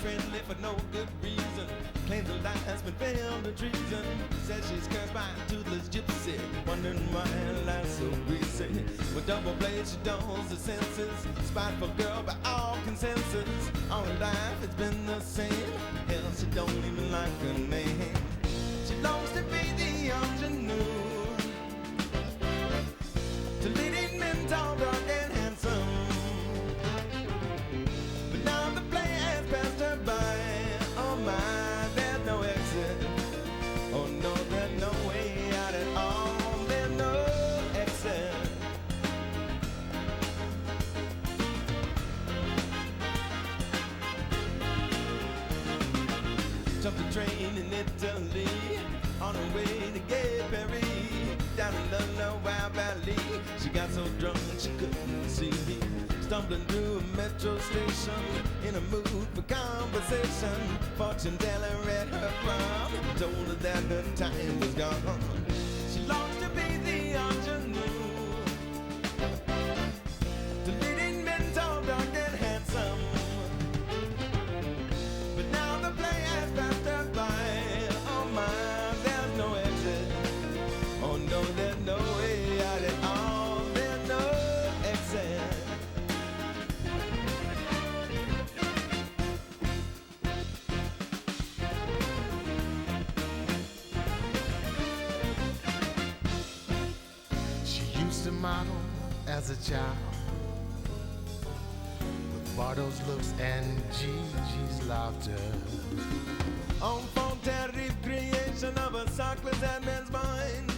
friendly for no good reason. Claims her life's been failed to treason. Says she's cursed by a toothless gypsy. Wondering why her life's so greasy. With double blades she dulls the senses. Spiteful girl by all consensus. All her life it's been the same. Hell, she don't even like her name. She longs to be the ingenue. To leading men tall, dark and handsome. But now the play has passed her by. Oh my, there's no exit. Oh no, there's no way out at all. There's no exit. Jumped a train in Italy on her way to Gay Perry. Down in the Loire Valley, she got so drunk she couldn't see. Stumbling through a metro station in a mood for conversation. Fortune teller read her from, told her that her time was gone. She longs to be the ingenue. To leading men tall, dark and handsome. But now the play has passed her by. Oh my, there's no exit. Oh no, there's no way out at all. There's no exit. She used to model as a child with Bardo's looks and Gigi's laughter. On Fonterri's creation of a sockless and man's mind.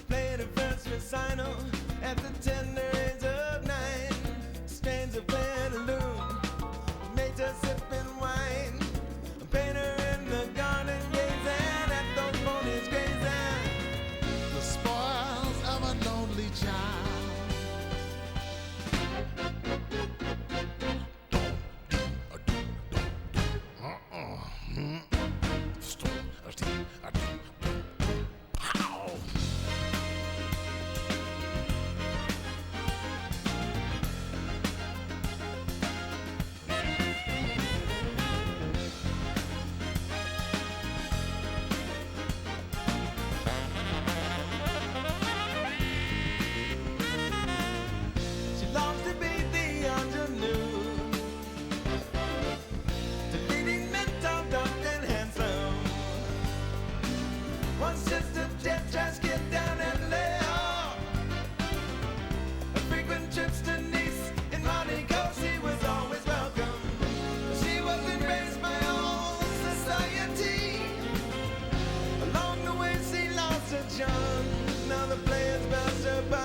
Played a first recital at the tender age of 9. Strains of Pantaloon, made her sipping wine. A painter in the garden gazing at those ponies grazing. The spoils of a lonely child. She longs to be the ingenue. To leading men tall, dark and handsome. Once just a jet trash get down and lay off. A frequent trips to Nice in Monaco, she was always welcome. She was embraced by all society. Along the way she lost her charm. Now the players passed her by.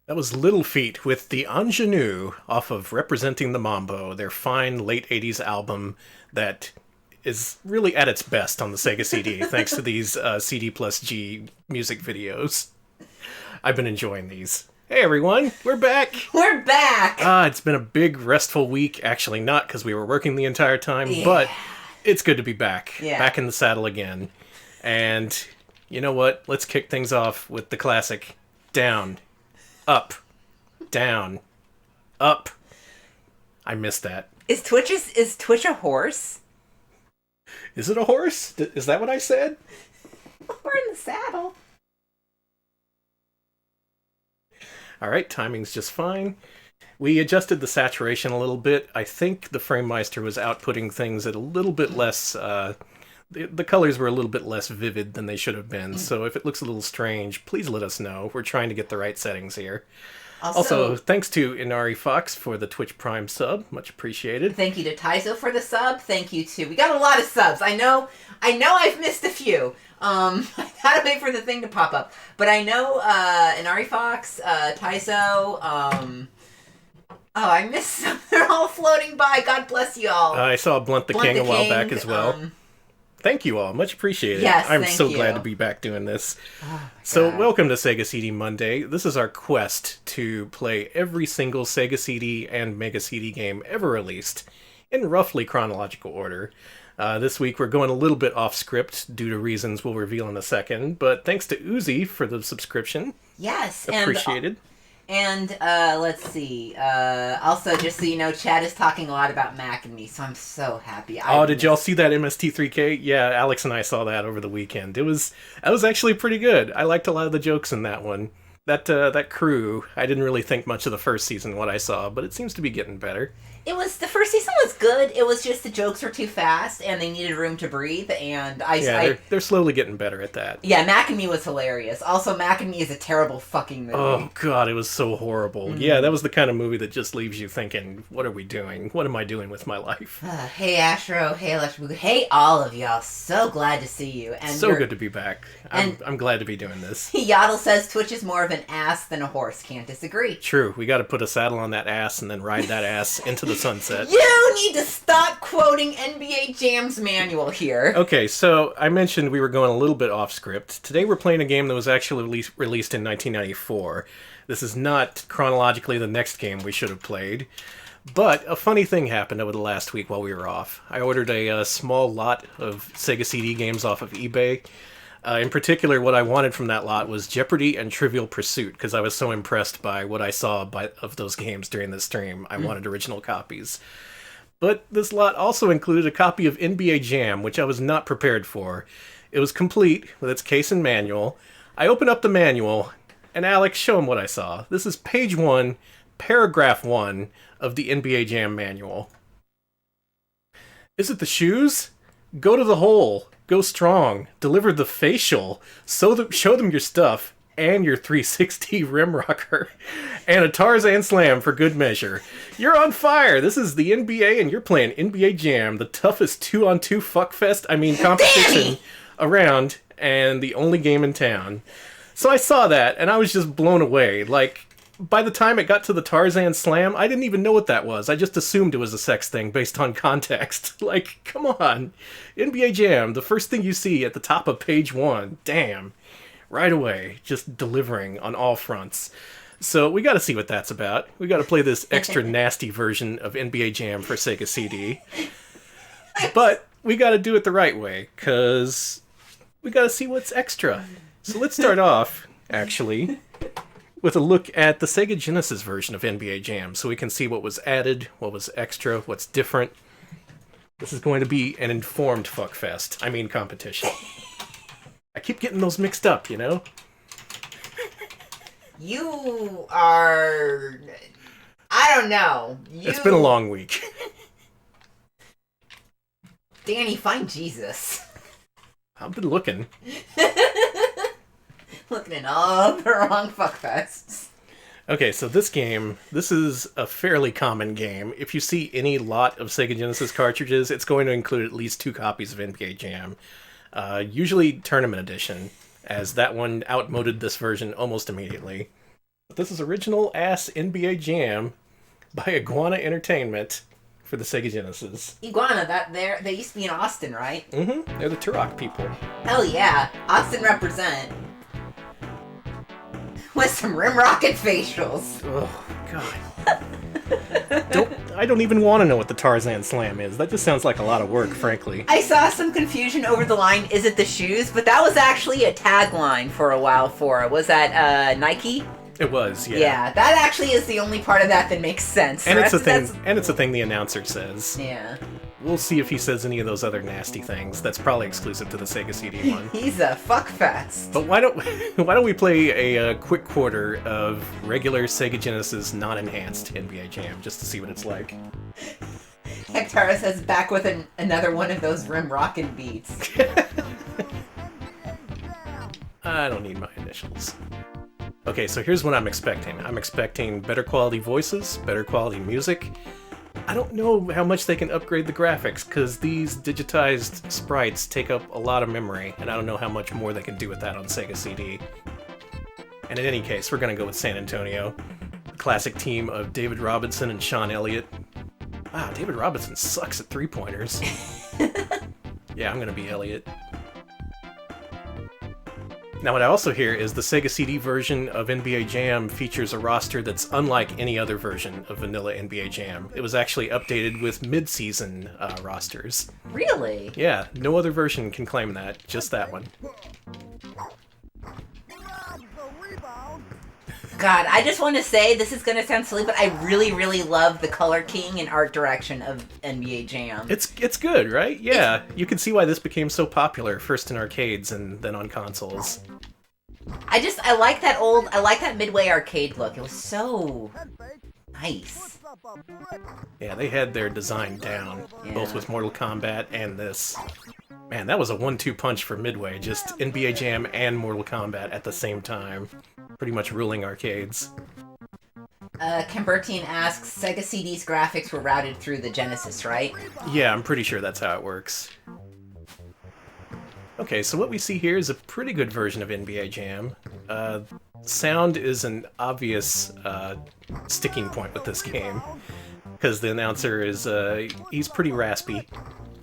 That was Little Feat with The Ingenue off of Representing the Mambo, their fine late 80s album that is really at its best on the Sega CD, thanks to these CD plus G music videos. I've been enjoying these. Hey everyone, we're back! We're back! It's been a big, restful week. Actually not, because we were working the entire time, but it's good to be back. Yeah. Back in the saddle again. And you know what? Let's kick things off with the classic Down, Up, Down, Up. I missed that. Is Twitch a horse? Is it a horse? Is that what I said? We're in the saddle. Alright, timing's just fine. We adjusted the saturation a little bit. I think the FrameMeister was outputting things at a little bit less The colors were a little bit less vivid than they should have been, so if it looks a little strange, please let us know. We're trying to get the right settings here. Also, thanks to Inari Fox for the Twitch Prime sub. Much appreciated. Thank you to Taizo for the sub. Thank you to... We got a lot of subs. I know I've missed a few. I gotta wait for the thing to pop up. But I know Inari Fox, Taizo, I missed some. They're all floating by. God bless you all. I saw Blunt the King a while back as well. Thank you all. Much appreciated. Yes, I'm thank so you. glad to be back doing this. Oh, So, welcome to Sega CD Monday. This is our quest to play every single Sega CD and Mega CD game ever released in roughly chronological order. This week we're going a little bit off script due to reasons we'll reveal in a second, but thanks to Uzi for the subscription. Yes. Appreciated. And let's see. Also, just so you know, Chad is talking a lot about Mac and me, so I'm so happy. Did y'all see that MST3K? Yeah, Alex and I saw that over the weekend. That was actually pretty good. I liked a lot of the jokes in that one. That crew, I didn't really think much of the first season what I saw, but it seems to be getting better. The first season was good. It was just the jokes were too fast, and they needed room to breathe. And they're slowly getting better at that. Yeah, Mac and Me was hilarious. Also, Mac and Me is a terrible fucking movie. Oh god, it was so horrible. Mm-hmm. Yeah, that was the kind of movie that just leaves you thinking, what are we doing? What am I doing with my life? Hey Astro, hey Electric, hey all of y'all. So glad to see you. And so good to be back. I'm glad to be doing this. Yaddle says Twitch is more of an ass than a horse. Can't disagree. True. We got to put a saddle on that ass and then ride that ass into the sunset. You need to stop quoting NBA Jam's manual here. Okay, so I mentioned we were going a little bit off script. Today we're playing a game that was actually released in 1994. This is not chronologically the next game we should have played. But a funny thing happened over the last week while we were off. I ordered a small lot of Sega CD games off of eBay. In particular, what I wanted from that lot was Jeopardy and Trivial Pursuit, because I was so impressed by what I saw of those games during the stream. I wanted original copies. But this lot also included a copy of NBA Jam, which I was not prepared for. It was complete, with its case and manual. I opened up the manual, and Alex, show him what I saw. This is page 1, paragraph 1 of the NBA Jam manual. Is it the shoes? Go to the hole. Go strong. Deliver the facial. Show them your stuff and your 360 rim rocker. And a Tarzan slam for good measure. You're on fire. This is the NBA and you're playing NBA Jam, the toughest 2-on-2 competition around and the only game in town. So I saw that and I was just blown away. Like, by the time it got to the Tarzan Slam, I didn't even know what that was. I just assumed it was a sex thing based on context. Like, come on. NBA Jam, the first thing you see at the top of page 1. Damn. Right away. Just delivering on all fronts. So we gotta see what that's about. We gotta play this extra nasty version of NBA Jam for Sega CD. But we gotta do it the right way, because we gotta see what's extra. So let's start off, actually, with a look at the Sega Genesis version of NBA Jam, so we can see what was added, what was extra, what's different. This is going to be an informed fuckfest. I mean competition. I keep getting those mixed up, you know? You are... I don't know. It's been a long week. Danny, find Jesus. I've been looking. Looking in all the wrong fuckfests. Okay, so this is a fairly common game. If you see any lot of Sega Genesis cartridges, it's going to include at least 2 copies of NBA Jam. Usually Tournament Edition, as that one outmoded this version almost immediately. But this is original-ass NBA Jam by Iguana Entertainment for the Sega Genesis. Iguana, they used to be in Austin, right? Mm-hmm. They're the Turok people. Hell yeah. Austin represent. With some rim rocket facials. Oh, God. I don't even want to know what the Tarzan Slam is. That just sounds like a lot of work, frankly. I saw some confusion over the line, is it the shoes? But that was actually a tagline for a while for it. Was that Nike? It was, yeah. Yeah, that actually is the only part of that makes sense. And it's a thing the announcer says. Yeah. We'll see if he says any of those other nasty things. That's probably exclusive to the Sega CD one. He's a fuckfest. But why don't we play a quick quarter of regular Sega Genesis non-enhanced NBA Jam just to see what it's like? Hectara says back with another one of those rim rockin' beats. I don't need my initials. Okay, so here's what I'm expecting. I'm expecting better quality voices, better quality music. I don't know how much they can upgrade the graphics, because these digitized sprites take up a lot of memory, and I don't know how much more they can do with that on Sega CD. And in any case, we're going to go with San Antonio. The classic team of David Robinson and Sean Elliott. Wow, David Robinson sucks at three-pointers. Yeah, I'm going to be Elliott. Now, what I also hear is the Sega CD version of NBA Jam features a roster that's unlike any other version of vanilla NBA Jam. It was actually updated with mid-season rosters. Really? Yeah, no other version can claim that, just that one. God, I just want to say, this is going to sound silly, but I really, really love the color king and art direction of NBA Jam. It's good, right? Yeah, you can see why this became so popular, first in arcades and then on consoles. I like that Midway arcade look. It was so nice. Yeah, they had their design down, both with Mortal Kombat and this. Man, that was a 1-2 punch for Midway, just NBA Jam and Mortal Kombat at the same time. Pretty much ruling arcades. Kimbertian asks, Sega CD's graphics were routed through the Genesis, right? Yeah, I'm pretty sure that's how it works. Okay, so what we see here is a pretty good version of NBA Jam. Sound is an obvious sticking point with this game, because the announcer is, he's pretty raspy,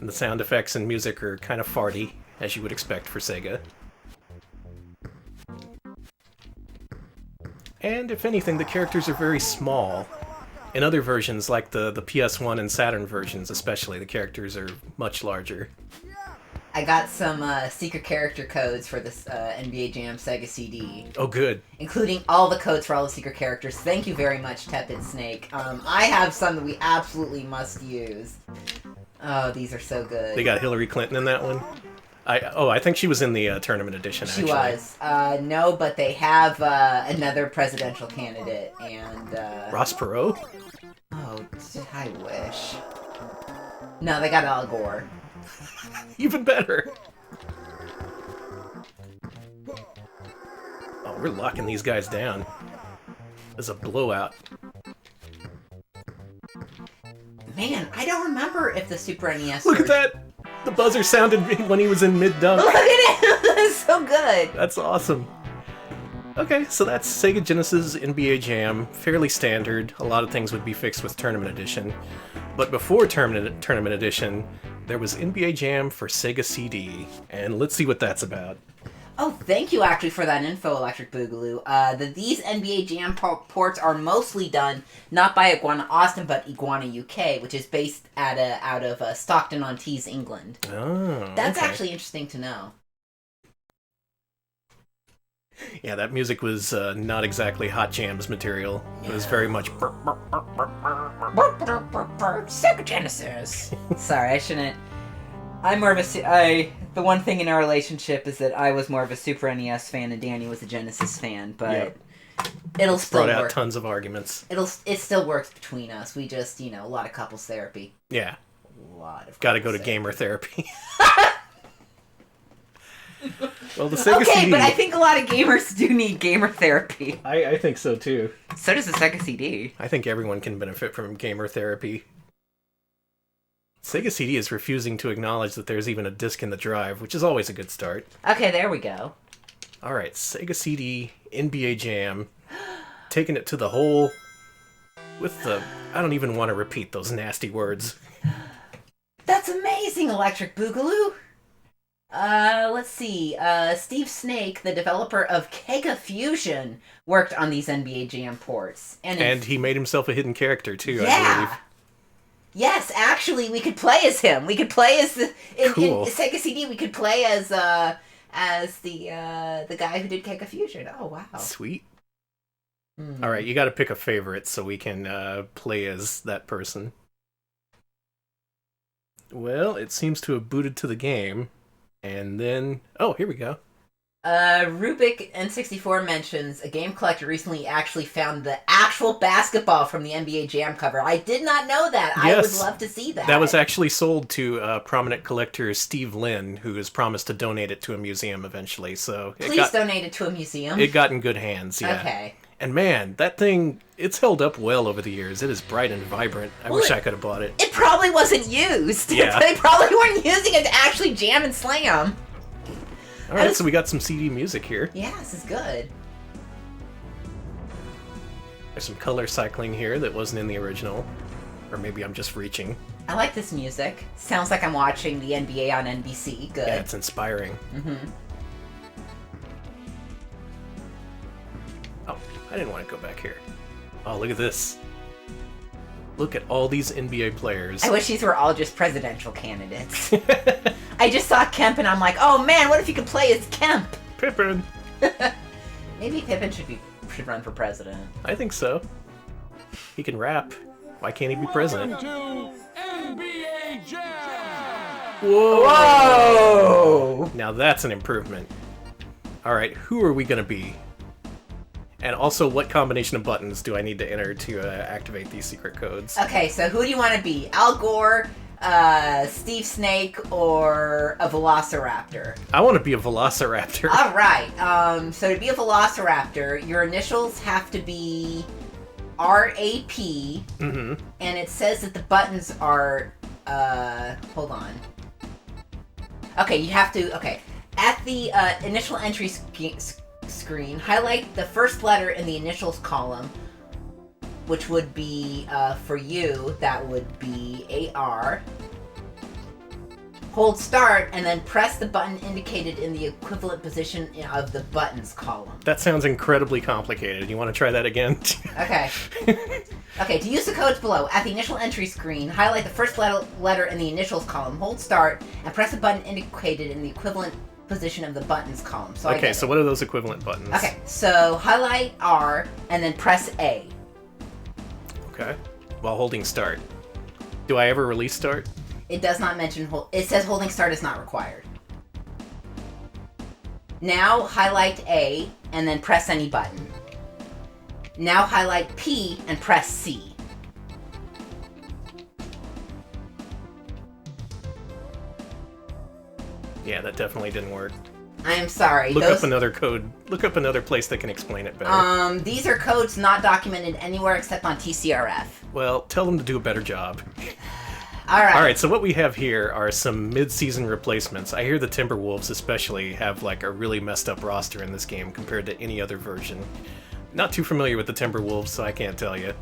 and the sound effects and music are kind of farty, as you would expect for Sega. And if anything, the characters are very small. In other versions, like the PS1 and Saturn versions especially, the characters are much larger. I got some secret character codes for this NBA Jam Sega CD. Oh, good. Including all the codes for all the secret characters. Thank you very much, Tepid Snake. I have some that we absolutely must use. Oh, these are so good. They got Hillary Clinton in that one? I think she was in the tournament edition, actually. She was. No, but they have another presidential candidate, and... Ross Perot? Oh, I wish. No, they got Al Gore. Even better. Oh, we're locking these guys down. There's a blowout. Man, I don't remember if the Super NES... Look at that! The buzzer sounded when he was in mid-dunk. Look at it! That's so good! That's awesome. Okay, so that's Sega Genesis NBA Jam. Fairly standard. A lot of things would be fixed with Tournament Edition. But before Tournament Edition, there was NBA Jam for Sega CD. And let's see what that's about. Oh, thank you actually for that info, Electric Boogaloo. These NBA Jam ports are mostly done not by Iguana Austin, but Iguana UK, which is based out of Stockton-on-Tees, England. Oh, That's okay. actually interesting to know. Yeah, that music was not exactly Hot Jam's material. It was very much... Sega Genesis! Sorry, I shouldn't... I'm more of the one thing in our relationship is that I was more of a Super NES fan and Danny was a Genesis fan, but Yep. It'll still brought out work. tons of arguments. It still works between us. We just, a lot of couples therapy. Yeah. A lot of Gotta go to couples gamer therapy. Well, the Sega Okay, CD... but I think a lot of gamers do need gamer therapy. I think so, too. So does the Sega CD. I think everyone can benefit from gamer therapy. Sega CD is refusing to acknowledge that there's even a disc in the drive, which is always a good start. Okay, there we go. Alright, Sega CD, NBA Jam, taking it to the hole with the... I don't even want to repeat those nasty words. That's amazing, Electric Boogaloo! Let's see. Steve Snake, the developer of Kega Fusion, worked on these NBA Jam ports. And he made himself a hidden character, too, I Yeah! believe. Yes, actually, we could play as him. We could play as in Cool. Sega CD. We could play as the guy who did Kega Fusion. Oh wow! Sweet. Hmm. Alright, you gotta pick a favorite so we can play as that person. Well, it seems to have booted to the game. And then... Oh, here we go. Rubik N64 mentions a game collector recently actually found the actual basketball from the NBA Jam cover. I did not know that. Yes. I would love to see that. That was actually sold to prominent collector Steve Lynn, who has promised to donate it to a museum eventually. So Please donate it to a museum. It got in good hands, yeah. Okay. And man, that thing, it's held up well over the years. It is bright and vibrant. I wish I could have bought it. It probably wasn't used. Yeah. They probably weren't using it to actually jam and slam. All right, so we got some CD music here. Yeah, this is good. There's some color cycling here that wasn't in the original. Or maybe I'm just reaching. I like this music. Sounds like I'm watching the NBA on NBC. Good. Yeah, it's inspiring. Mm-hmm. Oh, I didn't want to go back here. Oh, look at this. Look at all these NBA players. I wish these were all just presidential candidates. I just saw Kemp and I'm like, oh man, what if you could play as Kemp? Pippen. Maybe Pippen should run for president. I think so. He can rap. Why can't he be president? To NBA Jam. Whoa! Whoa! Now that's an improvement. Alright, who are we gonna be? And also, what combination of buttons do I need to enter to activate these secret codes? Okay, so who do you want to be? Al Gore, Steve Snake, or a Velociraptor? I want to be a Velociraptor. All right. So to be a Velociraptor, your initials have to be RAP, Mm-hmm. and it says that the buttons are. Hold on. Okay, you have to. Okay, at the initial entry screen, highlight the first letter in the initials column, which would be, for you, that would be AR. Hold start, and then press the button indicated in the equivalent position of the buttons column. That sounds incredibly complicated. You want to try that again? Okay. Okay, to use the codes below, at the initial entry screen, highlight the first letter in the initials column, hold start, and press the button indicated in the equivalent position of the buttons column. So Okay, so what are those equivalent buttons? Okay, so highlight R, and then press A. Okay. While holding start. Do I ever release start? It does not mention it says holding start is not required. Now highlight A and then press any button. Now highlight P and press C. Yeah, that definitely didn't work. I am sorry. Look up another code. Look up another place that can explain it better. These are codes not documented anywhere except on TCRF. Well, tell them to do a better job. Alright. Alright, so what we have here are some mid-season replacements. I hear the Timberwolves especially have like a really messed up roster in this game compared to any other version. Not too familiar with the Timberwolves, so I can't tell you.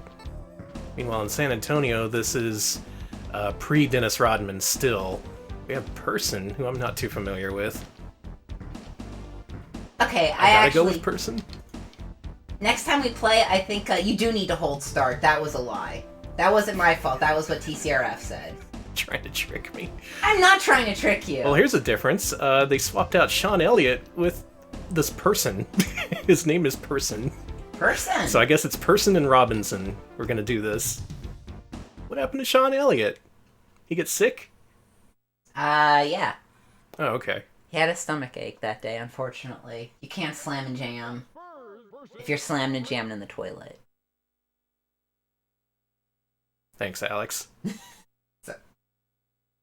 Meanwhile, in San Antonio, this is pre-Dennis Rodman still. We have Person, who I'm not too familiar with. Okay, I gotta actually go with Person. Next time we play, I think you do need to hold start. That was a lie. That wasn't my fault. That was what TCRF said. Trying to trick me. I'm not trying to trick you. Well, here's a difference. They swapped out Sean Elliott with this Person. His name is Person. Person. So I guess it's Person and Robinson. We're gonna do this. What happened to Sean Elliott? He gets sick? Yeah. Oh, okay. He had a stomach ache that day, unfortunately. You can't slam and jam if you're slamming and jamming in the toilet. Thanks, Alex. So.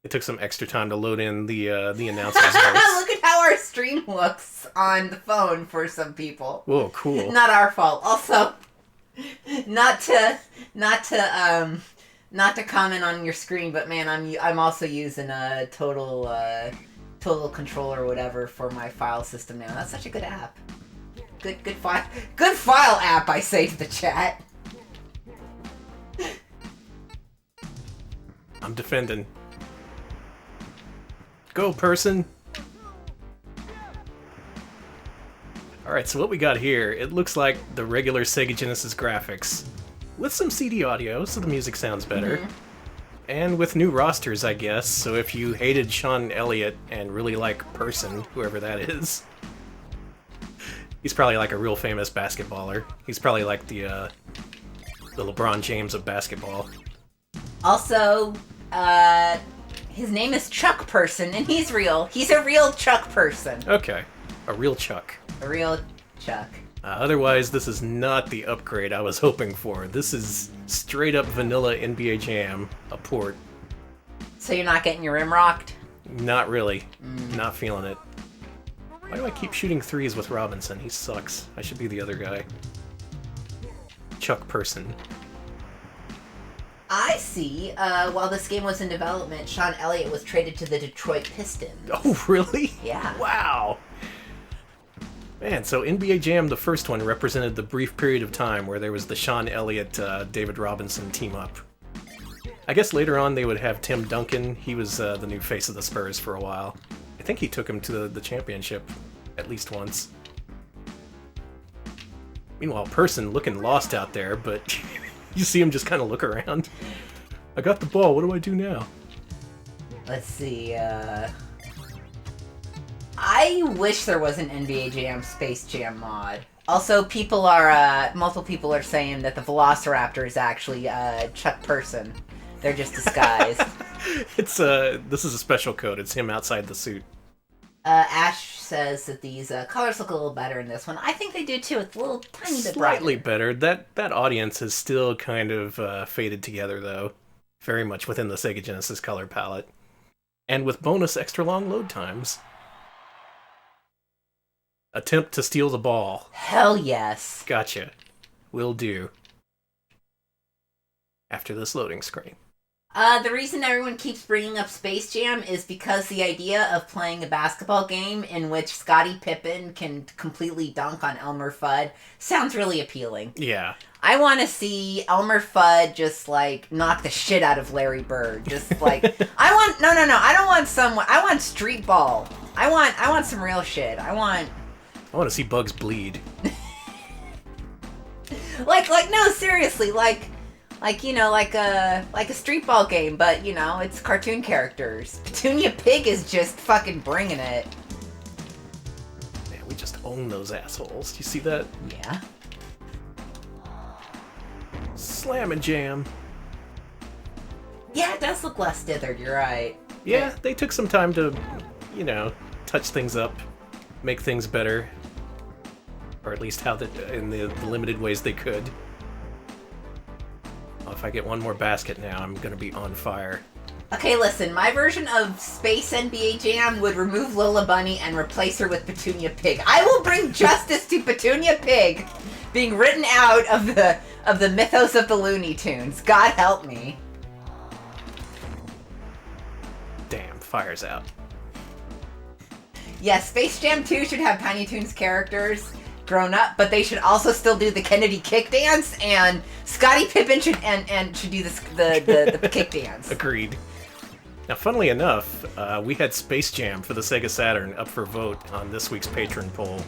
It took some extra time to load in the announcer's voice. Look at how our stream looks on the phone for some people. Whoa, cool. Not our fault. Also, not to comment on your screen, but man, I'm also using a total controller or whatever for my file system now. That's such a good app. Good file app, I say to the chat. I'm defending. Go, Person. Alright, so what we got here, it looks like the regular Sega Genesis graphics, with some CD audio, so the music sounds better. Mm-hmm. And with new rosters, I guess, so if you hated Sean Elliott and really like Person, whoever that is, he's probably like a real famous basketballer. He's probably like the LeBron James of basketball. Also, his name is Chuck Person, and he's real. He's a real Chuck Person. Okay. A real Chuck. A real Chuck. Otherwise, this is not the upgrade I was hoping for. This is straight up vanilla NBA Jam, a port. So you're not getting your rim rocked? Not really. Not feeling it. Why do I keep shooting threes with Robinson? He sucks. I should be the other guy. Chuck Person. I see. While this game was in development, Sean Elliott was traded to the Detroit Pistons. Oh, really? Yeah. Wow. Man, so NBA Jam, the first one, represented the brief period of time where there was the Sean Elliott, David Robinson team-up. I guess later on they would have Tim Duncan. He was the new face of the Spurs for a while. I think he took him to the championship at least once. Meanwhile, Person looking lost out there, but you see him just kind of look around. I got the ball, what do I do now? Let's see, I wish there was an NBA Jam Space Jam mod. Also, multiple people are saying that the Velociraptor is actually, Chuck Person. They're just disguised. This is a special code. It's him outside the suit. Ash says that these colors look a little better in this one. I think they do too. It's a little tiny bit brighter. Slightly better. That audience is still kind of faded together, though. Very much within the Sega Genesis color palette. And with bonus extra long load times. Attempt to steal the ball. Hell yes. Gotcha. Will do. After this loading screen. The reason everyone keeps bringing up Space Jam is because the idea of playing a basketball game in which Scottie Pippen can completely dunk on Elmer Fudd sounds really appealing. Yeah. I want to see Elmer Fudd just, like, knock the shit out of Larry Bird. Just, like, I don't want someone, I want street ball. I want some real shit. I want to see Bugs bleed. no, seriously, like a street ball game, but, it's cartoon characters. Petunia Pig is just fucking bringing it. Man, we just own those assholes. Do you see that? Yeah. Slam and jam. Yeah, it does look less dithered, you're right. Yeah, they took some time to, touch things up, make things better. Or at least in the limited ways they could. Well, if I get one more basket now, I'm gonna be on fire. Okay, listen, my version of Space NBA Jam would remove Lola Bunny and replace her with Petunia Pig. I will bring justice to Petunia Pig being written out of the mythos of the Looney Tunes. God help me. Damn, fire's out. Yes, Space Jam 2 should have Tiny Toons characters grown up, but they should also still do the Kennedy kick dance, and Scottie Pippen should do the kick dance. Agreed. Now, funnily enough, we had Space Jam for the Sega Saturn up for vote on this week's patron poll,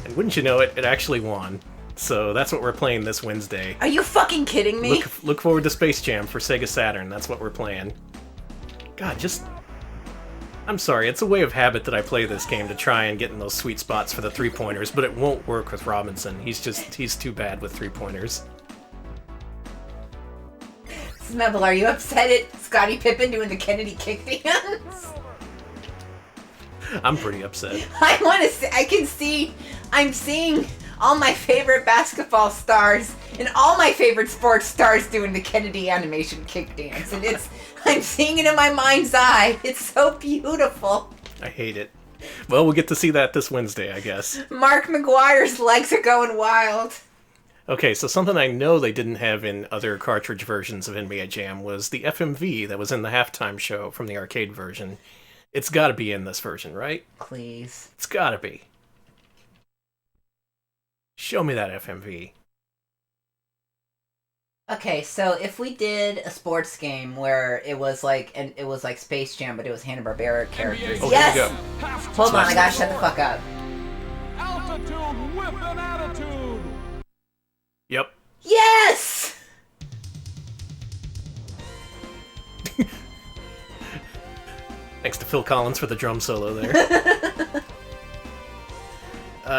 and wouldn't you know it, it actually won. So that's what we're playing this Wednesday. Are you fucking kidding me? Look forward to Space Jam for Sega Saturn. That's what we're playing. God, I'm sorry, it's a way of habit that I play this game to try and get in those sweet spots for the three-pointers, but it won't work with Robinson. He's too bad with three-pointers. Smebble, are you upset at Scottie Pippen doing the Kennedy kick dance? I'm pretty upset. I'm seeing all my favorite basketball stars and all my favorite sports stars doing the Kennedy animation kick dance, and I'm seeing it in my mind's eye. It's so beautiful. I hate it. Well, we'll get to see that this Wednesday, I guess. Mark McGuire's legs are going wild. Okay, so something I know they didn't have in other cartridge versions of NBA Jam was the FMV that was in the halftime show from the arcade version. It's gotta be in this version, right? Please. It's gotta be. Show me that FMV. Okay, so if we did a sports game where it was like Space Jam, but it was Hanna-Barbera characters. Oh, yes! Here we go. Hold on, I gotta shut the fuck up. Altitude with an attitude. Yep. Yes! Thanks to Phil Collins for the drum solo there.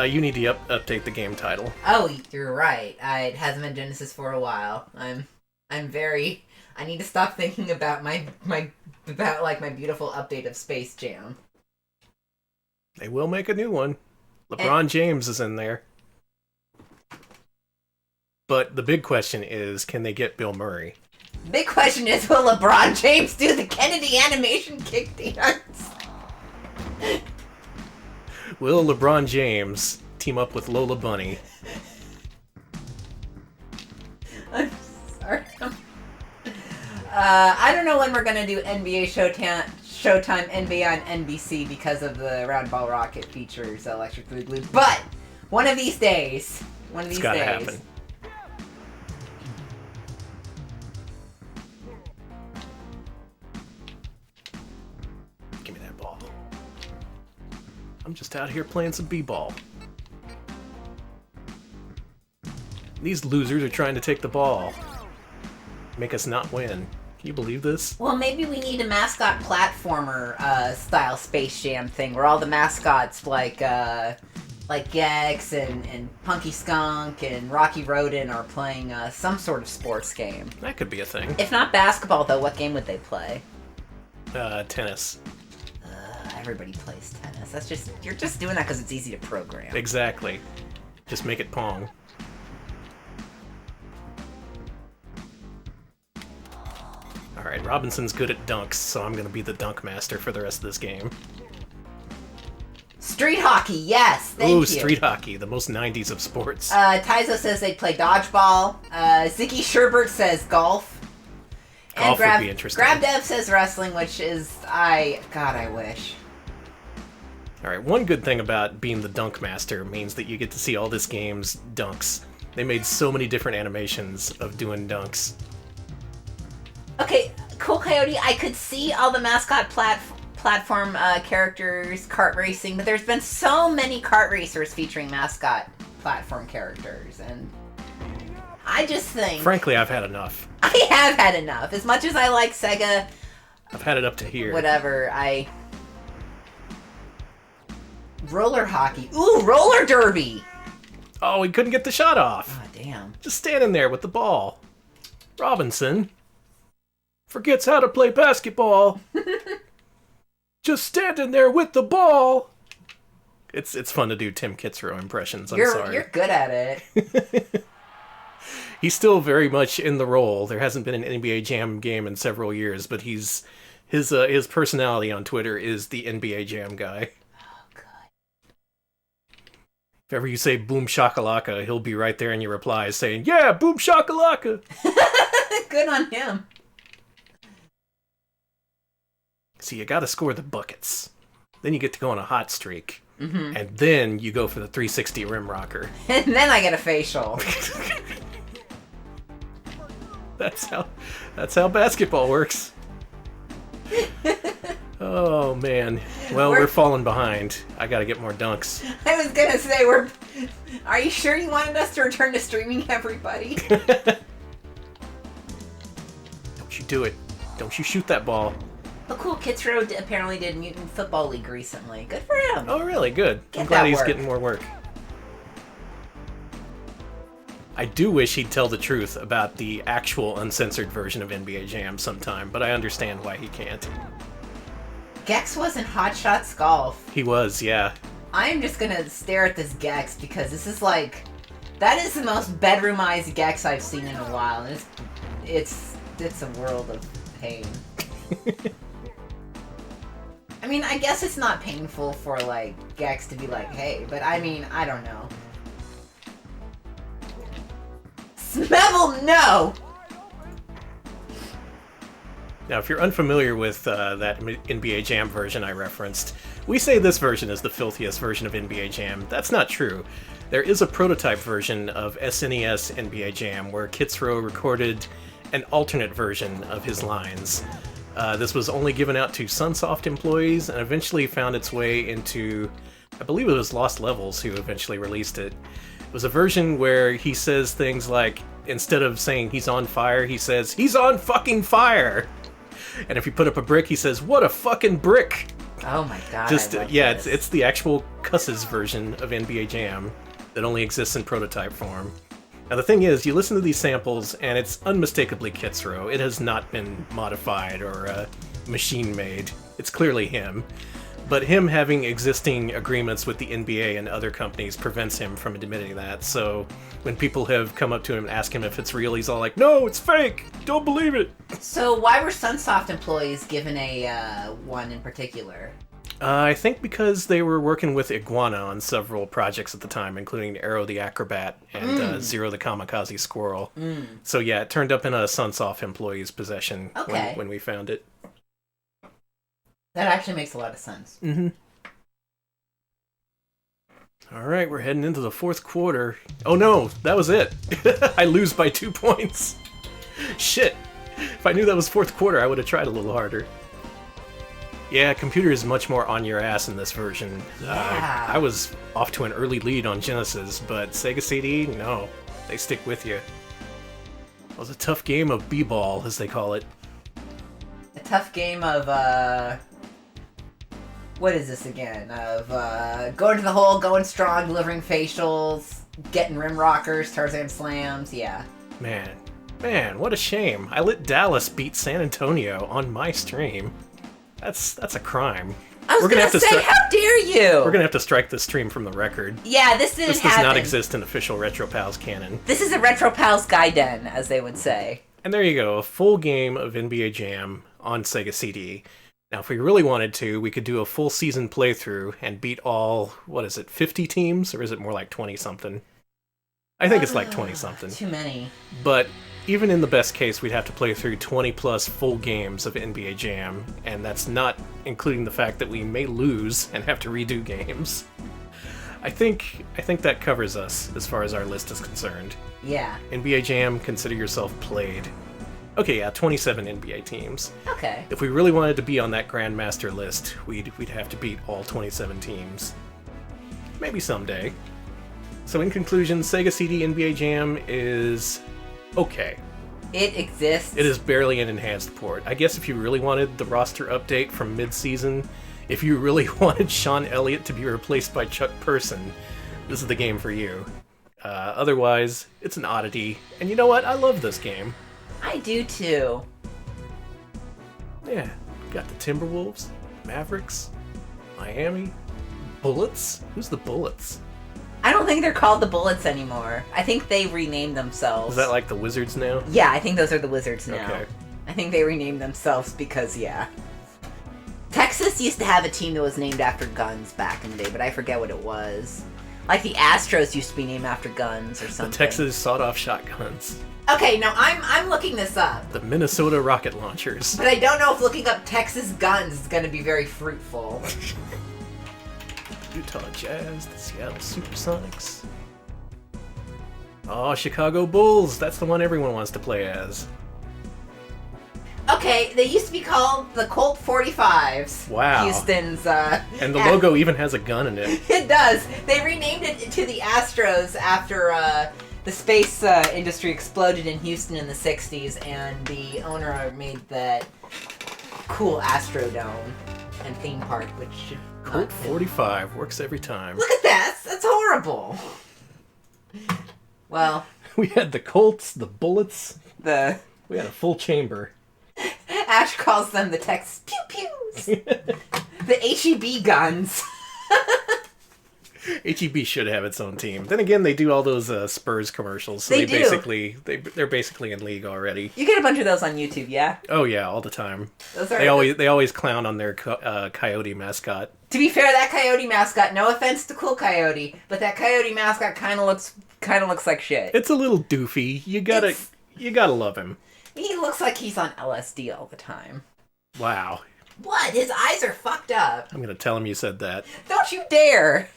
You need to update the game title. Oh, you're right. It hasn't been Genesis for a while. I need to stop thinking about my beautiful update of Space Jam. They will make a new one. LeBron James is in there. But the big question is, can they get Bill Murray? Big question is, will LeBron James do the Kennedy animation kick dance? Will LeBron James team up with Lola Bunny? I'm sorry. I don't know when we're gonna do NBA Showtime NBA on NBC because of the Round Ball Rocket features Electric Boogaloo. But one of these days, It's gotta happen. Give me that ball. I'm just out here playing some b-ball. These losers are trying to take the ball. Make us not win. Can you believe this? Well, maybe we need a mascot platformer style Space Jam thing where all the mascots like Gex and Punky Skunk and Rocky Rodent are playing some sort of sports game. That could be a thing. If not basketball, though, what game would they play? Tennis. Everybody plays tennis. You're just doing that because it's easy to program. Exactly. Just make it Pong. Alright, Robinson's good at dunks, so I'm gonna be the dunk master for the rest of this game. Street hockey, yes, thank you. Street hockey, the most 90s of sports. Taizo says they'd play dodgeball. Ziggy Sherbert says golf. Golf would be interesting. GrabDev says wrestling, which is, I wish. Alright, one good thing about being the dunk master means that you get to see all this game's dunks. They made so many different animations of doing dunks. Okay, Cool Coyote, I could see all the mascot platform characters kart racing, but there's been so many kart racers featuring mascot platform characters, and I just think... Frankly, I've had enough. I have had enough. As much as I like Sega... I've had it up to here. Whatever, Roller hockey. Ooh, roller derby! Oh, he couldn't get the shot off. Oh, damn. Just standing there with the ball. Robinson forgets how to play basketball. Just standing there with the ball. It's fun to do Tim Kitzrow impressions. Sorry. You're good at it. He's still very much in the role. There hasn't been an NBA Jam game in several years, but his personality on Twitter is the NBA Jam guy. Oh, God. If ever you say boom shakalaka, he'll be right there in your replies saying, "Yeah, boom shakalaka." Good on him. See, you gotta score the buckets. Then you get to go on a hot streak. Mm-hmm. And then you go for the 360 rim rocker. And then I get a facial. That's how basketball works. Oh, man. Well, we're falling behind. I gotta get more dunks. I was gonna say, are you sure you wanted us to return to streaming, everybody? Don't you do it. Don't you shoot that ball. Oh, cool. Kitzrow apparently did Mutant Football League recently. Good for him. Oh, really? Good. I'm glad he's getting more work. I do wish he'd tell the truth about the actual uncensored version of NBA Jam sometime, but I understand why he can't. Gex was in Hot Shots Golf. He was, yeah. I'm just gonna stare at this Gex because this is that is the most bedroomized Gex I've seen in a while. And it's a world of pain. I mean, I guess it's not painful for, Gex to be like, hey, but I mean, I don't know. Smevel, no! Now, if you're unfamiliar with that NBA Jam version I referenced, we say this version is the filthiest version of NBA Jam. That's not true. There is a prototype version of SNES NBA Jam where Kitzrow recorded an alternate version of his lines. This was only given out to Sunsoft employees and eventually found its way into, I believe it was Lost Levels who eventually released it. It was a version where he says things like, instead of saying he's on fire, he says, he's on fucking fire! And if you put up a brick, he says, what a fucking brick! Oh my god. Just, it's the actual cusses version of NBA Jam that only exists in prototype form. Now the thing is, you listen to these samples, and it's unmistakably Kitzrow. It has not been modified or machine-made. It's clearly him. But him having existing agreements with the NBA and other companies prevents him from admitting that. So when people have come up to him and ask him if it's real, he's all like, "No, it's fake. Don't believe it." So why were Sunsoft employees given a one in particular? I think because they were working with Iguana on several projects at the time, including Arrow the Acrobat and Zero the Kamikaze Squirrel. So yeah, it turned up in a Sunsoft employee's possession when we found it. That actually makes a lot of sense. Mm-hmm. All right, we're heading into the fourth quarter. Oh no, that was it. I lose by 2 points. Shit. If I knew that was fourth quarter, I would have tried a little harder. Yeah, computer is much more on your ass in this version. Yeah. I was off to an early lead on Genesis, but Sega CD, no. They stick with you. It was a tough game of b-ball, as they call it. A tough game of, what is this again? Of, going to the hole, going strong, delivering facials, getting rim rockers, Tarzan slams, yeah. Man, what a shame. I let Dallas beat San Antonio on my stream. That's a crime. I was gonna say, how dare you? We're gonna have to strike this stream from the record. Yeah, this didn't happen. This does not exist in official Retro Pals canon. This is a Retro Pals Gaiden, as they would say. And there you go, a full game of NBA Jam on Sega CD. Now, if we really wanted to, we could do a full season playthrough and beat all, 50 teams? Or is it more like 20-something? I think it's like 20-something. Too many. But even in the best case, we'd have to play through 20-plus full games of NBA Jam, and that's not including the fact that we may lose and have to redo games. I think that covers us as far as our list is concerned. Yeah. NBA Jam, consider yourself played. Okay, yeah, 27 NBA teams. Okay. If we really wanted to be on that Grandmaster list, we'd have to beat all 27 teams. Maybe someday. So in conclusion, Sega CD NBA Jam is okay. It exists. It is barely an enhanced port. I guess if you really wanted the roster update from mid-season, if you really wanted Sean Elliott to be replaced by Chuck Person, this is the game for you. Otherwise, it's an oddity. And you know what? I love this game. I do too. Yeah, got the Timberwolves, Mavericks, Miami, Bullets. Who's the Bullets? I don't think they're called the Bullets anymore. I think they renamed themselves. Is that like the Wizards now? Yeah, I think those are the Wizards now. Okay. I think they renamed themselves because, yeah. Texas used to have a team that was named after guns back in the day, but I forget what it was. Like the Astros used to be named after guns or something. The Texas sawed-off shotguns. Okay, now I'm looking this up. The Minnesota rocket launchers. But I don't know if looking up Texas guns is going to be very fruitful. Utah Jazz, the Seattle Supersonics. Oh, Chicago Bulls. That's the one everyone wants to play as. Okay, they used to be called the Colt 45s. Wow. Houston's, And the logo even has a gun in it. It does. They renamed it to the Astros after, the space industry exploded in Houston in the 60s, and the owner made that cool Astrodome and theme park, which should Colt 45 works every time. Look at that! That's horrible! Well... We had the Colts, the Bullets. We had a full chamber. Ash calls them the Texas Pew-Pews! The HEB guns! HEB should have its own team. Then again, they do all those Spurs commercials, so they're basically in league already. You get a bunch of those on YouTube, yeah? Oh yeah, all the time. Those are they always clown on their coyote mascot. To be fair, that coyote mascot, no offense to Cool Coyote, but that coyote mascot kind of looks like shit. It's a little doofy. You gotta love him. He looks like he's on LSD all the time. Wow. What? His eyes are fucked up. I'm gonna tell him you said that. Don't you dare!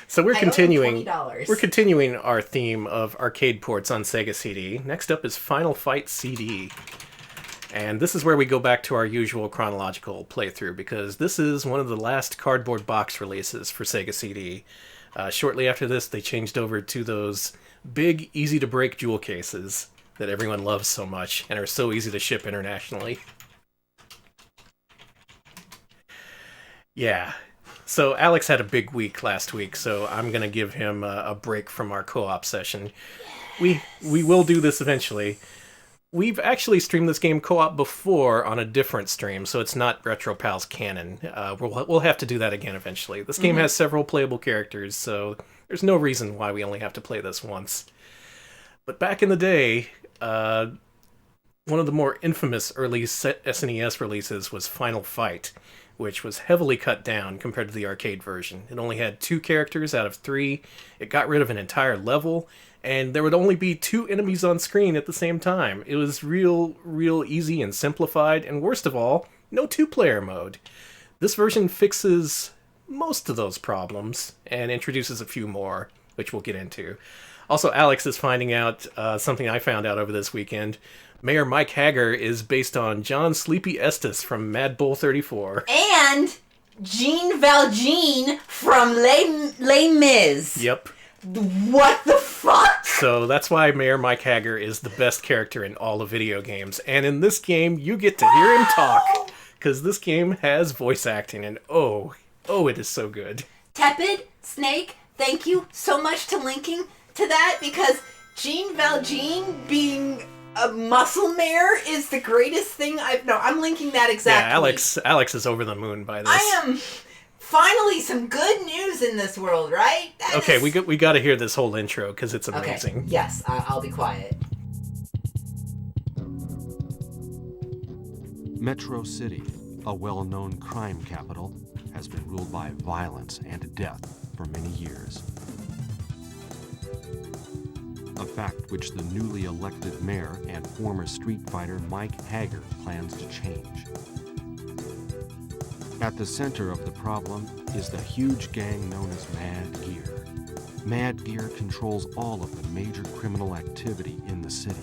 So we're continuing $20. Our theme of arcade ports on Sega CD. Next up is Final Fight CD. And this is where we go back to our usual chronological playthrough, because this is one of the last cardboard box releases for Sega CD. Shortly after this, they changed over to those big, easy-to-break jewel cases that everyone loves so much and are so easy to ship internationally. Yeah. So Alex had a big week last week, so I'm going to give him a break from our co-op session. We will do this eventually. We've actually streamed this game co-op before on a different stream, so it's not RetroPal's canon. We'll have to do that again eventually. This game has several playable characters, so there's no reason why we only have to play this once. But back in the day, one of the more infamous early SNES releases was Final Fight, which was heavily cut down compared to the arcade version. It only had 2 characters out of 3, it got rid of an entire level, and there would only be 2 enemies on screen at the same time. It was real easy and simplified, and worst of all, no 2-player mode. This version fixes most of those problems, and introduces a few more, which we'll get into. Also, Alex is finding out something I found out over this weekend. Mayor Mike Hager is based on John Sleepy Estes from Mad Bull 34. And Jean Valjean from Les Mis. Yep. What the fuck? So that's why Mayor Mike Hager is the best character in all of video games. And in this game, you get to hear him talk. Because this game has voice acting, and oh, it is so good. Tepid, Snake, thank you so much to linking to that, because Jean Valjean being a muscle mare is the greatest thing I've known. I'm linking that exactly. Yeah, Alex is over the moon by this. I am. Finally, some good news in this world, right? We got to hear this whole intro because it's amazing. Okay. Yes, I'll be quiet. Metro City, a well-known crime capital, has been ruled by violence and death for many years. A fact which the newly elected mayor and former street fighter Mike Hager plans to change. At the center of the problem is the huge gang known as Mad Gear. Mad Gear controls all of the major criminal activity in the city.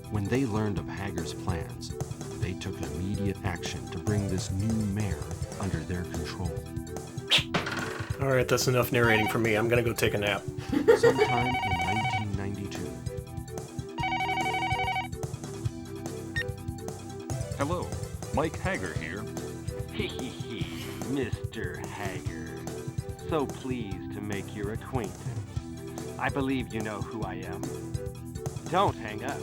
When they learned of Hager's plans, they took immediate action to bring this new mayor under their control. Alright, that's enough narrating for me. I'm gonna go take a nap. Sometime in 1992. Hello, Mike Hager here. Mr. Hager. So pleased to make your acquaintance. I believe you know who I am. Don't hang up.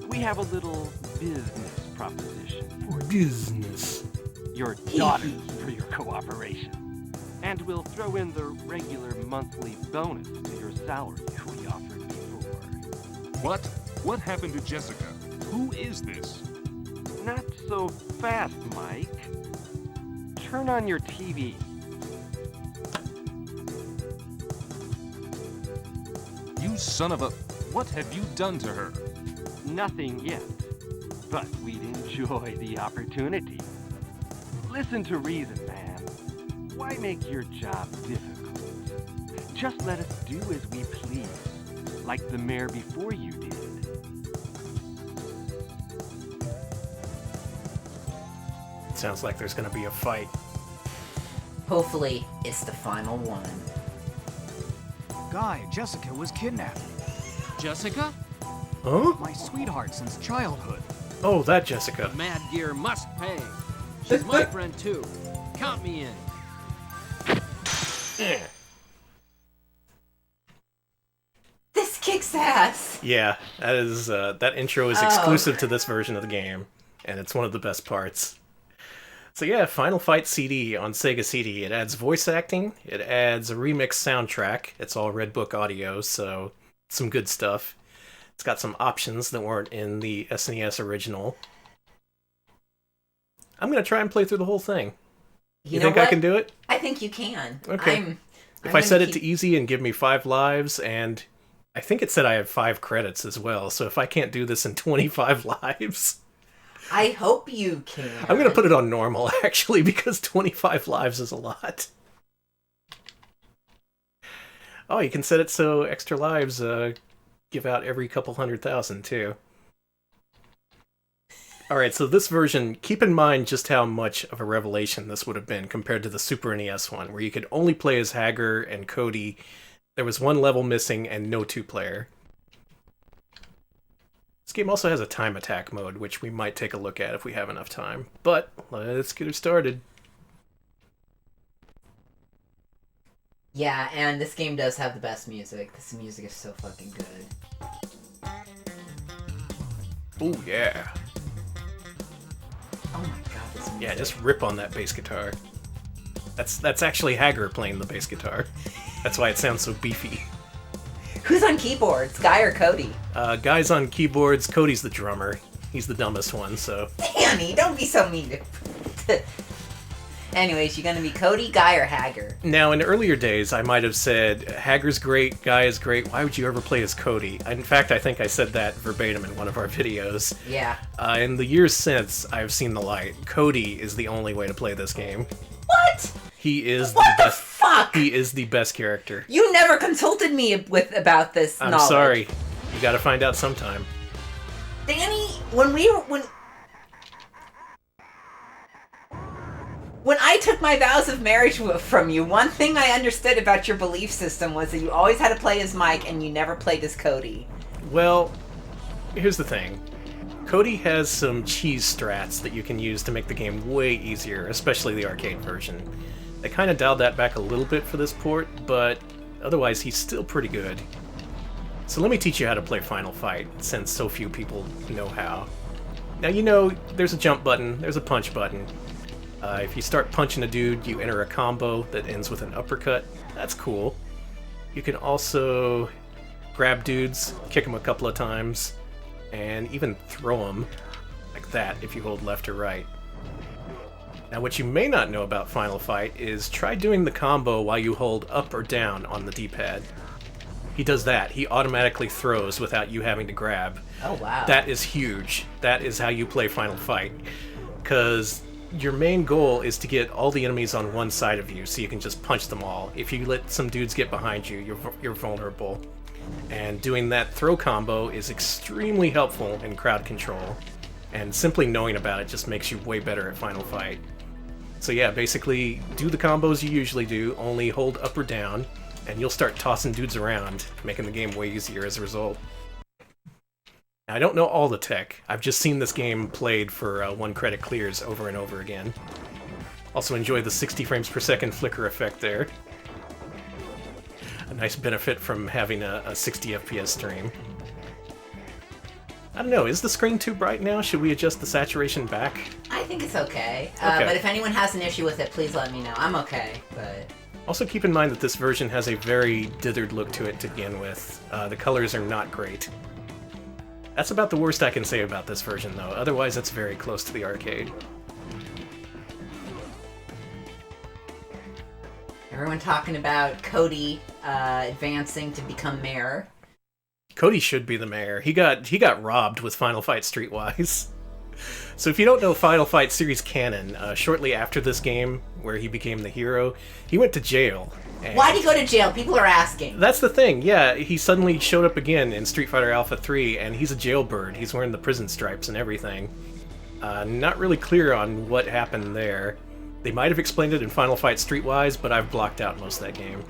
We have a little business proposition for you. Business. Your daughters for your cooperation. And we'll throw in the regular monthly bonus to your salary we offered before. What? What happened to Jessica? Who is this? Not so fast, Mike. Turn on your TV. You son of a... What have you done to her? Nothing yet, but we'd enjoy the opportunity. Listen to reason, man. Why make your job difficult? Just let us do as we please, like the mayor before you did. Sounds like there's gonna be a fight. Hopefully, it's the final one. Guy, Jessica was kidnapped. Jessica? Huh? My sweetheart since childhood. Oh, that Jessica. Mad Gear must pay. She's my friend too. Count me in. This kicks ass. Yeah, that intro is exclusive to this version of the game, and it's one of the best parts. So yeah, Final Fight CD on Sega CD. It adds voice acting, it adds a remix soundtrack. It's all Red Book audio, so some good stuff. It's got some options that weren't in the SNES original. I'm going to try and play through the whole thing. You think I can do it? I think you can. Okay. If I set it to easy and give me 5 lives, and I think it said I have 5 credits as well, so if I can't do this in 25 lives... I hope you can. I'm going to put it on normal, actually, because 25 lives is a lot. Oh, you can set it so extra lives give out every couple 100,000, too. Alright, so this version, keep in mind just how much of a revelation this would have been compared to the Super NES one, where you could only play as Hager and Cody. There was 1 level missing and no 2-player. This game also has a time attack mode, which we might take a look at if we have enough time. But let's get it started. Yeah, and this game does have the best music. This music is so fucking good. Oh, yeah. Oh my god, this music. Yeah, just rip on that bass guitar. That's actually Hager playing the bass guitar. That's why it sounds so beefy. Who's on keyboards, Guy or Cody? Guy's on keyboards, Cody's the drummer. He's the dumbest one, so... Danny, don't be so mean to... Anyways, you gonna be Cody, Guy, or Hager? Now, in earlier days, I might have said, Hager's great, Guy is great, why would you ever play as Cody? In fact, I think I said that verbatim in one of our videos. Yeah. In the years since, I've seen the light. Cody is the only way to play this game. What? He is What the the best. fuck? He is the best character. You never consulted me about this I'm knowledge. sorry. You gotta find out sometime. Danny, when I took my vows of marriage from you, one thing I understood about your belief system was that you always had to play as Mike and you never played as Cody. Well, here's the thing. Cody has some cheese strats that you can use to make the game way easier, especially the arcade version. They kind of dialed that back a little bit for this port, but otherwise he's still pretty good. So let me teach you how to play Final Fight, since so few people know how. Now you know there's a jump button, there's a punch button. If you start punching a dude, you enter a combo that ends with an uppercut. That's cool. You can also grab dudes, kick them a couple of times, and even throw them like that if you hold left or right. Now what you may not know about Final Fight is try doing the combo while you hold up or down on the D-pad. He does that. He automatically throws without you having to grab. Oh, wow. That is huge. That is how you play Final Fight. Because your main goal is to get all the enemies on one side of you so you can just punch them all. If you let some dudes get behind you, you're vulnerable. And doing that throw combo is extremely helpful in crowd control. And simply knowing about it just makes you way better at Final Fight. So yeah, basically do the combos you usually do, only hold up or down, and you'll start tossing dudes around, making the game way easier as a result. Now, I don't know all the tech. I've just seen this game played for 1 credit clears over and over again. Also enjoy the 60 frames per second flicker effect there. A nice benefit from having a 60 FPS stream. I don't know, is the screen too bright now? Should we adjust the saturation back? I think it's okay. Okay. But if anyone has an issue with it, please let me know. I'm okay, but... Also keep in mind that this version has a very dithered look to it to begin with. The colors are not great. That's about the worst I can say about this version, though. Otherwise, it's very close to the arcade. Everyone talking about Cody advancing to become mayor. Cody should be the mayor. He got robbed with Final Fight Streetwise. So if you don't know Final Fight series canon, shortly after this game, where he became the hero, he went to jail. Why'd he go to jail? People are asking. That's the thing, yeah. He suddenly showed up again in Street Fighter Alpha 3, and he's a jailbird. He's wearing the prison stripes and everything. Not really clear on what happened there. They might have explained it in Final Fight Streetwise, but I've blocked out most of that game.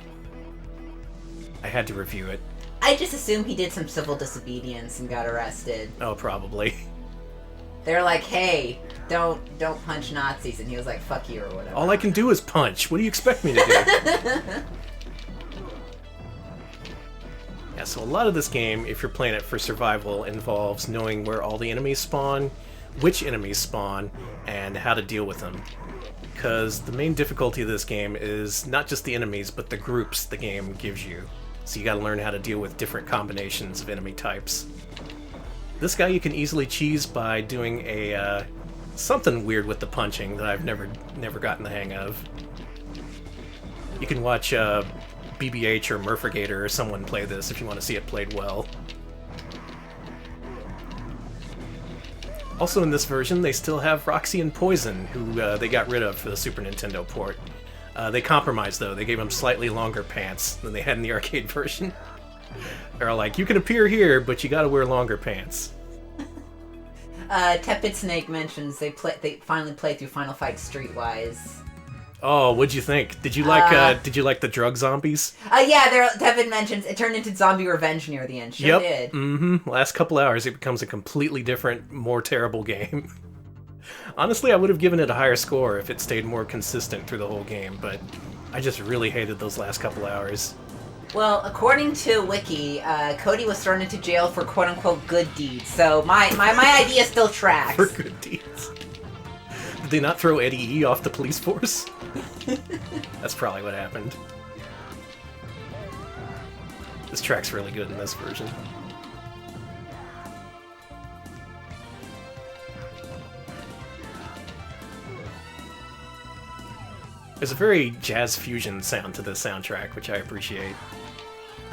I had to review it. I just assume he did some civil disobedience and got arrested. Oh, probably. They're like, hey, don't punch Nazis, and he was like, fuck you, or whatever. All I can do is punch. What do you expect me to do? Yeah, so a lot of this game, if you're playing it for survival, involves knowing where all the enemies spawn, which enemies spawn, and how to deal with them. Because the main difficulty of this game is not just the enemies, but the groups the game gives you. So you gotta learn how to deal with different combinations of enemy types. This guy you can easily cheese by doing a something weird with the punching that I've never gotten the hang of. You can watch BBH or Murphigator or someone play this if you want to see it played well. Also in this version, they still have Roxy and Poison, who they got rid of for the Super Nintendo port. They compromised, though. They gave them slightly longer pants than they had in the arcade version. They're all like, you can appear here, but you gotta wear longer pants. Tepid Snake mentions they finally played through Final Fight Streetwise. Oh, what'd you think? Did you like the drug zombies? Yeah, Tepid mentions it turned into zombie revenge near the end. Sure did. Mm-hmm. Last couple hours, it becomes a completely different, more terrible game. Honestly, I would have given it a higher score if it stayed more consistent through the whole game, but I just really hated those last couple hours. Well, according to Wiki, Cody was thrown into jail for quote-unquote good deeds. So my idea still tracks. For good deeds. Did they not throw Eddie E off the police force? That's probably what happened. This track's really good in this version. There's a very jazz fusion sound to this soundtrack, which I appreciate.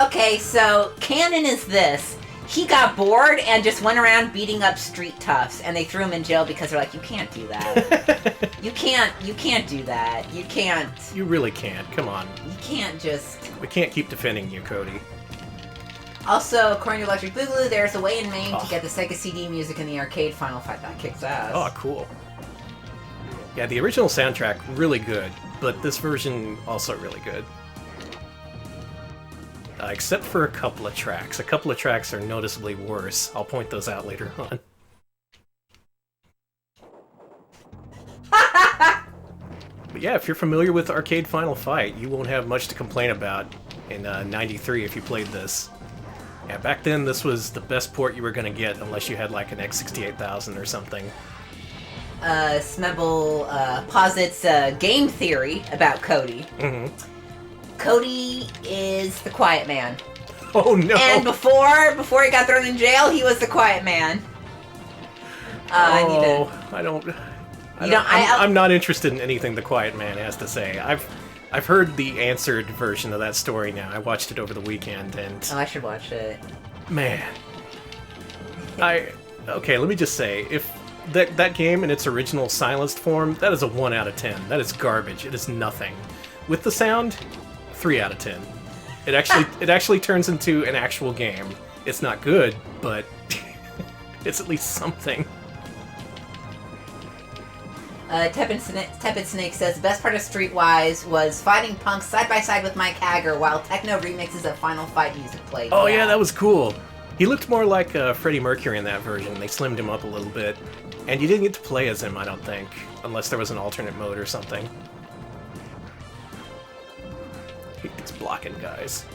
Okay, so canon is this. He got bored and just went around beating up street toughs, and they threw him in jail because they're like, you can't do that. you can't do that. You can't. You really can't. Come on. You can't just... We can't keep defending you, Cody. Also, according to Electric Boogaloo, there's a way in Maine to get the Sega CD music in the arcade Final Fight. That kicks ass. Oh, cool. Yeah, the original soundtrack, really good, but this version, also really good. Except for a couple of tracks. A couple of tracks are noticeably worse. I'll point those out later on. But yeah, if you're familiar with Arcade Final Fight, you won't have much to complain about in '93 if you played this. Yeah, back then this was the best port you were going to get unless you had like an X68000 or something. Smebble posits game theory about Cody. Mm-hmm. Cody is the quiet man. Oh no! And before he got thrown in jail, he was the quiet man. I'm not interested in anything the Quiet Man has to say. I've heard the answered version of that story now. I watched it over the weekend, and I should watch it. Man, okay. Let me just say, if that game in its original silenced form, that is a 1 out of 10. That is garbage. It is nothing. With the sound, 3 out of 10. It actually turns into an actual game. It's not good, but it's at least something. Tepid Snake says, the best part of Streetwise was fighting punks side by side with Mike Hager while techno remixes of Final Fight music played. Oh yeah, that was cool. He looked more like Freddie Mercury in that version. They slimmed him up a little bit. And you didn't get to play as him, I don't think. Unless there was an alternate mode or something. I hate these blocking guys.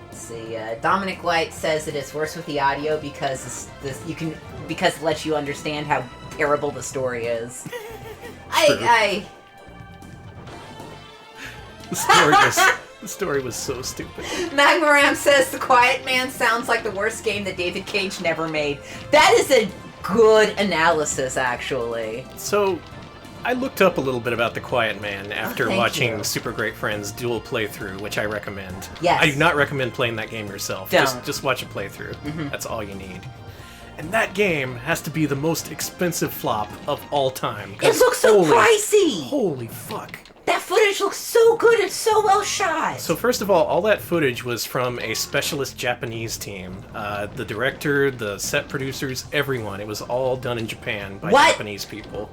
Let's see, Dominic White says that it's worse with the audio because because it lets you understand how terrible the story is. The story was so stupid. Magmaram says the Quiet Man sounds like the worst game that David Cage never made. That is a good analysis, actually. So, I looked up a little bit about the Quiet Man after watching you. Super Great Friends dual playthrough, which I recommend. Yes. I do not recommend playing that game yourself. Don't. Just watch a playthrough. Mm-hmm. That's all you need. And that game has to be the most expensive flop of all time. It looks so pricey! Holy fuck. That footage looks so good, it's so well shot! So first of all that footage was from a specialist Japanese team. The director, the set producers, everyone. It was all done in Japan by Japanese people.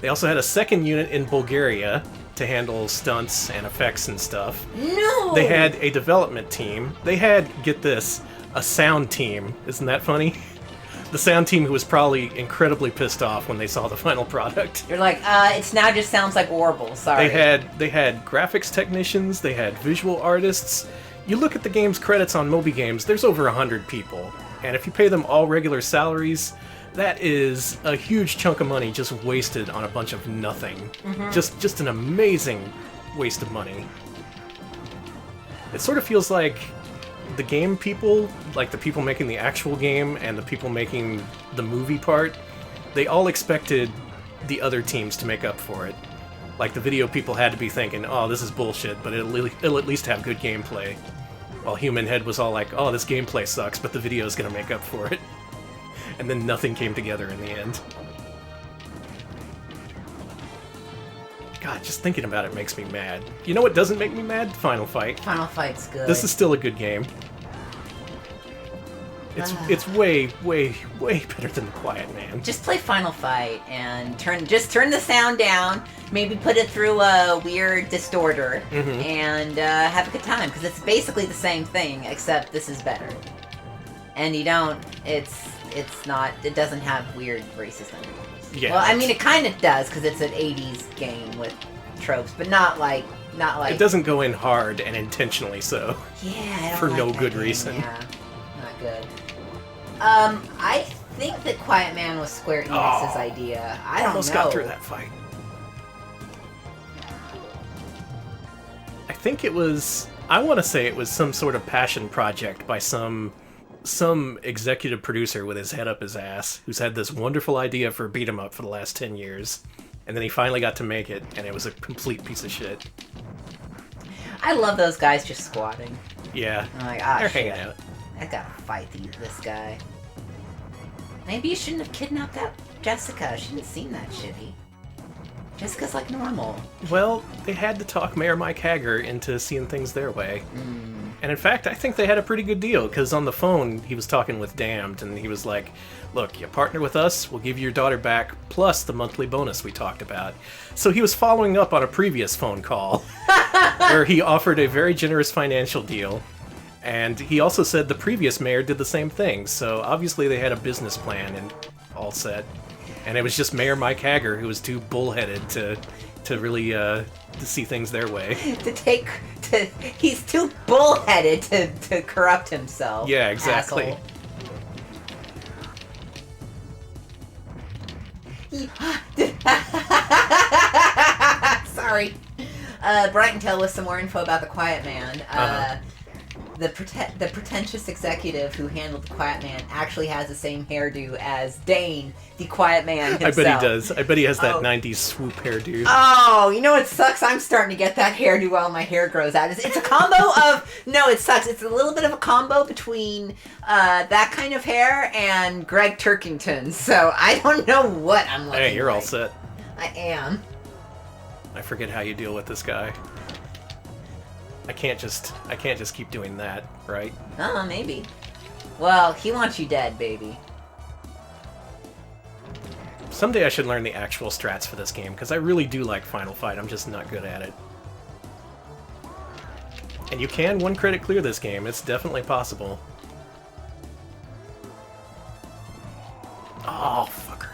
They also had a second unit in Bulgaria to handle stunts and effects and stuff. No! They had a development team. They had, get this, a sound team. Isn't that funny? The sound team who was probably incredibly pissed off when they saw the final product. You're like, it now just sounds like Warble, sorry. They had graphics technicians, they had visual artists. You look at the game's credits on Moby Games, there's over 100 people. And if you pay them all regular salaries, that is a huge chunk of money just wasted on a bunch of nothing. Mm-hmm. Just an amazing waste of money. It sort of feels like the game people, like the people making the actual game and the people making the movie part, they all expected the other teams to make up for it. Like the video people had to be thinking, oh, this is bullshit, but it'll at least have good gameplay. While Human Head was all like, oh, this gameplay sucks, but the video's gonna make up for it. And then nothing came together in the end. God, just thinking about it makes me mad. You know what doesn't make me mad? Final Fight. Final Fight's good. This is still a good game. It's way, way, way better than The Quiet Man. Just play Final Fight and turn the sound down, maybe put it through a weird distorter, and have a good time, because it's basically the same thing, except this is better. And it doesn't have weird racist undertones. Yeah. Well, I mean, it kind of does, because it's an 80s game with tropes, but not like. It doesn't go in hard and intentionally so. Yeah, I don't for like no that good game, reason. Yeah, not good. I think that Quiet Man was Square Enix's idea. I don't Almost know. got through that fight. I think it was. I want to say it was some sort of passion project by some executive producer with his head up his ass, who's had this wonderful idea for a beat 'em up for the last 10 years, and then he finally got to make it, and it was a complete piece of shit. I love those guys just squatting. Yeah, I'm like, they're shit. hanging out. I gotta fight this guy. Maybe you shouldn't have kidnapped that Jessica. She didn't seem that shitty. Jessica's like normal. Well, they had to talk Mayor Mike Hager into seeing things their way. And in fact, I think they had a pretty good deal, because on the phone, he was talking with Damned, and he was like, look, you partner with us, we'll give you your daughter back, plus the monthly bonus we talked about. So he was following up on a previous phone call, where he offered a very generous financial deal, and he also said the previous mayor did the same thing, so obviously they had a business plan and all set. And it was just Mayor Mike Hager who was too bullheaded to really to see things their way. He's too bullheaded to corrupt himself. Yeah, exactly. Sorry. Brighton tell us some more info about the Quiet Man. The pretentious executive who handled the Quiet Man actually has the same hairdo as Dane, the Quiet Man himself. I bet he does. I bet he has that 90s swoop hairdo. Oh, you know what sucks? I'm starting to get that hairdo while my hair grows out. It's a combo of... No, it sucks. It's a little bit of a combo between that kind of hair and Greg Turkington. So I don't know what I'm looking Hey, you're like. all set. I am. I forget how you deal with this guy. I can't just keep doing that, right? Maybe. Well, he wants you dead, baby. Someday I should learn the actual strats for this game, because I really do like Final Fight, I'm just not good at it. And you can one credit clear this game, it's definitely possible. Oh, fucker.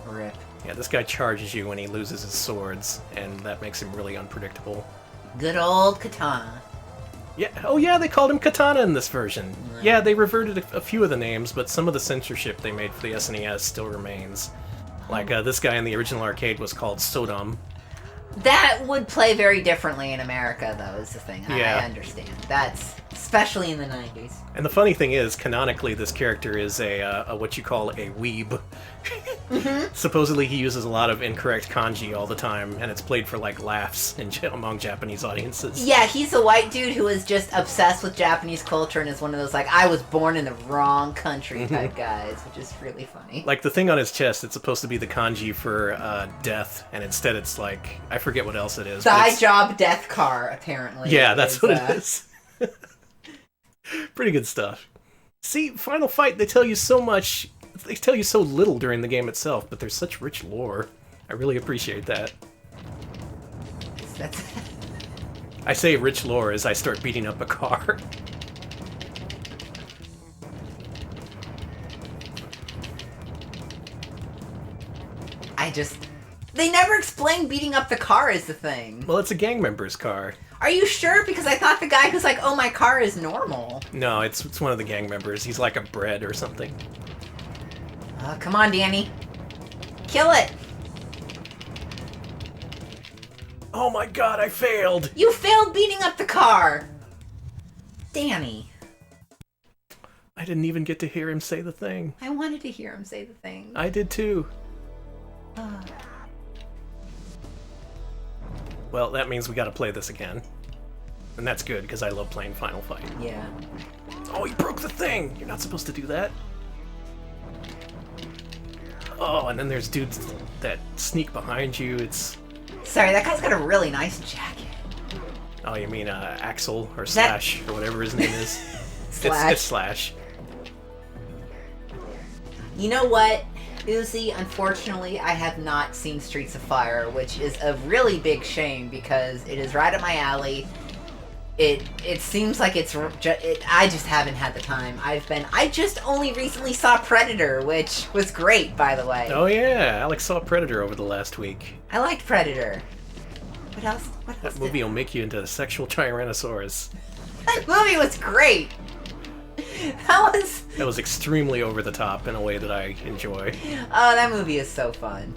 Rip. Yeah, this guy charges you when he loses his swords, and that makes him really unpredictable. Good old Katana. Yeah, oh yeah, they called him Katana in this version. Yeah, they reverted a few of the names, but some of the censorship they made for the SNES still remains. Like, this guy in the original arcade was called Sodom. That would play very differently in America, though, is the thing. Yeah. I understand. That's... Especially in the 90s. And the funny thing is, canonically, this character is a what you call a weeb. Supposedly, he uses a lot of incorrect kanji all the time, and it's played for like laughs among Japanese audiences. Yeah, he's a white dude who is just obsessed with Japanese culture and is one of those like I was born in the wrong country type guys, which is really funny. Like the thing on his chest, it's supposed to be the kanji for death, and instead it's like I forget what else it is. Thigh job death car, apparently. Yeah, that's what it is. Pretty good stuff. See, Final Fight, they tell you so much, they tell you so little during the game itself, but there's such rich lore. I really appreciate that. That's... I say rich lore as I start beating up a car. They never explained beating up the car is the thing. Well, it's a gang member's car. Are you sure? Because I thought the guy who's like, oh, my car is normal. No, it's one of the gang members. He's like a bread or something. Come on, Danny. Kill it. Oh my god, I failed! You failed beating up the car. Danny. I didn't even get to hear him say the thing. I wanted to hear him say the thing. I did too. Well, that means we gotta play this again. And that's good, because I love playing Final Fight. Yeah. Oh, you broke the thing! You're not supposed to do that. Oh, and then there's dudes that sneak behind you. It's... Sorry, that guy's got a really nice jacket. Oh, you mean Axel, or Slash, or whatever his name is. Slash. It's Slash. You know what, Uzi? Unfortunately, I have not seen Streets of Fire, which is a really big shame because it is right up my alley. it seems like I just haven't had the time. I just only recently saw Predator, which was great, by the way. Oh yeah, Alex saw Predator over the last week. I liked Predator. What else? That movie will make you into a sexual Tyrannosaurus. That movie was great. That was extremely over the top in a way that I enjoy. Oh, that movie is so fun.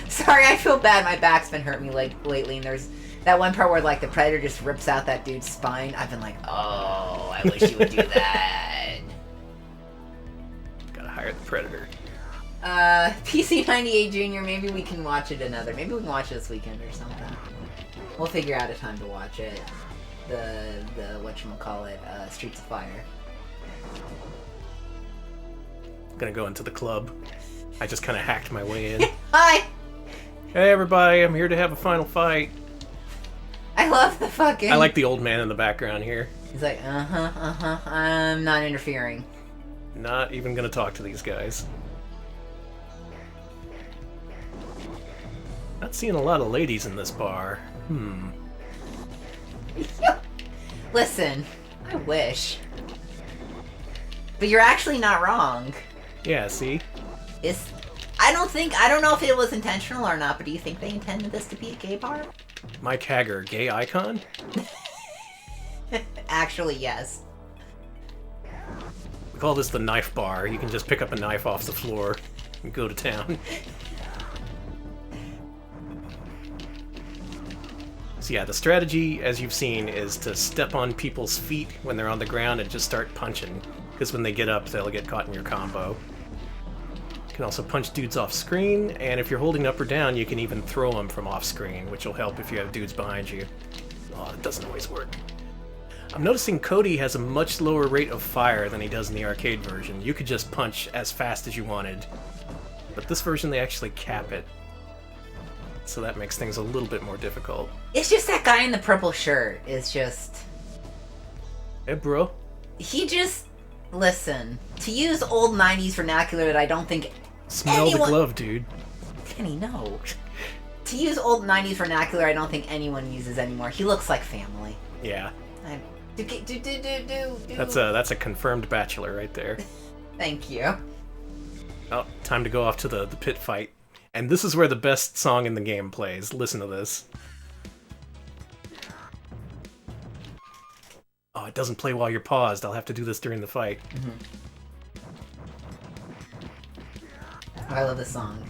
Sorry, I feel bad. My back's been hurting me lately, and there's that one part where like the Predator just rips out that dude's spine. I've been like, oh, I wish you would do that. Gotta hire the Predator. PC98 Junior. Maybe we can watch it Maybe we can watch it this weekend or something. We'll figure out a time to watch it. The whatchamacallit, Streets of Fire. Gonna go into the club. I just kind of hacked my way in. Hi! Hey everybody, I'm here to have a final fight. I love the fucking... I like the old man in the background here. He's like, I'm not interfering. Not even gonna talk to these guys. Not seeing a lot of ladies in this bar. Listen, I wish. But you're actually not wrong. Yeah, see? I don't know if it was intentional or not, but do you think they intended this to be a gay bar? Mike Hager, gay icon? Actually, yes. We call this the knife bar. You can just pick up a knife off the floor and go to town. So yeah, the strategy, as you've seen, is to step on people's feet when they're on the ground and just start punching. Because when they get up, they'll get caught in your combo. You can also punch dudes off screen, and if you're holding up or down, you can even throw them from off screen, which will help if you have dudes behind you. Oh, it doesn't always work. I'm noticing Cody has a much lower rate of fire than he does in the arcade version. You could just punch as fast as you wanted. But this version, they actually cap it. So that makes things a little bit more difficult. It's just that guy in the purple shirt is just... Hey, bro. He just... Listen, to use old 90s vernacular that I don't think Smell the glove, dude. Kenny, no. To use old 90s vernacular I don't think anyone uses anymore. He looks like family. Yeah. Do. That's a confirmed bachelor right there. Thank you. Oh, time to go off to the pit fight. And this is where the best song in the game plays. Listen to this. Oh, it doesn't play while you're paused. I'll have to do this during the fight. Mm-hmm. Oh, I love this song.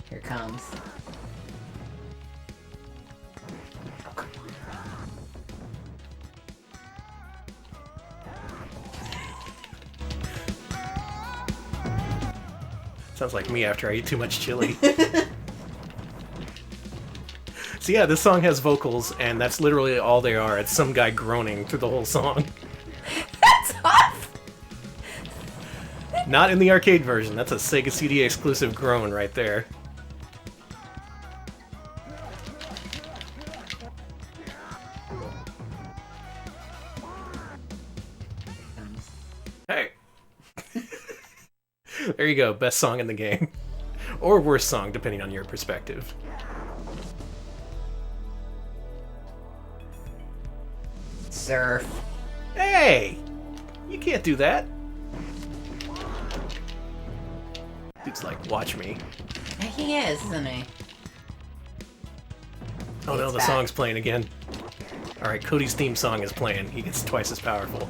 Here it comes. Oh, come on. Sounds like me after I eat too much chili. So yeah, this song has vocals, and that's literally all they are. It's some guy groaning through the whole song. That's off! Not in the arcade version. That's a Sega CD exclusive groan right there. Hey. There you go. Best song in the game. Or worst song, depending on your perspective. Surf. Hey! You can't do that. Dude's like, watch me. He is, isn't he? Oh no, It's the back. song's playing again. Alright, Cody's theme song is playing. He gets twice as powerful.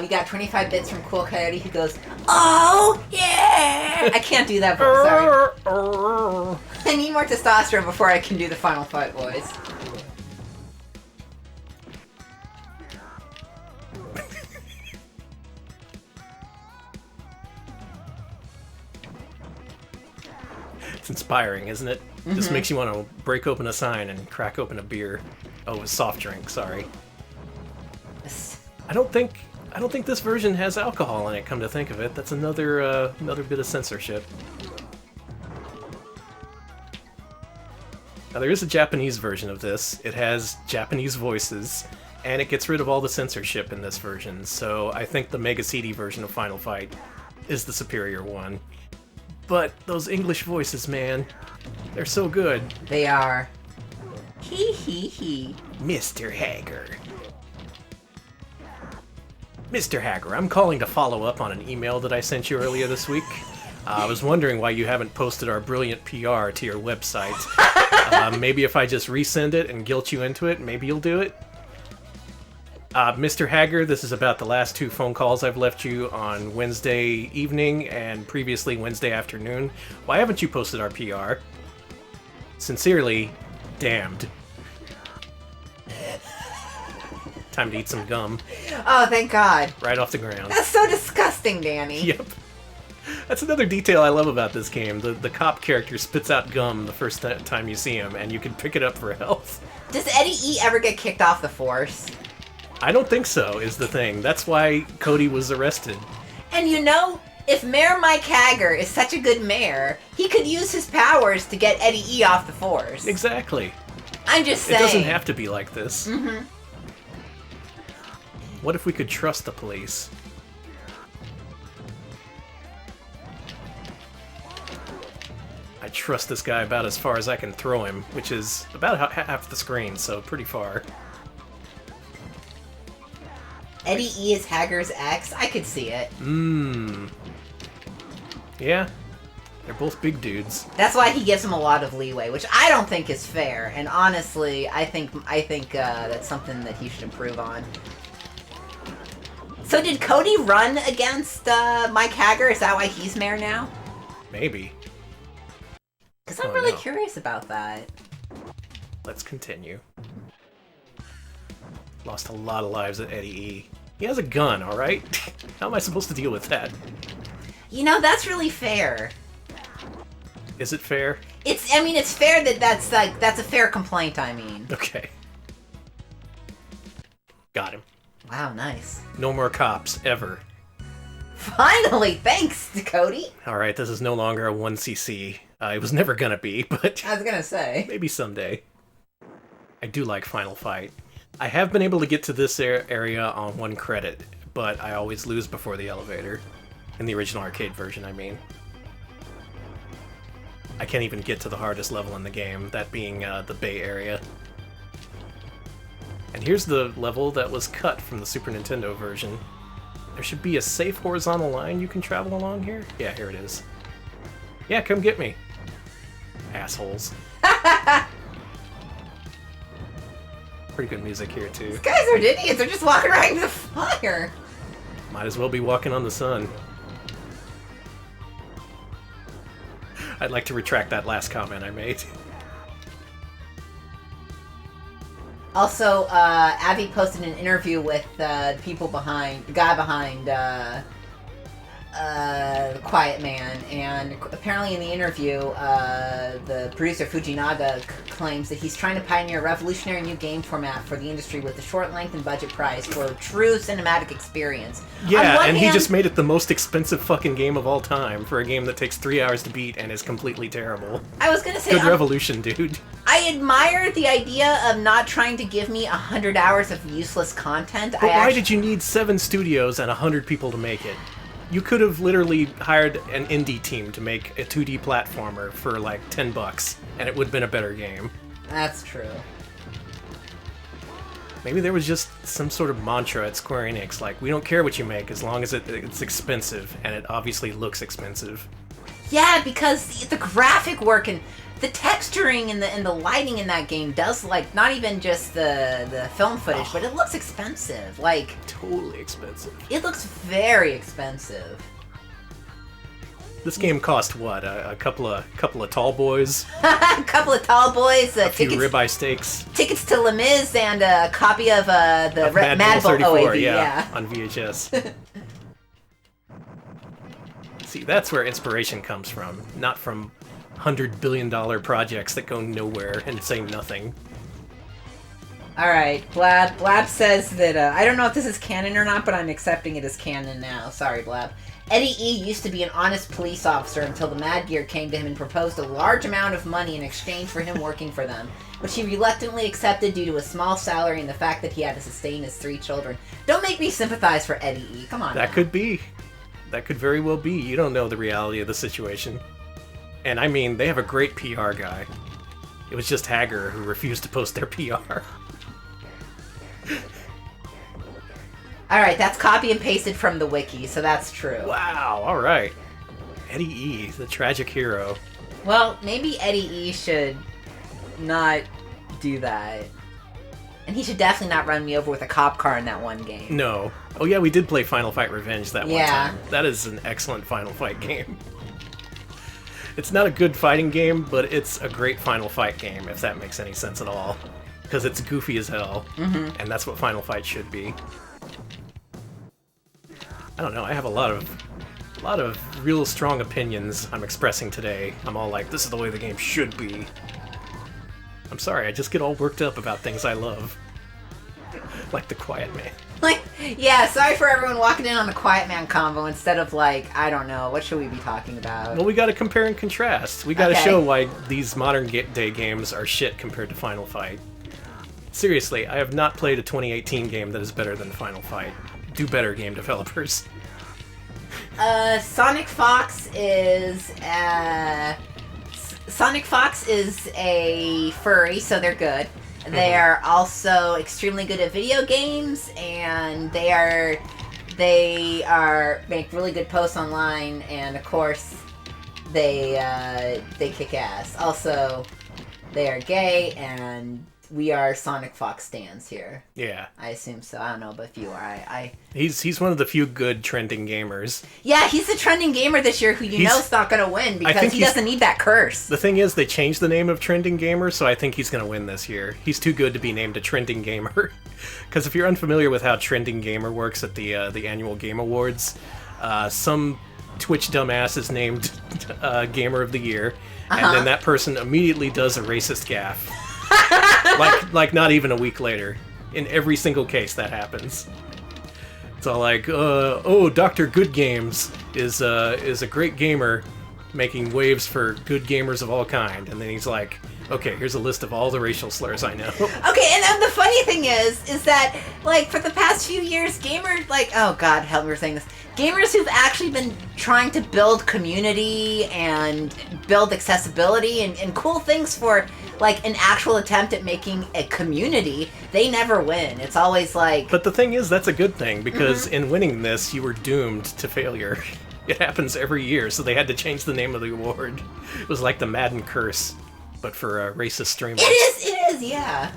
We got 25 bits from Cool Coyote who goes, oh, yeah! I can't do that voice, sorry. I need more testosterone before I can do the Final Fight voice. It's inspiring, isn't it? Just makes you want to break open a sign and crack open a beer. Oh, a soft drink, sorry. I don't think this version has alcohol in it, come to think of it. That's another bit of censorship. Now there is a Japanese version of this. It has Japanese voices, and it gets rid of all the censorship in this version. So I think the Mega CD version of Final Fight is the superior one. But those English voices, man, they're so good. They are. Hee hee hee. Mr. Hager. Mr. Hager, I'm calling to follow up on an email that I sent you earlier this week. I was wondering why you haven't posted our brilliant PR to your website. Maybe if I just resend it and guilt you into it, maybe you'll do it? Mr. Hager, this is about the last 2 phone calls I've left you on Wednesday evening and previously Wednesday afternoon. Why haven't you posted our PR? Sincerely, Damned. Time to eat some gum. Oh, thank God. Right off the ground. That's so disgusting, Danny. Yep. That's another detail I love about this game. The cop character spits out gum the first time you see him, and you can pick it up for health. Does Eddie E ever get kicked off the force? I don't think so, is the thing. That's why Cody was arrested. And you know, if Mayor Mike Hager is such a good mayor, he could use his powers to get Eddie E off the force. Exactly. I'm just saying. It doesn't have to be like this. Mm-hmm. What if we could trust the police? I trust this guy about as far as I can throw him, which is about half the screen, so pretty far. Eddie E is Hager's ex? I could see it. Yeah. They're both big dudes. That's why he gives him a lot of leeway, which I don't think is fair. And honestly, I think that's something that he should improve on. So did Cody run against Mike Hager? Is that why he's mayor now? Maybe. Because I'm really curious about that. Let's continue. Lost a lot of lives at Eddie E. He has a gun, alright? How am I supposed to deal with that? You know, that's really fair. Is it fair? It's fair that's a fair complaint, I mean. Okay. Got him. Wow, nice. No more cops, ever. Finally, thanks, Cody. Alright, this is no longer a 1cc. It was never gonna be, but... I was gonna say. Maybe someday. I do like Final Fight. I have been able to get to this area on 1 credit, but I always lose before the elevator. In the original arcade version, I mean. I can't even get to the hardest level in the game, that being the Bay Area. And here's the level that was cut from the Super Nintendo version. There should be a safe horizontal line you can travel along here? Yeah, here it is. Yeah, come get me. Assholes. Pretty good music here, too. These guys are idiots. They're just walking right into the fire. Might as well be walking on the sun. I'd like to retract that last comment I made. Also, Abby posted an interview with the guy behind Quiet Man, and apparently in the interview, the producer Fujinaga claims that he's trying to pioneer a revolutionary new game format for the industry with a short length and budget price for a true cinematic experience. Yeah, and he just made it the most expensive fucking game of all time for a game that takes 3 hours to beat and is completely terrible. I was gonna say... Good revolution, dude. I admire the idea of not trying to give me 100 hours of useless content. But why did you need 7 studios and 100 people to make it? You could have literally hired an indie team to make a 2D platformer for like $10, and it would have been a better game. That's true. Maybe there was just some sort of mantra at Square Enix, like, we don't care what you make as long as it's expensive, and it obviously looks expensive. Yeah, because the graphic work and the texturing and the lighting in that game does, like, not even just the film footage, but it looks expensive. Like, totally expensive. It looks very expensive. This game cost what? A couple of tall boys? A couple of tall boys. A few ribeye steaks. Tickets to Les Mis and a copy of the Mad Bull 34, OAV, yeah. On VHS. See, that's where inspiration comes from, not from $100 billion projects that go nowhere and say nothing. Alright, Blab says that, I don't know if this is canon or not, but I'm accepting it as canon now. Sorry, Blab. Eddie E. used to be an honest police officer until the Mad Gear came to him and proposed a large amount of money in exchange for him working for them, which he reluctantly accepted due to a small salary and the fact that he had to sustain his 3 children. Don't make me sympathize for Eddie E. Come on. That could be. That could very well be. You don't know the reality of the situation. And I mean, they have a great PR guy. It was just Hager who refused to post their PR. Alright, that's copy and pasted from the wiki, so that's true. Wow, alright. Eddie E., the tragic hero. Well, maybe Eddie E should not do that. And he should definitely not run me over with a cop car in that one game. No. Oh yeah, we did play Final Fight Revenge that one Yeah. time. That is an excellent Final Fight game. It's not a good fighting game, but it's a great Final Fight game, if that makes any sense at all. Because it's goofy as hell, and that's what Final Fight should be. I don't know, I have a lot of real strong opinions I'm expressing today. I'm all like, this is the way the game should be. I'm sorry, I just get all worked up about things I love. Like The Quiet Man. Like, yeah, sorry for everyone walking in on the Quiet Man combo instead of, like, I don't know, what should we be talking about? Well, we gotta compare and contrast. We gotta Okay. show why these modern day games are shit compared to Final Fight. Seriously, I have not played a 2018 game that is better than Final Fight. Do better, game developers. Sonic Fox is a furry, so they're good. They are also extremely good at video games, and they make really good posts online, and of course, they kick ass. Also, they are gay, and we are Sonic Fox stans here. Yeah. I assume so. I don't know, but if you are, He's one of the few good trending gamers. Yeah, he's the trending gamer this year who you know is not going to win because he doesn't need that curse. The thing is, they changed the name of trending gamer, so I think he's going to win this year. He's too good to be named a trending gamer. Because if you're unfamiliar with how trending gamer works at the annual Game Awards, some Twitch dumbass is named Gamer of the Year, and then that person immediately does a racist gaffe. like not even a week later. In every single case that happens. It's all like, Dr. Good Games is a great gamer making waves for good gamers of all kind. And then he's like, okay, here's a list of all the racial slurs I know. Okay, and then the funny thing is that, like, for the past few years, gamers, like, oh god, help me for saying this, gamers who've actually been trying to build community and build accessibility and cool things for, like, an actual attempt at making a community, they never win. It's always like... But the thing is, that's a good thing, because in winning this, you were doomed to failure. It happens every year, so they had to change the name of the award. It was like the Madden curse, but for racist streamers. It is, yeah.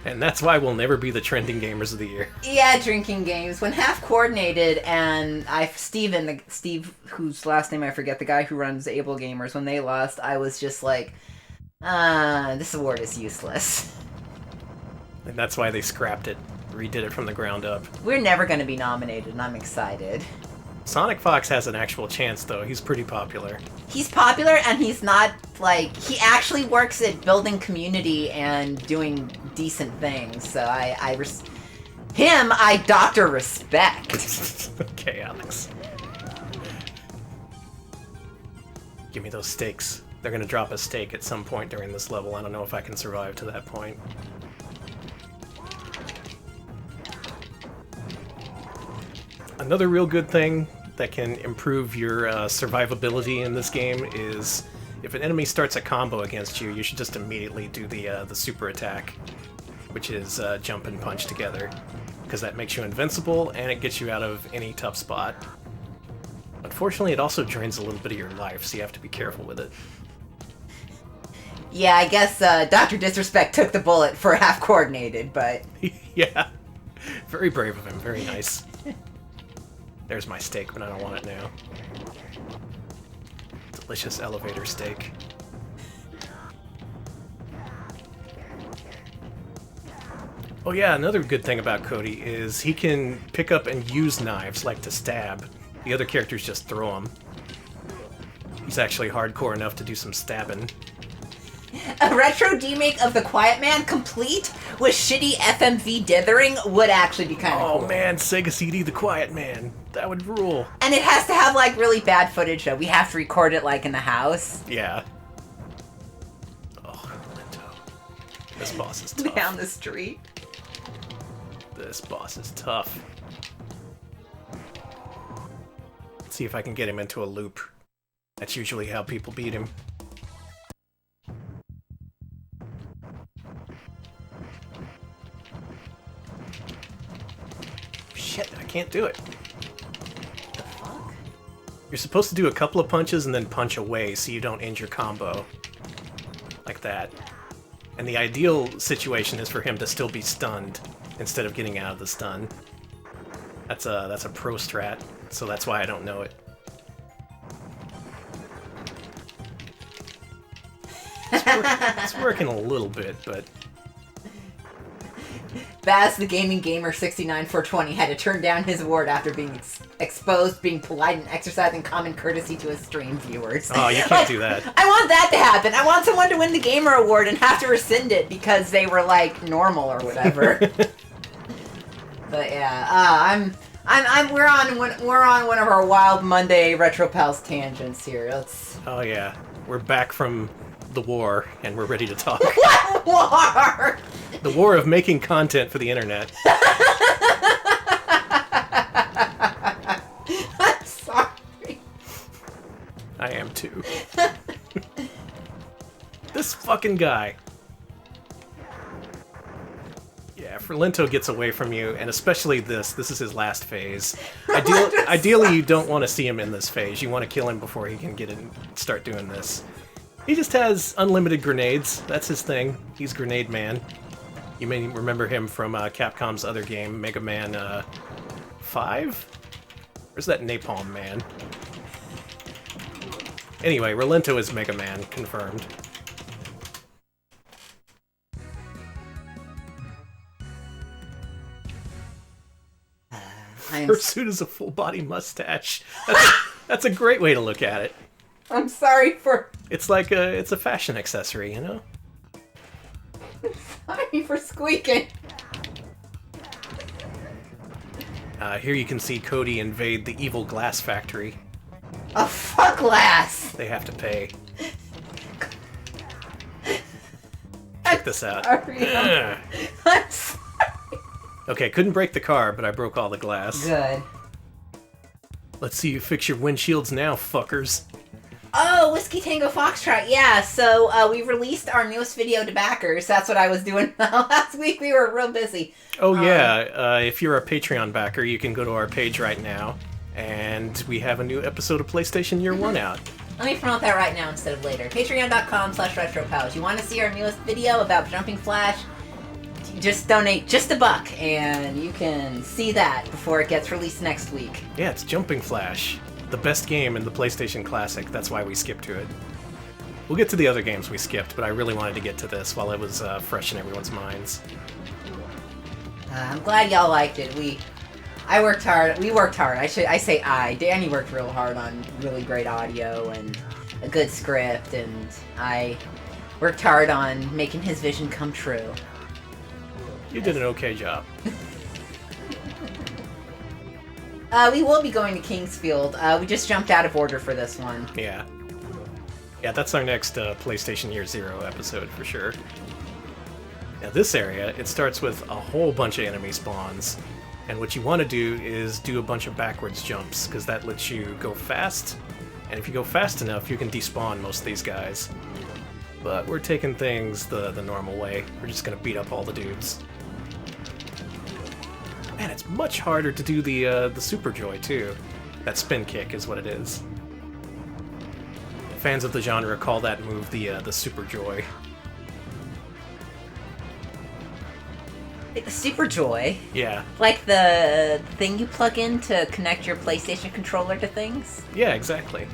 And that's why we'll never be the trending gamers of the year. Yeah, drinking games. When half coordinated and Steve, whose last name I forget, the guy who runs Able Gamers, when they lost, I was just like, this award is useless. And that's why they scrapped it, redid it from the ground up. We're never going to be nominated, and I'm excited. Sonic Fox has an actual chance, though. He's pretty popular. He's popular, and he's not, like, he actually works at building community and doing decent things, so I doctor respect. Okay, Alex. Give me those steaks. They're gonna drop a steak at some point during this level. I don't know if I can survive to that point. Another real good thing that can improve your survivability in this game is if an enemy starts a combo against you, you should just immediately do the super attack, which is jump and punch together, because that makes you invincible and it gets you out of any tough spot. Unfortunately, it also drains a little bit of your life, so you have to be careful with it. Yeah, I guess Dr. Disrespect took the bullet for half coordinated, but... Yeah. Very brave of him. Very nice. There's my steak, but I don't want it now. Delicious elevator steak. Oh yeah, another good thing about Cody is he can pick up and use knives, like to stab. The other characters just throw them. He's actually hardcore enough to do some stabbing. A retro remake of The Quiet Man, complete with shitty FMV dithering, would actually be kind of cool. Oh man, Sega CD The Quiet Man. That would rule. And it has to have, like, really bad footage, though. We have to record it, like, in the house. Yeah. Oh, Lento. This boss is tough. Down the street. This boss is tough. Let's see if I can get him into a loop. That's usually how people beat him. Shit, I can't do it. The fuck? You're supposed to do a couple of punches and then punch away so you don't end your combo. Like that. And the ideal situation is for him to still be stunned instead of getting out of the stun. That's a pro strat, so that's why I don't know it. It's working a little bit, but... Baz, the gaming gamer 69420, had to turn down his award after being exposed, being polite and exercising common courtesy to his stream viewers. Oh, you can't do that. I want that to happen. I want someone to win the gamer award and have to rescind it because they were like normal or whatever. But yeah, we're on one of our Wild Monday Retro Pals tangents here. Oh yeah, we're back from the war and we're ready to talk. What war? The war of making content for the internet. I'm sorry. I am too. This fucking guy. Yeah, Ferlento gets away from you, and especially this is his last phase. Ideally, you don't want to see him in this phase. You want to kill him before he can get in, start doing this. He just has unlimited grenades. That's his thing. He's Grenade Man. You may remember him from Capcom's other game, Mega Man 5? Where's that Napalm Man? Anyway, Rolento is Mega Man, confirmed. Pursuit is a full-body mustache. That's a great way to look at it. I'm sorry for... It's like it's a fashion accessory, you know? Sorry for squeaking. Here you can see Cody invade the evil glass factory. Oh, fuck glass! They have to pay. Check this out. Sorry. I'm sorry. Okay, couldn't break the car, but I broke all the glass. Good. Let's see you fix your windshields now, fuckers. Oh, Whiskey Tango Foxtrot, yeah. So we released our newest video to backers. That's what I was doing last week. We were real busy. Oh yeah, if you're a Patreon backer, you can go to our page right now, and we have a new episode of PlayStation Year 1 out. Let me promote that right now instead of later. Patreon.com/RetroPals. You want to see our newest video about Jumping Flash? Just donate just $1, and you can see that before it gets released next week. Yeah, it's Jumping Flash. The best game in the PlayStation Classic. That's why we skipped to it. We'll get to the other games we skipped, but I really wanted to get to this while it was fresh in everyone's minds. I'm glad y'all liked it. I worked hard. We worked hard. I say Danny worked real hard on really great audio and a good script, and I worked hard on making his vision come true. You did an okay job. We will be going to Kingsfield. We just jumped out of order for this one. Yeah. Yeah, that's our next PlayStation Year Zero episode for sure. Now this area, it starts with a whole bunch of enemy spawns. And what you want to do is do a bunch of backwards jumps, because that lets you go fast. And if you go fast enough, you can despawn most of these guys. But we're taking things the normal way. We're just going to beat up all the dudes. Man, it's much harder to do the Super Joy, too. That spin kick is what it is. Fans of the genre call that move the Super Joy. The Super Joy? Yeah. Like the thing you plug in to connect your PlayStation controller to things? Yeah, exactly.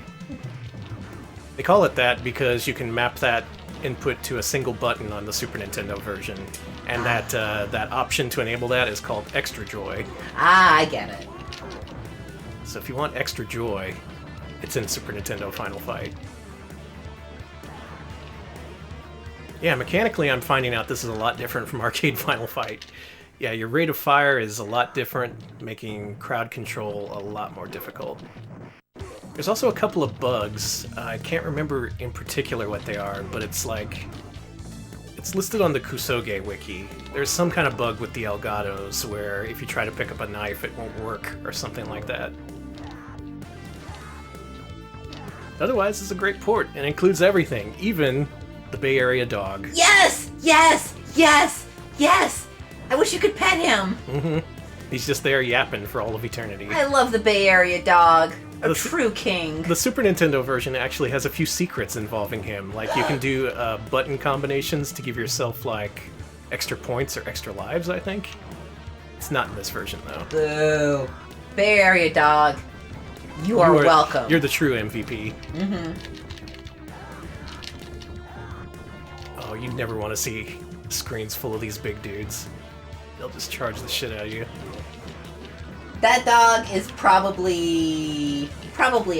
They call it that because you can map that input to a single button on the Super Nintendo version. And that option to enable that is called Extra Joy. Ah, I get it. So if you want Extra Joy, it's in Super Nintendo Final Fight. Yeah, mechanically I'm finding out this is a lot different from arcade Final Fight. Yeah, your rate of fire is a lot different, making crowd control a lot more difficult. There's also a couple of bugs. I can't remember in particular what they are, but it's like... It's listed on the Kusoge wiki. There's some kind of bug with the Elgatos where if you try to pick up a knife, it won't work, or something like that. Otherwise, it's a great port and includes everything, even the Bay Area dog. Yes! Yes! Yes! Yes! I wish you could pet him. Mm-hmm. He's just there yapping for all of eternity. I love the Bay Area dog. A The- true king. The Super Nintendo version actually has a few secrets involving him. Like, you can do button combinations to give yourself, like, extra points or extra lives, I think. It's not in this version, though. Boo. Bay Area dog. You are welcome. You're the true MVP. Mm-hmm. Oh, you never want to see screens full of these big dudes. They'll just charge the shit out of you. That dog is probably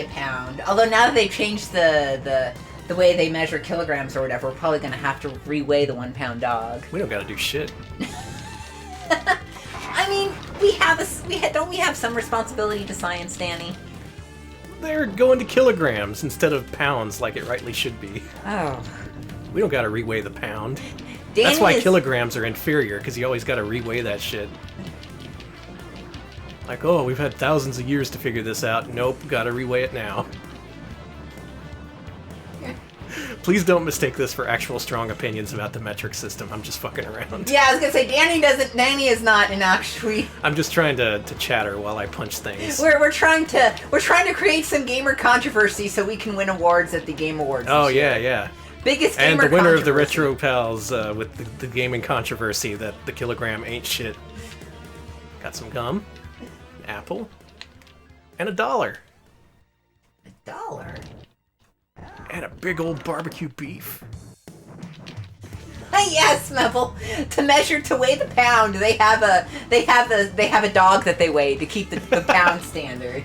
a pound. Although now that they've changed the way they measure kilograms or whatever, we're probably gonna have to reweigh the 1 pound dog. We don't gotta do shit. I mean, don't we have some responsibility to science, Danny? They're going to kilograms instead of pounds like it rightly should be. Oh. We don't gotta reweigh the pound. Danny That's why is- kilograms are inferior, because you always gotta reweigh that shit. Like, oh, we've had thousands of years to figure this out. Nope, gotta reweigh it now. Please don't mistake this for actual strong opinions about the metric system. I'm just fucking around. Yeah, I was gonna say Danny is not an actually. I'm just trying to chatter while I punch things. We're trying to create some gamer controversy so we can win awards at the Game Awards. Oh this year. yeah. Biggest And gamer the winner of the controversy. Retro Pals with the gaming controversy that the kilogram ain't shit. Got some gum, an apple, and $1. $1. And a big old barbecue beef. Yes, Mevel. To weigh the pound, they have a dog that they weigh to keep the pound standard.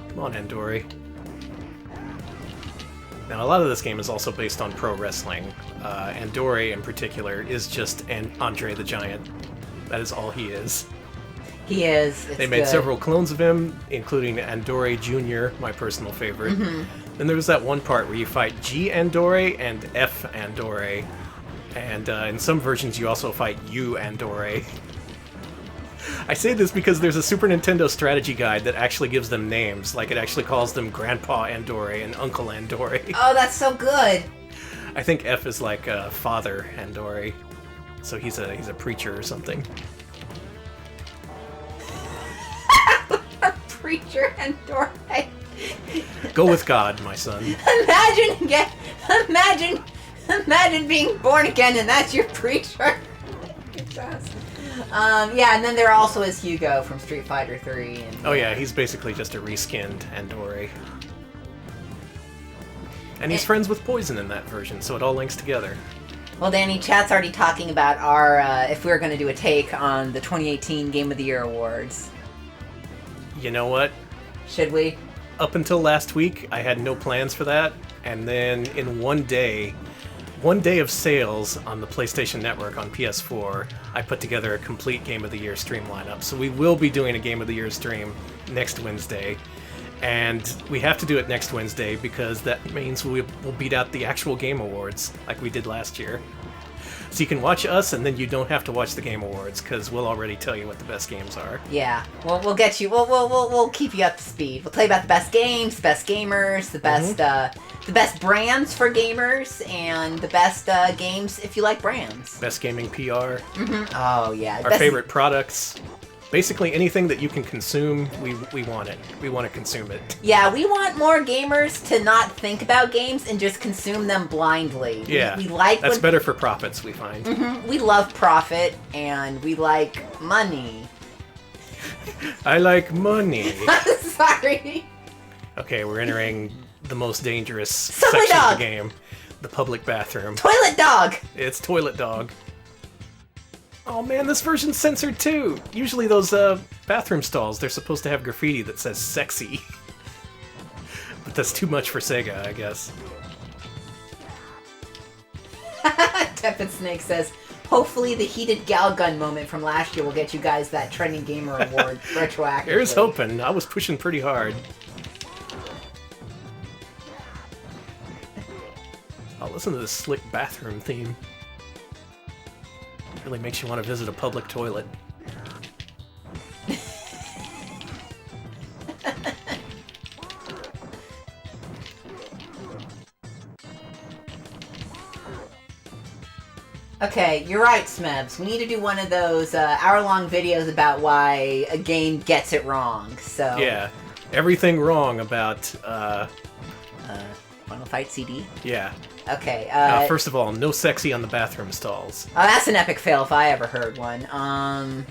Come on, Andori. Now, a lot of this game is also based on pro wrestling. Andori, in particular, is just an Andre the Giant. That is all he is. He is. It's They made good. several clones of him, including Andori Jr., my personal favorite. Mm-hmm. Then there was that one part where you fight G Andori and F Andori. And in some versions, you also fight U Andori. I say this because there's a Super Nintendo strategy guide that actually gives them names. Like, it actually calls them Grandpa Andori and Uncle Andori. Oh, that's so good. I think F is like Father Andori. So he's a preacher or something. Preacher and Dorothy. Go with God, my son. Imagine being born again and that's your preacher. Yeah, and then there also is Hugo from Street Fighter 3. And, Oh yeah, he's basically just a reskinned Andori. And he's friends with Poison in that version, so it all links together. Well, Danny, chat's already talking about our if we were going to do a take on the 2018 Game of the Year awards. You know what? Should we? Up until last week, I had no plans for that, and then in one day of sales on the PlayStation Network on PS4, I put together a complete Game of the Year stream lineup. So we will be doing a Game of the Year stream next Wednesday, and we have to do it next Wednesday because that means we'll beat out the actual Game Awards like we did last year. So you can watch us, and then you don't have to watch the Game Awards because we'll already tell you what the best games are. Yeah, we'll get you. We'll keep you up to speed. We'll tell you about the best games, the best gamers, the best brands for gamers, and the best games if you like brands. Best gaming PR. Oh yeah, Our favorite products. Basically anything that you can consume, we want it. We want to consume it. Yeah, we want more gamers to not think about games and just consume them blindly. Yeah, we like that's when, better for profits, we find. We love profit and we like money. I like money. I'm sorry. Okay, we're entering the most dangerous Subway section of dog. the game. The public bathroom. Toilet dog. It's Toilet Dog. Oh man, this version's censored too! Usually those bathroom stalls, they're supposed to have graffiti that says sexy. But that's too much for Sega, I guess. Tepid Snake says, hopefully the heated gal gun moment from last year will get you guys that Trending Gamer Award retroactively. Here's hoping. I was pushing pretty hard. Oh, listen to this slick bathroom theme. Really makes you want to visit a public toilet. Okay, you're right, Smebs. We need to do one of those hour-long videos about why a game gets it wrong. So Yeah, everything wrong about. Final Fight CD. Yeah. Okay. First of all, no sexy on the bathroom stalls. Oh, that's an epic fail if I ever heard one.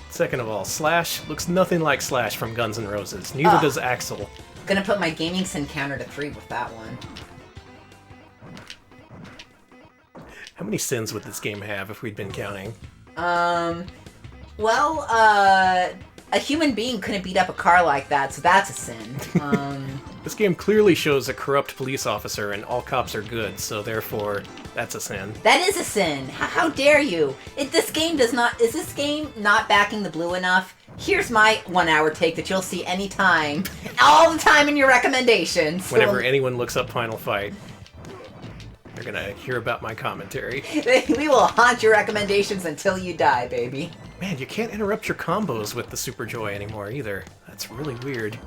Second of all, Slash looks nothing like Slash from Guns N' Roses. Neither does Axel. Gonna put my gaming sin counter to 3 with that one. How many sins would this game have if we'd been counting? Well, a human being couldn't beat up a car like that, so that's a sin. This game clearly shows a corrupt police officer and all cops are good, so therefore, that's a sin. That is a sin. How dare you? This game does not... Is this game not backing the blue enough? Here's my 1 hour take that you'll see anytime. All the time in your recommendations. Whenever anyone looks up Final Fight, they're gonna hear about my commentary. We will haunt your recommendations until you die, baby. Man, you can't interrupt your combos with the Super Joy anymore either. That's really weird.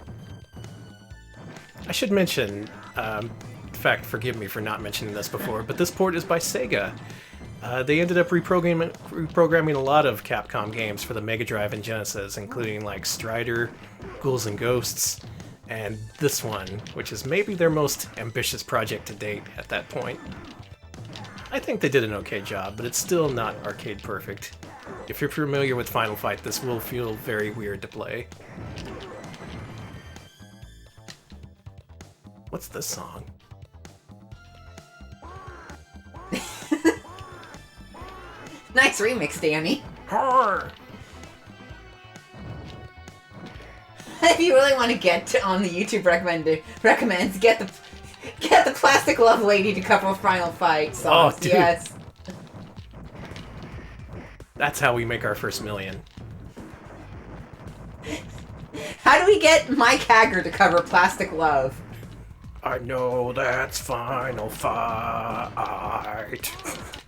I should mention, in fact, forgive me for not mentioning this before, but this port is by Sega. They ended up reprogramming a lot of Capcom games for the Mega Drive and Genesis, including like Strider, Ghouls and Ghosts, and this one, which is maybe their most ambitious project to date at that point. I think they did an okay job, but it's still not arcade perfect. If you're familiar with Final Fight, this will feel very weird to play. What's this song? Nice remix, Danny. Arr! If you really want to get on the YouTube recommends, get the Plastic Love Lady to cover Final Fight songs. Oh, dude. Yes. That's how we make our first million. How do we get Mike Hagger to cover Plastic Love? I know that's Final Fight.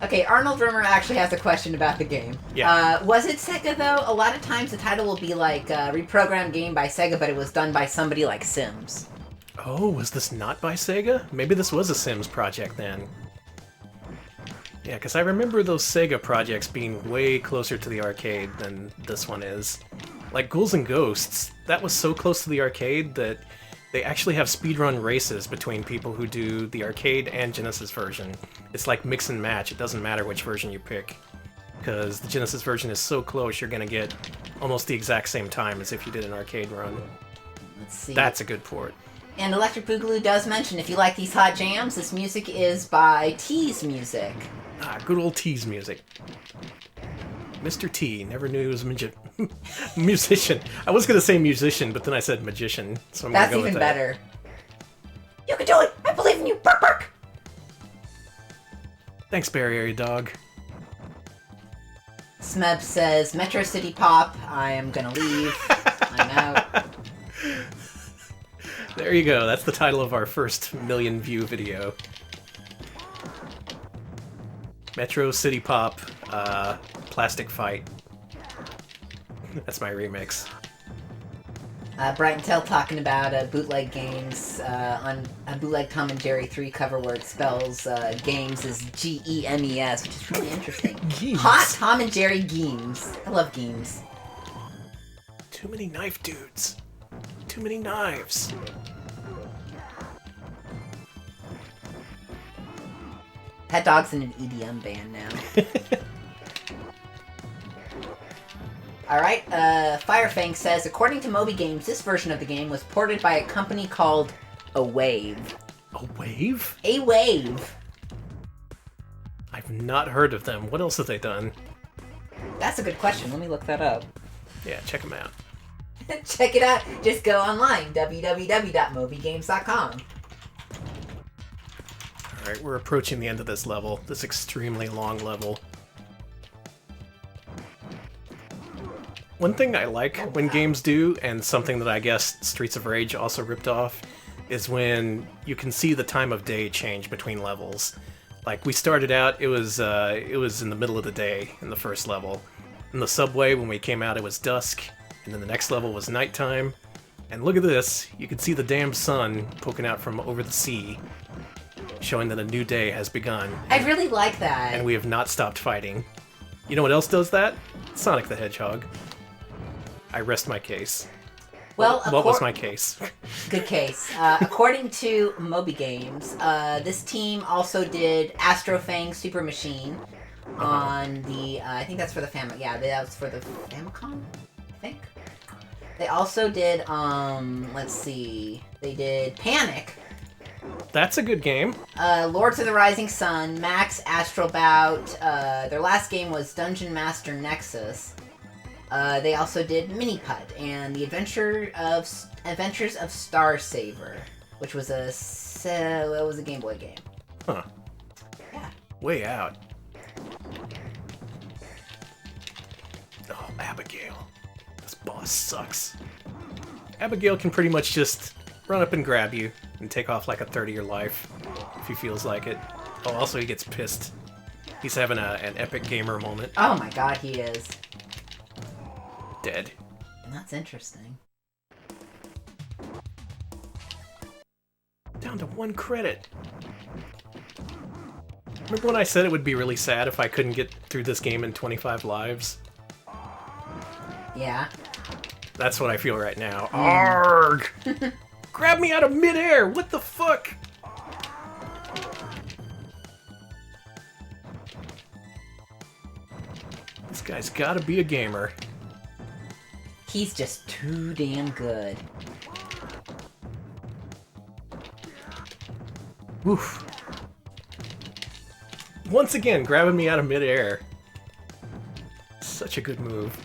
Okay, Arnold Rimmer actually has a question about the game. Yeah. Was it Sega, though? A lot of times the title will be like reprogrammed game by Sega, but it was done by somebody like Sims. Oh, was this not by Sega? Maybe this was a Sims project then. Yeah, because I remember those Sega projects being way closer to the arcade than this one is. Like Ghouls and Ghosts, that was so close to the arcade that they actually have speedrun races between people who do the arcade and Genesis version. It's like mix and match, it doesn't matter which version you pick. Because the Genesis version is so close, you're gonna get almost the exact same time as if you did an arcade run. Let's see. That's a good port. And Electric Boogaloo does mention, if you like these hot jams, this music is by T's Music. Ah, good old T's music. Mr. T, never knew he was a musician. I was gonna say musician, but then I said magician, so I'm That's gonna go even with that. better. You can do it! I believe in you! Bark, bark! Thanks, Barry Area Dog. Smeb says, Metro City Pop, I am gonna leave. I'm out. There you go, that's the title of our first million view video. Metro City Pop, Plastic Fight. That's my remix. Brighton Tell talking about bootleg games on a bootleg Tom and Jerry 3 cover where it spells games as G-E-M-E-S, which is really interesting. Games. Hot Tom and Jerry games. I love games. Too many knife dudes. Too many knives. That dog's in an EDM band now. Alright, Firefang says, according to Moby Games, this version of the game was ported by a company called A Wave. A Wave? A Wave. I've not heard of them. What else have they done? That's a good question. Let me look that up. Yeah, check them out. Check it out. Just go online, www.mobygames.com. Alright, we're approaching the end of this level. This extremely long level. One thing I like when games do, and something that I guess Streets of Rage also ripped off, is when you can see the time of day change between levels. Like, we started out, it was in the middle of the day in the first level. In the subway, when we came out, it was dusk, and then the next level was nighttime. And look at this, you can see the damn sun poking out from over the sea. showing that a new day has begun. I really like that. And we have not stopped fighting. You know what else does that? Sonic the Hedgehog. I rest my case. Well, what was my case? Good case. According to Moby Games, this team also did Astro Fang Super Machine on the. I think that's for the Famicom. Yeah, that was for the Famicom. I think. They also did. Let's see. They did Panic. That's a good game. Lords of the Rising Sun, Max Astral Bout. Their last game was Dungeon Master Nexus. They also did Mini Putt and the Adventures of Star Saver, which was a Game Boy game. Huh. Yeah. Way out. Oh, Abigail. This boss sucks. Abigail can pretty much just run up and grab you and take off like a third of your life if he feels like it. Oh, also he gets pissed. He's having an epic gamer moment. Oh my god, he is. Dead. That's interesting. Down to 1 credit. Remember when I said it would be really sad if I couldn't get through this game in 25 lives? Yeah. That's what I feel right now. Arrgh! Grab me out of midair! What the fuck? This guy's gotta be a gamer. He's just too damn good. Oof. Once again, grabbing me out of midair. Such a good move.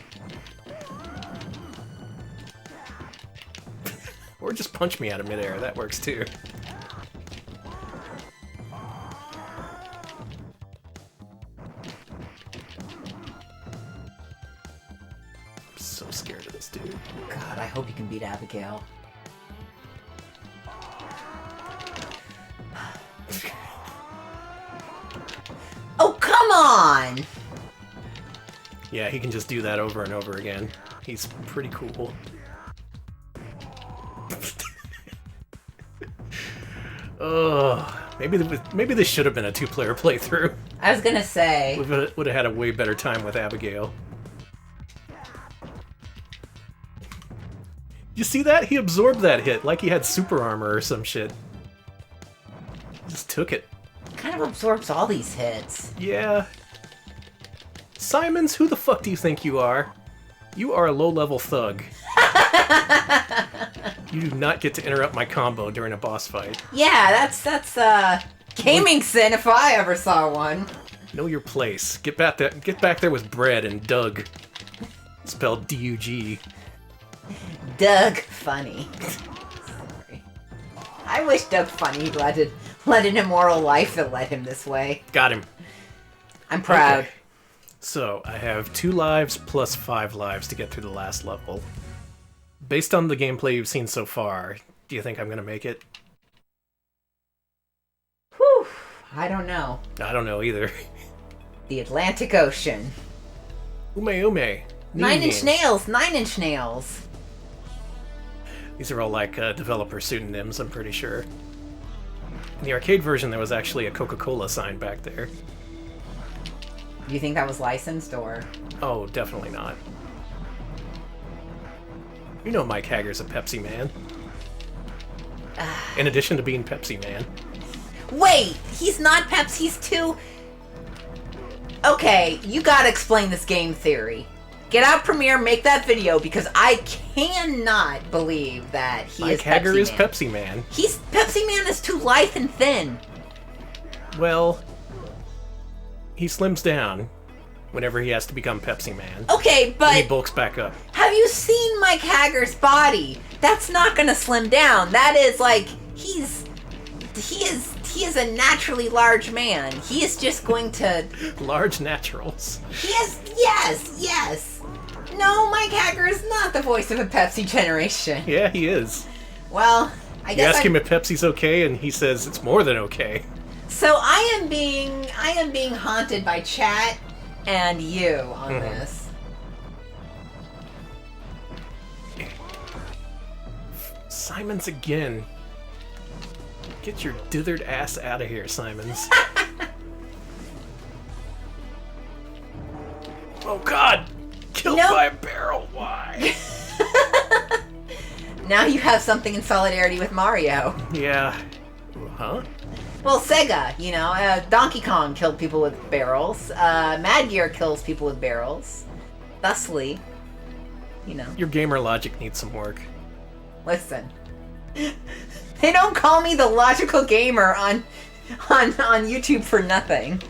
Or just punch me out of midair, that works too. I'm so scared of this dude. God, I hope you can beat Abigail. Oh, come on! Yeah, he can just do that over and over again. He's pretty cool. Oh, maybe this should have been a 2-player playthrough. I was gonna say. We would have had a way better time with Abigail. You see that? He absorbed that hit like he had super armor or some shit. Just took it. Kind of absorbs all these hits. Yeah. Simons, who the fuck do you think you are? You are a low-level thug. You do not get to interrupt my combo during a boss fight. Yeah, that's gaming sin if I ever saw one. Know your place. Get back there with Bread and Doug. Spelled D-U-G. Doug Funny. Sorry. I wish Doug Funny led an immoral life that led him this way. Got him. I'm proud. Okay. So, I have 2 lives plus 5 lives to get through the last level. Based on the gameplay you've seen so far, do you think I'm gonna make it? Whew. I don't know. I don't know either. The Atlantic Ocean. Ume. 9-inch nails! 9-inch nails! These are all like developer pseudonyms, I'm pretty sure. In the arcade version, there was actually a Coca-Cola sign back there. Do you think that was licensed, or...? Oh, definitely not. You know Mike Hager's a Pepsi man. In addition to being Pepsi man. Wait! He's not Peps, he's too... Okay, you gotta explain this game theory. Get out Premiere, make that video, because I cannot believe that he Mike is Pepsi Hager is Man. Pepsi man. Pepsi Man is too lithe and thin. Well, he slims down whenever he has to become Pepsi man. Okay, but... And he bulks back up. Have you seen Mike Hager's body? That's not gonna slim down. That is like... He is a naturally large man. He is just going to... Large naturals. Yes. No, Mike Hager is not the voice of a Pepsi generation. Yeah, he is. Well, I guess you ask him if Pepsi's okay, and he says it's more than okay. So I am being haunted by chat and you on this. Simons again. Get your dithered ass out of here, Simons. Oh God! Killed by a barrel. Why? Now you have something in solidarity with Mario. Yeah. Huh? Well, Sega, you know, Donkey Kong killed people with barrels. Mad Gear kills people with barrels. Thusly, you know. Your gamer logic needs some work. Listen. They don't call me the logical gamer on YouTube for nothing.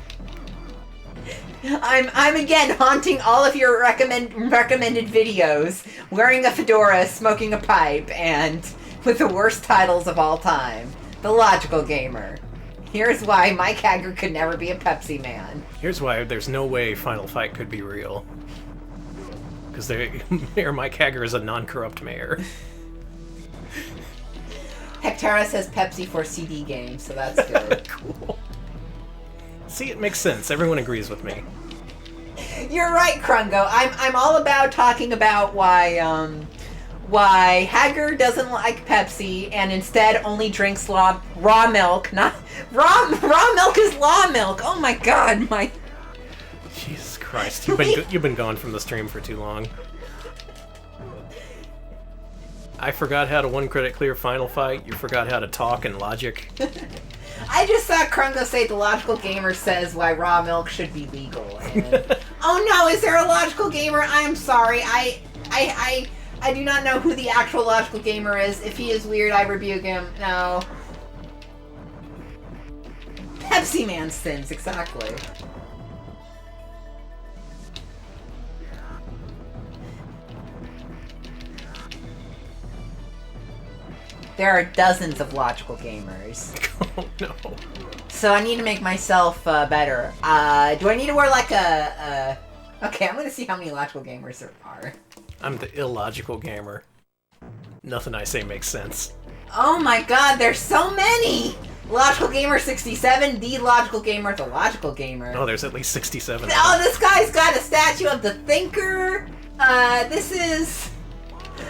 I'm again haunting all of your recommended videos, wearing a fedora, smoking a pipe, and with the worst titles of all time. The logical gamer. Here's why Mike Hager could never be a Pepsi man. Here's why there's no way Final Fight could be real. Because Mayor Mike Hager is a non-corrupt mayor. Hectara says Pepsi for CD games, so that's good. Cool. See, it makes sense. Everyone agrees with me. You're right, Krungo. I'm all about talking about why Hager doesn't like Pepsi and instead only drinks raw milk. Not raw milk is law milk. Oh my God, my. Jesus Christ, you've been gone from the stream for too long. I forgot how to one-credit clear Final Fight. You forgot how to talk and logic. I just saw Krungo say the logical gamer says why raw milk should be legal. And, oh no, is there a logical gamer? I am sorry. I do not know who the actual logical gamer is. If he is weird, I rebuke him. No. Pepsi Man sins, exactly. There are dozens of logical gamers. Oh no. So I need to make myself better. Do I need to wear like a... Okay, I'm gonna see how many logical gamers there are. I'm the illogical gamer. Nothing I say makes sense. Oh my God, there's so many! Logical Gamer 67, the Logical Gamer, the Logical Gamer. Oh, there's at least 67. Oh, this guy's got a statue of the Thinker. This is...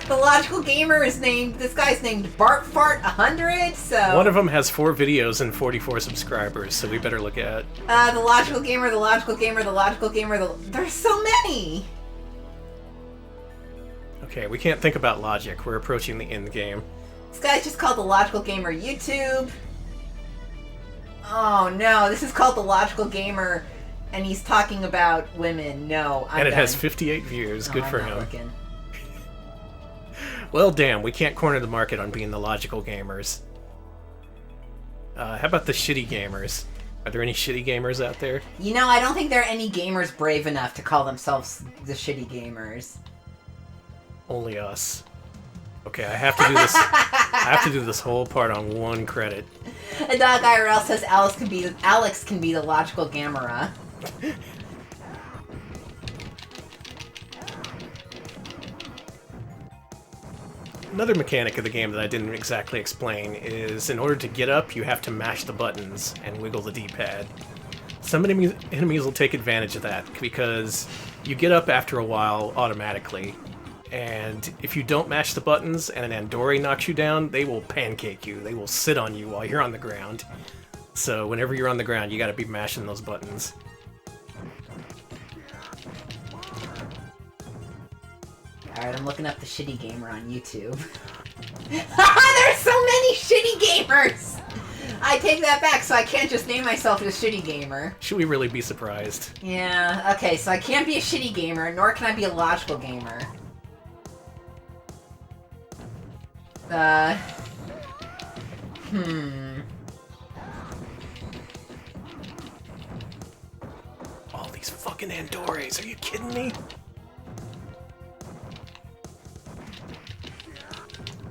The Logical Gamer is named... This guy's named BartFart100, so... One of them has 4 videos and 44 subscribers, so we better look at... The Logical Gamer, the Logical Gamer, the Logical Gamer, There's so many! Okay, we can't think about logic. We're approaching the end game. This guy's just called the Logical Gamer YouTube. Oh no, this is called the Logical Gamer, and he's talking about women. No, I'm And it done. has 58 views. Good for I'm not him. looking. Well, damn, we can't corner the market on being the logical gamers. How about the shitty gamers? Are there any shitty gamers out there? You know, I don't think there are any gamers brave enough to call themselves the shitty gamers. Only us. Okay, I have to do this. I have to do this whole part on one credit. A dog IRL says Alex can be the Logical Gamera. Another mechanic of the game that I didn't exactly explain is in order to get up, you have to mash the buttons and wiggle the D-pad. Some enemies will take advantage of that because you get up after a while automatically, and if you don't mash the buttons and an Andori knocks you down, they will pancake you. They will sit on you while you're on the ground. So whenever you're on the ground, you gotta be mashing those buttons. Alright, I'm looking up the shitty gamer on YouTube. There's so many shitty gamers! I take that back, so I can't just name myself a shitty gamer. Should we really be surprised? Yeah, okay, so I can't be a shitty gamer, nor can I be a logical gamer. All these fucking Andoris, are you kidding me?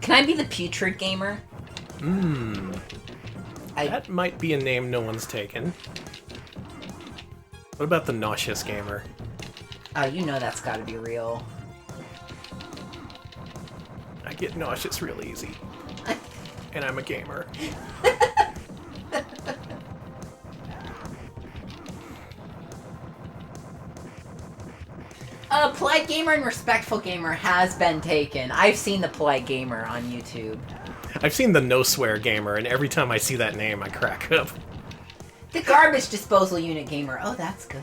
Can I be the putrid gamer? That might be a name no one's taken. What about the nauseous gamer? Oh, you know that's gotta be real. I get nauseous real easy. And I'm a gamer. Polite Gamer and Respectful Gamer has been taken. I've seen the Polite Gamer on YouTube. I've seen the No Swear Gamer, and every time I see that name, I crack up. The Garbage Disposal Unit Gamer. Oh, that's good.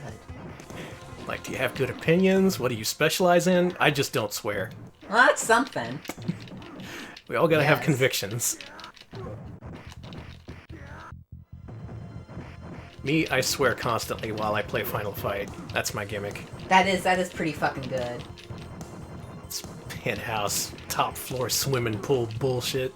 Like, do you have good opinions? What do you specialize in? I just don't swear. Well, that's something. We all gotta have Yes. convictions. Me, I swear constantly while I play Final Fight. That's my gimmick. That is pretty fucking good. It's penthouse, top floor swimming pool bullshit.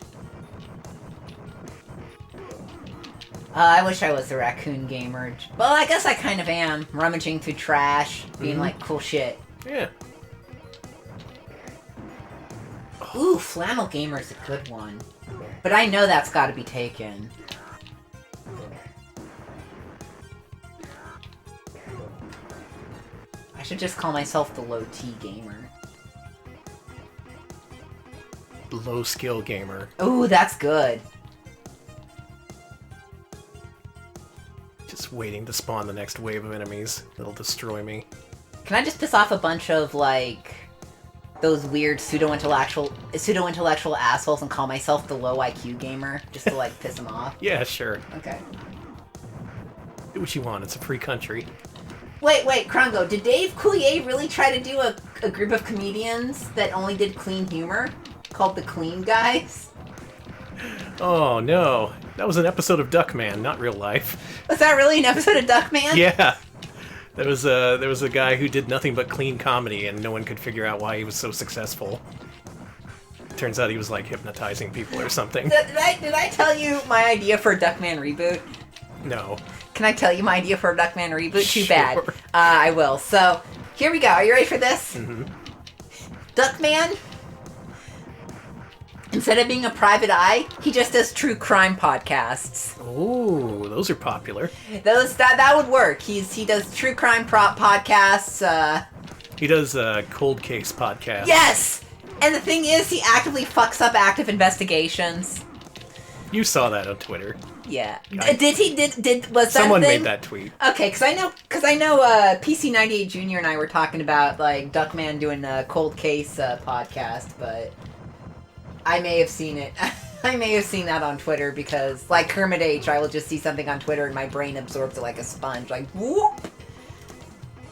I wish I was a raccoon gamer. Well, I guess I kind of am. Rummaging through trash, being like, cool shit. Yeah. Ooh, Flannel Gamer's a good one. But I know that's gotta be taken. I should just call myself the Low T Gamer. Low skill gamer. Ooh, that's good. Just waiting to spawn the next wave of enemies that'll destroy me. Can I just piss off a bunch of, like, those weird pseudo-intellectual assholes and call myself the Low IQ Gamer? Just to, like, piss them off? Yeah, sure. Okay. Do what you want. It's a free country. Wait, Krongo, did Dave Coulier really try to do a group of comedians that only did clean humor? Called the Clean Guys? Oh, no. That was an episode of Duckman, not real life. Was that really an episode of Duckman? Yeah. There was a guy who did nothing but clean comedy, and no one could figure out why he was so successful. Turns out he was, like, hypnotizing people or something. Did I tell you my idea for a Duckman reboot? No. Can I tell you my idea for a Duckman reboot? Too Sure. bad. I will. So, here we go. Are you ready for this? Mm-hmm. Duckman, instead of being a private eye, he just does true crime podcasts. Ooh, those are popular. That would work. He does true crime podcasts. He does a cold case podcast. Yes! And the thing is, he actively fucks up active investigations. You saw that on Twitter. Yeah. I- Was that Someone a thing? made that tweet. Okay, because I know PC98 Jr. and I were talking about, like, Duckman doing a cold case podcast, but I may have seen it. I may have seen that on Twitter because, like Kermit H, I will just see something on Twitter and my brain absorbs it like a sponge, like, whoop!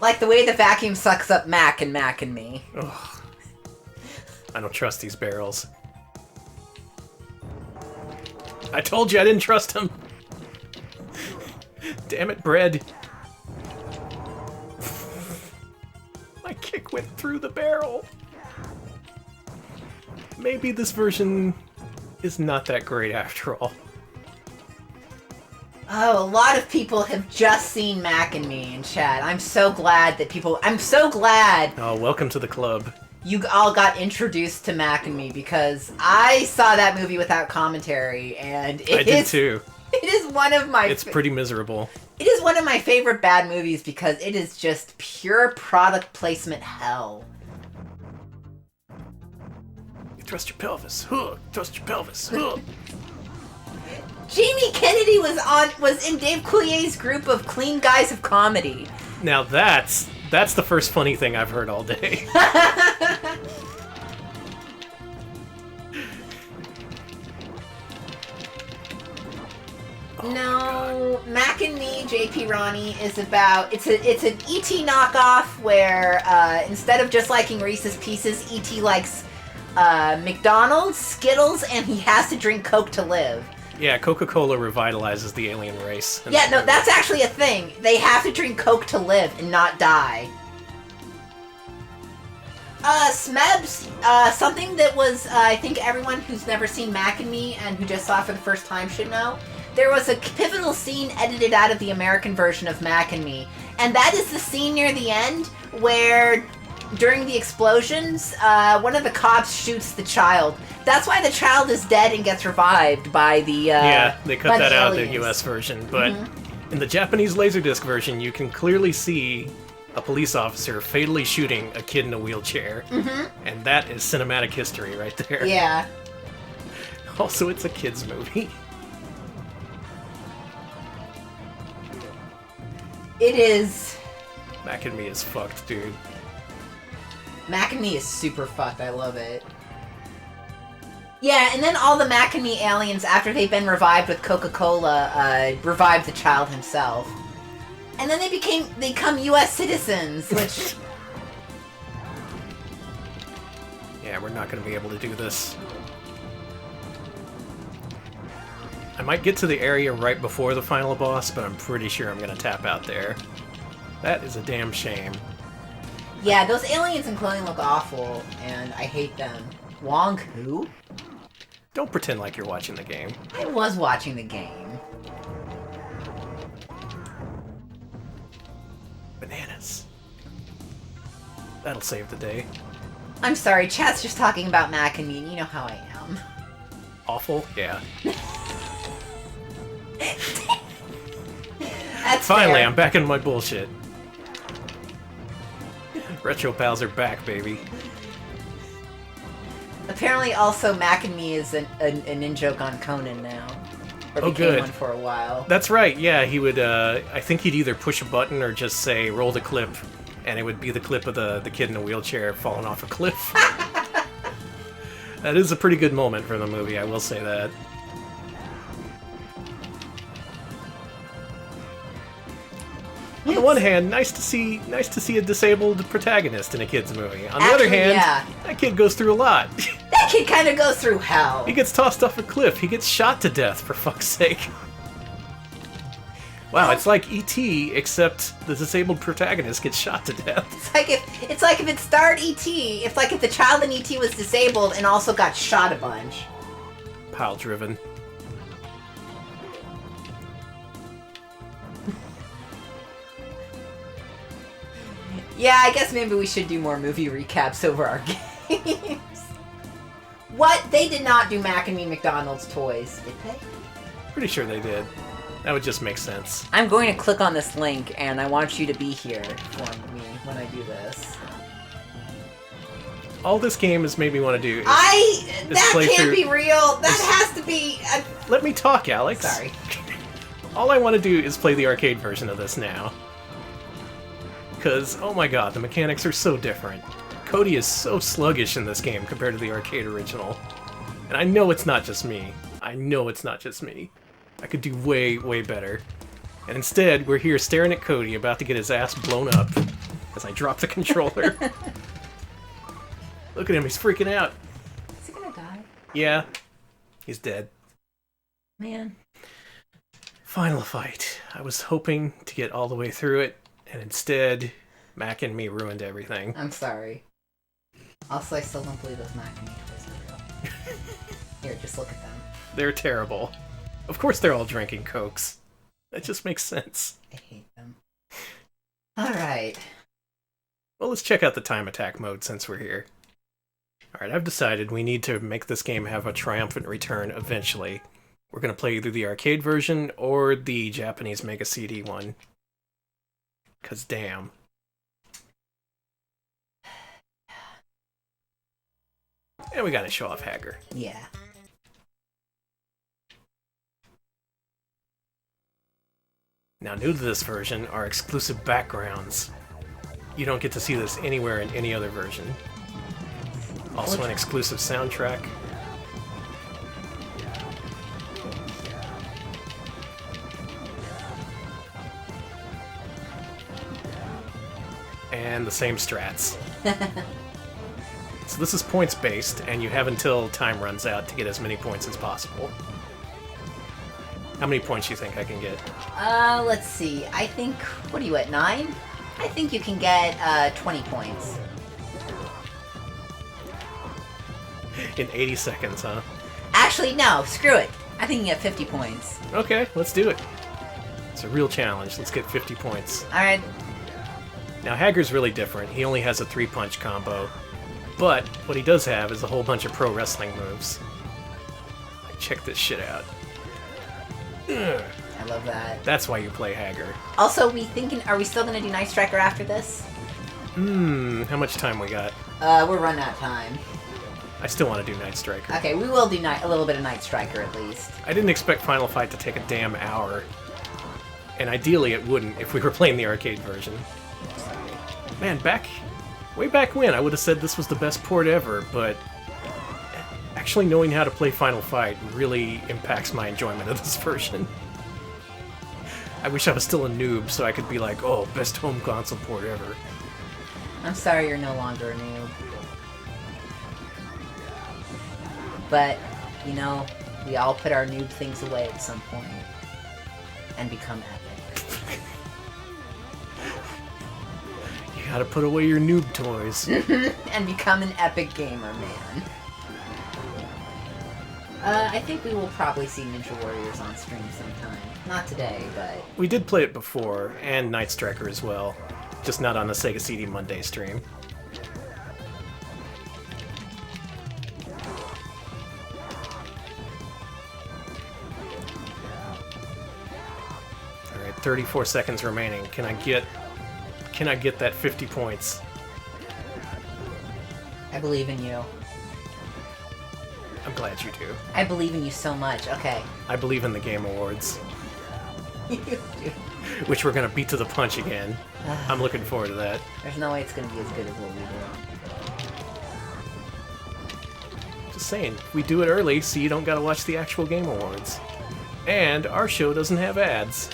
Like the way the vacuum sucks up Mac and me. Ugh. I don't trust these barrels. I told you I didn't trust him. Damn it, bread. My kick went through the barrel. Maybe this version is not that great after all. Oh, a lot of people have just seen Mac and me in chat. I'm so glad Oh, welcome to the club. you all got introduced to Mac and Me because I saw that movie without commentary, and I did too. It is one of my. It's pretty miserable. It is one of my favorite bad movies because it is just pure product placement hell. You thrust your pelvis. Huh. Thrust your pelvis. Huh. Jamie Kennedy was in Dave Coulier's group of clean guys of comedy. Now that's the first funny thing I've heard all day. No, Mac and Me, JP Ronnie is about it's an ET knockoff where instead of just liking Reese's Pieces, ET likes McDonald's, Skittles, and he has to drink Coke to live. Yeah, Coca-Cola revitalizes the alien race. Yeah, no, that's actually a thing. They have to drink Coke to live and not die. Smebs, something that was, I think everyone who's never seen Mac and Me and who just saw it for the first time should know. There was a pivotal scene edited out of the American version of Mac and Me, and that is the scene near the end where, during the explosions, one of the cops shoots the child. That's why the child is dead and gets revived by the, yeah, they cut that out in the aliens. US version, but in the Japanese Laserdisc version, you can clearly see a police officer fatally shooting a kid in a wheelchair. And that is cinematic history right there. Yeah. Also, it's a kid's movie. It is. Mac and Me is fucked, dude. Mac and Me is super fucked. I love it. Yeah, and then all the Mac and Me aliens, after they've been revived with Coca-Cola, revive the child himself. And then they become U.S. citizens, which... Yeah, we're not going to be able to do this. I might get to the area right before the final boss, but I'm pretty sure I'm going to tap out there. That is a damn shame. Yeah, those aliens in cloning look awful, and I hate them. Wong who? Don't pretend like you're watching the game. I was watching the game. Bananas. That'll save the day. I'm sorry, chat's just talking about Mac and Me, and you know how I am. Awful? Yeah. That's Finally, fair. I'm back in my bullshit. Retro pals are back, baby. Apparently, also, Mac and Me is an in-joke on Conan now. Or Oh, became good. one for a while. That's right, yeah, he would, I think he'd either push a button or just say, roll the clip, and it would be the clip of the kid in a wheelchair falling off a cliff. That is a pretty good moment for the movie, I will say that. On the one hand, nice to see a disabled protagonist in a kid's movie. On the other Actually, hand, yeah. that kid goes through a lot. That kid kind of goes through hell. He gets tossed off a cliff. He gets shot to death, for fuck's sake. Wow, it's like E.T., except the disabled protagonist gets shot to death. It's like if it starred E.T., if the child in E.T. was disabled and also got shot a bunch. Pile-driven. Yeah, I guess maybe we should do more movie recaps over our games. What? They did not do Mac and Me McDonald's toys, did they? Pretty sure they did. That would just make sense. I'm going to click on this link, and I want you to be here for me when I do this. All this game has made me want to do is That play can't through- be real! That has to be... Let me talk, Alex. Sorry. All I want to do is play the arcade version of this now. Because, oh my god, the mechanics are so different. Cody is so sluggish in this game compared to the arcade original. And I know it's not just me. I know it's not just me. I could do way, way better. And instead, we're here staring at Cody, about to get his ass blown up as I drop the controller. Look at him, he's freaking out. Is he gonna die? Yeah, he's dead. Man. Final fight. I was hoping to get all the way through it, and instead, Mac and Me ruined everything. I'm sorry. Also, I still don't believe those Mac and Me toys are real. Here, just look at them. They're terrible. Of course they're all drinking Cokes. That just makes sense. I hate them. Alright. Well, let's check out the time attack mode since we're here. Alright, I've decided we need to make this game have a triumphant return eventually. We're going to play either the arcade version or the Japanese Mega CD one. 'Cause damn. And we gotta show off Hager. Yeah. Now, new to this version are exclusive backgrounds. You don't get to see this anywhere in any other version. Also an exclusive soundtrack. And the same strats. So this is points based, and you have until time runs out to get as many points as possible. How many points do you think I can get? Let's see. I think... What are you at, 9? I think you can get, 20 points. In 80 seconds, huh? Actually, no. Screw it. I think you can get 50 points. Okay, let's do it. It's a real challenge. Let's get 50 points. Alright. Now, Hager's really different. He only has a 3-punch combo. But what he does have is a whole bunch of pro wrestling moves. Like, check this shit out. Ugh. I love that. That's why you play Hager. Also, are we still gonna do Night Striker after this? How much time we got? We're running out of time. I still want to do Night Striker. Okay, we will do a little bit of Night Striker at least. I didn't expect Final Fight to take a damn hour. And ideally it wouldn't if we were playing the arcade version. Man, back Way back when, I would have said this was the best port ever, but actually knowing how to play Final Fight really impacts my enjoyment of this version. I wish I was still a noob so I could be like, oh, best home console port ever. I'm sorry you're no longer a noob. But, you know, we all put our noob things away at some point and become epic. You gotta put away your noob toys. And become an epic gamer, man. I think we will probably see Ninja Warriors on stream sometime. Not today, but... We did play it before, and Night Striker as well. Just not on the Sega CD Monday stream. Alright, 34 seconds remaining. Can I get that 50 points? I believe in you. I'm glad you do. I believe in you so much. Okay. I believe in the Game Awards, You do. which we're gonna beat to the punch again. I'm looking forward to that. There's no way it's gonna be as good as what we do. Just saying, we do it early so you don't gotta watch the actual Game Awards. And our show doesn't have ads.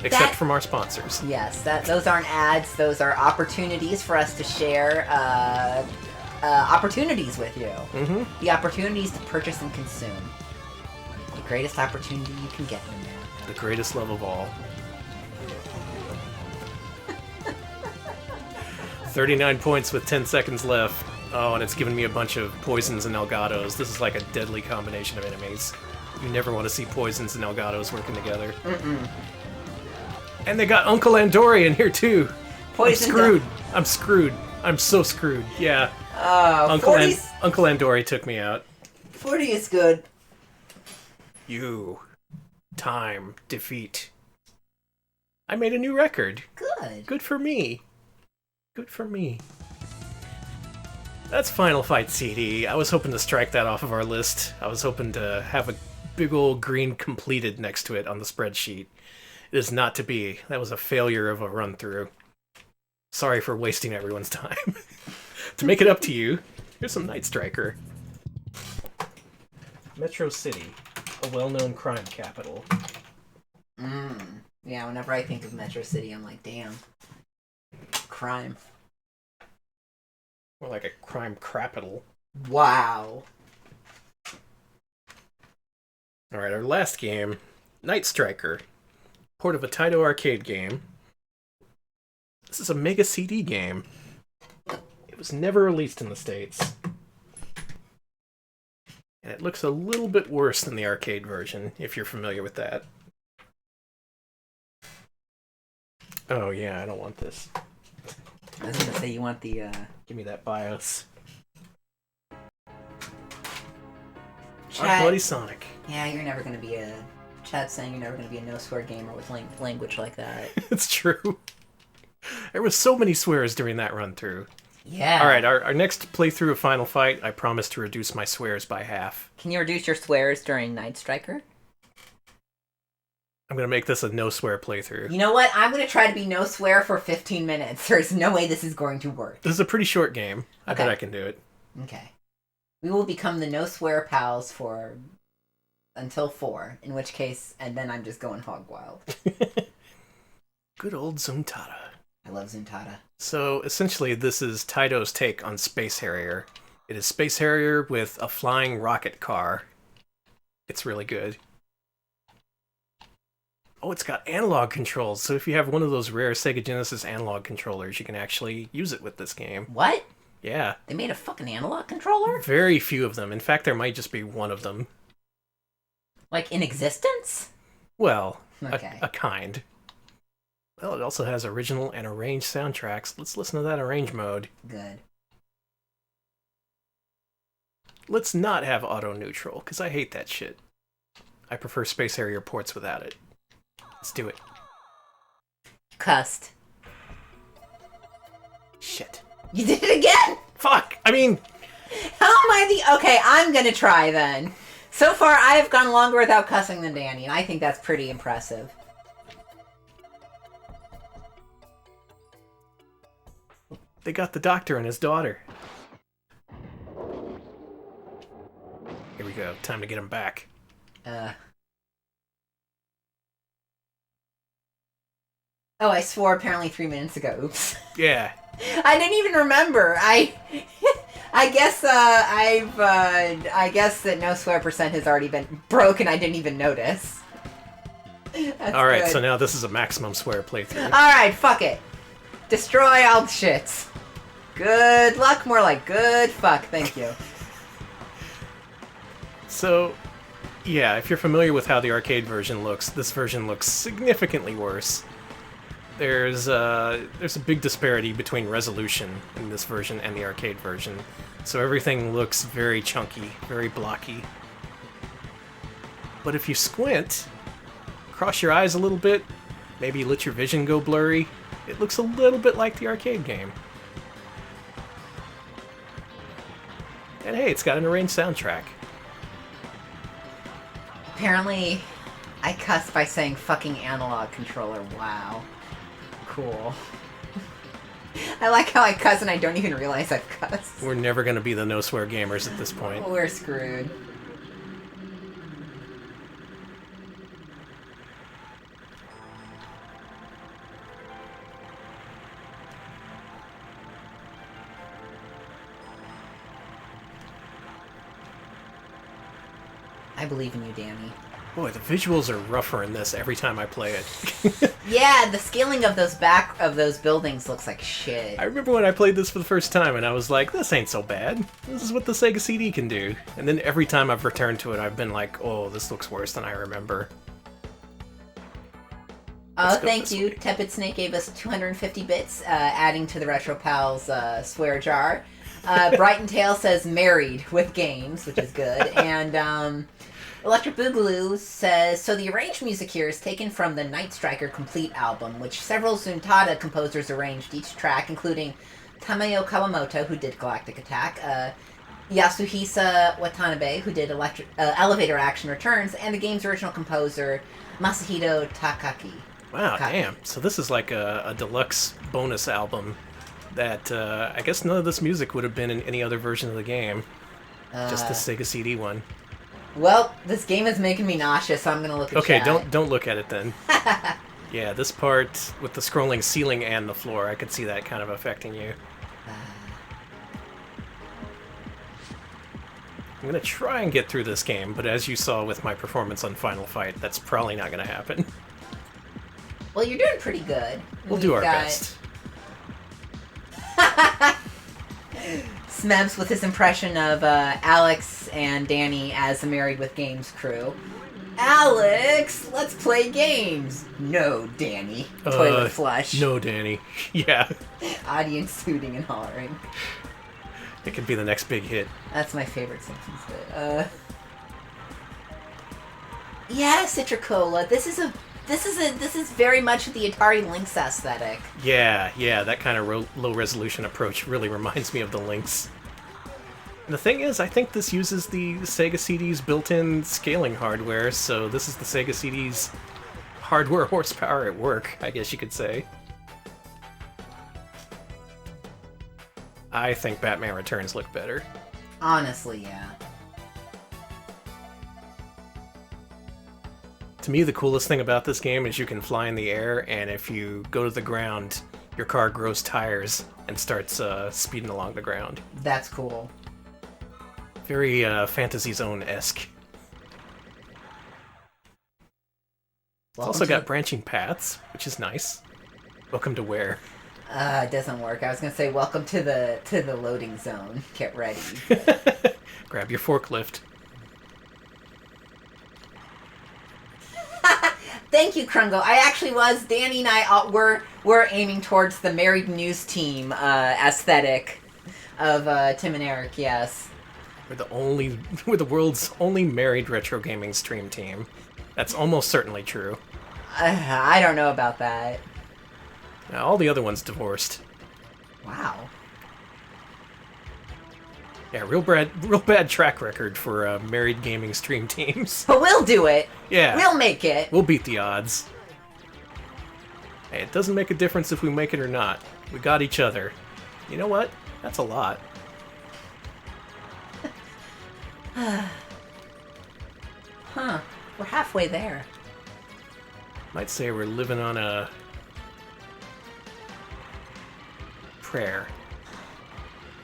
Except from our sponsors. Yes, those aren't ads. Those are opportunities for us to share opportunities with you. Mm-hmm. The opportunities to purchase and consume. The greatest opportunity you can get in America. The greatest love of all. 39 points with 10 seconds left. Oh, and it's given me a bunch of poisons and Elgatos. This is like a deadly combination of enemies. You never want to see poisons and Elgatos working together. Mm-mm. And they got Uncle Andori in here too. Poison I'm screwed. I'm screwed. I'm so screwed. Yeah. Uncle 40's... Uncle Andori took me out. 40 is good. You. Time. Defeat. I made a new record. Good. Good for me. Good for me. That's Final Fight CD. I was hoping to strike that off of our list. I was hoping to have a big old green completed next to it on the spreadsheet. It is not to be. That was a failure of a run-through. Sorry for wasting everyone's time. To make it up to you, here's some Night Striker. Metro City, a well-known crime capital. Yeah, whenever I think of Metro City, I'm like, damn. Crime. More like a crime capital. Wow. Alright, our last game, Night Striker. Port of a Taito arcade game. This is a Mega CD game. It was never released in the States. And it looks a little bit worse than the arcade version, if you're familiar with that. Oh yeah, I don't want this. I was gonna say you want the, Give me that BIOS. Chat. Our Bloody Sonic. Yeah, you're never gonna be a... Chat's saying you're never gonna be a no-swear gamer with language like that. It's true. There was so many swears during that run-through. Yeah. Alright, our next playthrough of Final Fight, I promise to reduce my swears by half. Can you reduce your swears during Night Striker? I'm gonna make this a no-swear playthrough. You know what? I'm gonna try to be no swear for 15 minutes. There's no way this is going to work. This is a pretty short game. I Okay. bet I can do it. Okay. We will become the no swear pals for... until 4, in which case, and then I'm just going hog wild. Good old Zuntata. I love Zuntata. So, essentially, this is Taito's take on Space Harrier. It is Space Harrier with a flying rocket car. It's really good. Oh, it's got analog controls, so if you have one of those rare Sega Genesis analog controllers, you can actually use it with this game. What? Yeah. They made a fucking analog controller? Very few of them. In fact, there might just be one of them. Like, in existence? Well, Okay. a kind. Well, it also has original and arranged soundtracks. Let's listen to that arrange mode. Good. Let's not have auto-neutral, because I hate that shit. I prefer Space Harrier ports without it. Let's do it. Cussed. Shit. You did it again? Fuck! I mean... How am I the... Okay, I'm gonna try then. So far, I have gone longer without cussing than Danny, and I think that's pretty impressive. They got the doctor and his daughter. Here we go. Time to get him back. Oh, I swore apparently 3 minutes ago. Oops. Yeah. I didn't even remember. I guess I guess that no swear percent has already been broken. I didn't even notice. All right, good. so now this is a maximum swear playthrough. All right, fuck it. Destroy all the shits. Good luck, more like good fuck. Thank you. So, yeah, if you're familiar with how the arcade version looks, this version looks significantly worse. There's a big disparity between resolution in this version and the arcade version, so everything looks very chunky, very blocky. But if you squint, cross your eyes a little bit, maybe let your vision go blurry, it looks a little bit like the arcade game. And hey, it's got an arranged soundtrack. Apparently, I cussed by saying fucking analog controller. Wow. Cool. I like how I cuss and I don't even realize I've cussed. We're never going to be the no-swear gamers at this point. We're screwed. I believe in you, Danny. Boy, the visuals are rougher in this every time I play it. Yeah, the scaling of those buildings looks like shit. I remember when I played this for the first time and I was like, this ain't so bad. This is what the Sega CD can do. And then every time I've returned to it, I've been like, oh, this looks worse than I remember. Oh, thank you. Tepid Snake gave us 250 bits, adding to the Retro Pals swear jar. Brighton Tail says married with games, which is good. And Electric Boogaloo says, so the arranged music here is taken from the Night Striker Complete album, which several Zuntata composers arranged each track, including Tamayo Kawamoto, who did Galactic Attack, Yasuhisa Watanabe, who did Elevator Action Returns, and the game's original composer, Masahito Takaki. Wow, damn. So this is like a deluxe bonus album that I guess none of this music would have been in any other version of the game. Just the Sega CD one. Well, this game is making me nauseous, so I'm gonna look at Okay, chat. don't look at it then. Yeah, this part with the scrolling ceiling and the floor, I could see that kind of affecting you. I'm gonna try and get through this game, but as you saw with my performance on Final Fight, that's probably not gonna happen. Well, you're doing pretty good. We'll do our best. Smebs with his impression of Alex and Danny as the Married with Games crew. Alex, let's play games. No, Danny. Toilet flush. No, Danny. Yeah. Audience hooting and hollering. It could be the next big hit. That's my favorite Simpsons bit. Yeah, Citricola. This is very much the Atari Lynx aesthetic. Yeah, that kind of low-resolution approach really reminds me of the Lynx. And the thing is, I think this uses the Sega CD's built-in scaling hardware, so this is the Sega CD's hardware horsepower at work, I guess you could say. I think Batman Returns look better. Honestly, yeah. To me, the coolest thing about this game is you can fly in the air, and if you go to the ground, your car grows tires and starts speeding along the ground. That's cool. Very Fantasy Zone-esque. It's also got branching paths, which is nice. Welcome to where? It doesn't work. I was gonna say welcome to the loading zone. Get ready. Grab your forklift. Thank you, Krungo. I actually was. Danny and I were aiming towards the Married News Team aesthetic of Tim and Eric. Yes. We're the world's only married retro gaming stream team. That's almost certainly true. I don't know about that. Now, all the other ones divorced. Wow. Yeah, real bad track record for married gaming stream teams. But we'll do it. Yeah. We'll make it. We'll beat the odds. Hey, it doesn't make a difference if we make it or not. We got each other. You know what? That's a lot. Huh. We're halfway there. Might say we're living on a prayer.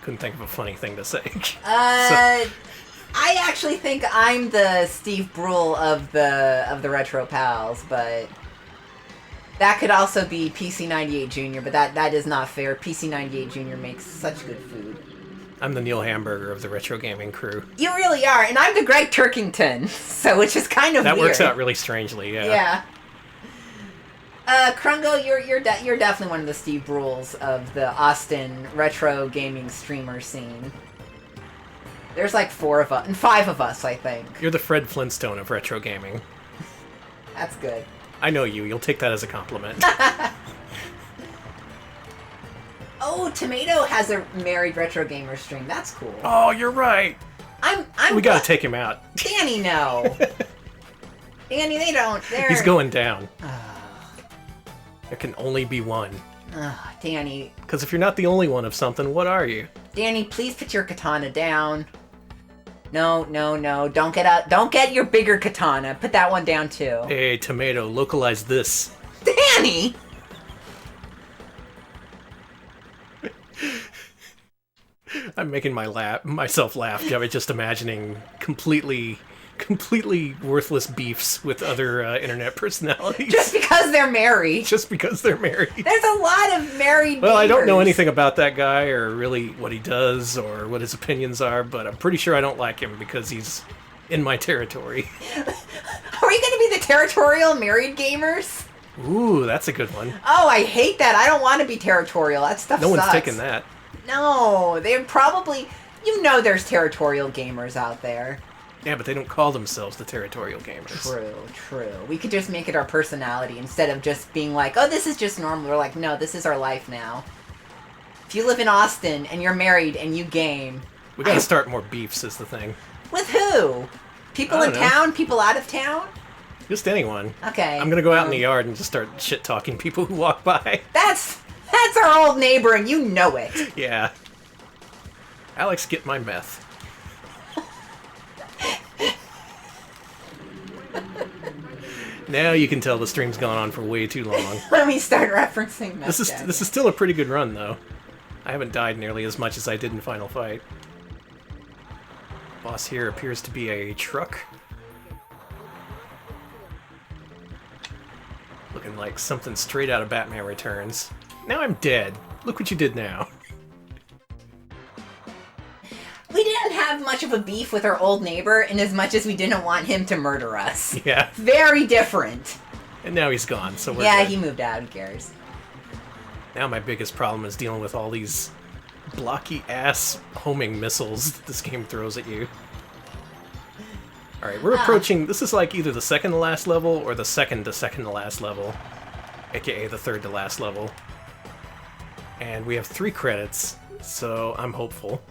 Couldn't think of a funny thing to say. I actually think I'm the Steve Brule of the Retro Pals, but that could also be PC98 Jr., but that is not fair. PC98 Jr. makes such good food. I'm the Neil Hamburger of the retro gaming crew. You really are, and I'm the Greg Turkington, so which is kind of that weird. Works out really strangely, yeah. Yeah. Krungo, you're definitely one of the Steve Brules of the Austin retro gaming streamer scene. There's like 4 of us, and 5 of us, I think. You're the Fred Flintstone of retro gaming. That's good. I know you. You'll take that as a compliment. Oh, Tomato has a married retro gamer stream. That's cool. Oh, you're right. We gotta take him out. Danny, no. Danny, they don't. He's going down. There can only be one. Danny. Because if you're not the only one of something, what are you? Danny, please put your katana down. No. Don't get out. Don't get your bigger katana. Put that one down too. Hey, Tomato, localize this. Danny! I'm making myself laugh. Just imagining completely worthless beefs with other internet personalities. Just because they're married. Just because they're married. There's a lot of married Well, I don't know gamers. anything about that guy or really what he does or what his opinions are, but I'm pretty sure I don't like him because he's in my territory. Are we going to be the territorial married gamers? Ooh, that's a good one. Oh, I hate that. I don't want to be territorial. That stuff No sucks. one's taking that. No, they're probably... You know there's territorial gamers out there. Yeah, but they don't call themselves the territorial gamers. True. We could just make it our personality instead of just being like, oh, this is just normal. We're like, no, this is our life now. If you live in Austin and you're married and you game... We gotta start more beefs is the thing. With who? People in town? People out of town? Just anyone. Okay. I'm gonna go out in the yard and just start shit-talking people who walk by. That's our old neighbor and you know it. Yeah. Alex, get my meth. Now you can tell the stream's gone on for way too long. Let me start referencing meth. This is still a pretty good run, though. I haven't died nearly as much as I did in Final Fight. Boss here appears to be a truck. Looking like something straight out of Batman Returns. Now I'm dead. Look what you did now. We didn't have much of a beef with our old neighbor in as much as we didn't want him to murder us. Yeah. Very different. And now he's gone, so we're Yeah, good. he moved out. Who cares? Now my biggest problem is dealing with all these blocky-ass homing missiles that this game throws at you. Alright, we're approaching... This is like either the second to last level or the second to last level. AKA the third to last level. And we have 3 credits, so I'm hopeful.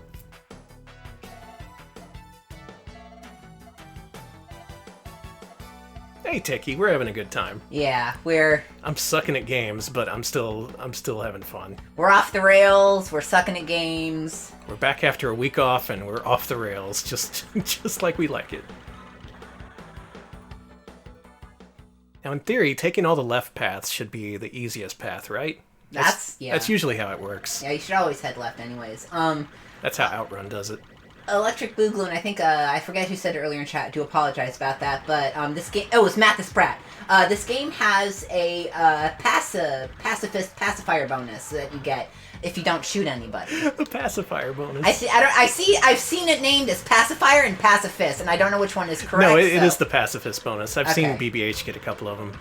Hey, Techie, we're having a good time. Yeah, I'm sucking at games, but I'm still having fun. we're off the rails. We're sucking at games. We're back after a week off, and we're off the rails, just like we like it. Now, in theory, taking all the left paths should be the easiest path, right? That's usually how it works. Yeah, you should always head left, anyways. That's how Outrun does it. Electric Boogaloo, and I think I forget who said it earlier in chat. I do apologize about that, but this game. Oh, it's Mathis Pratt. This game has a pacifier bonus that you get if you don't shoot anybody. A pacifier bonus. I've seen it named as pacifier and pacifist, and I don't know which one is correct. No, it is the pacifist bonus. I've seen Okay. BBH get a couple of them.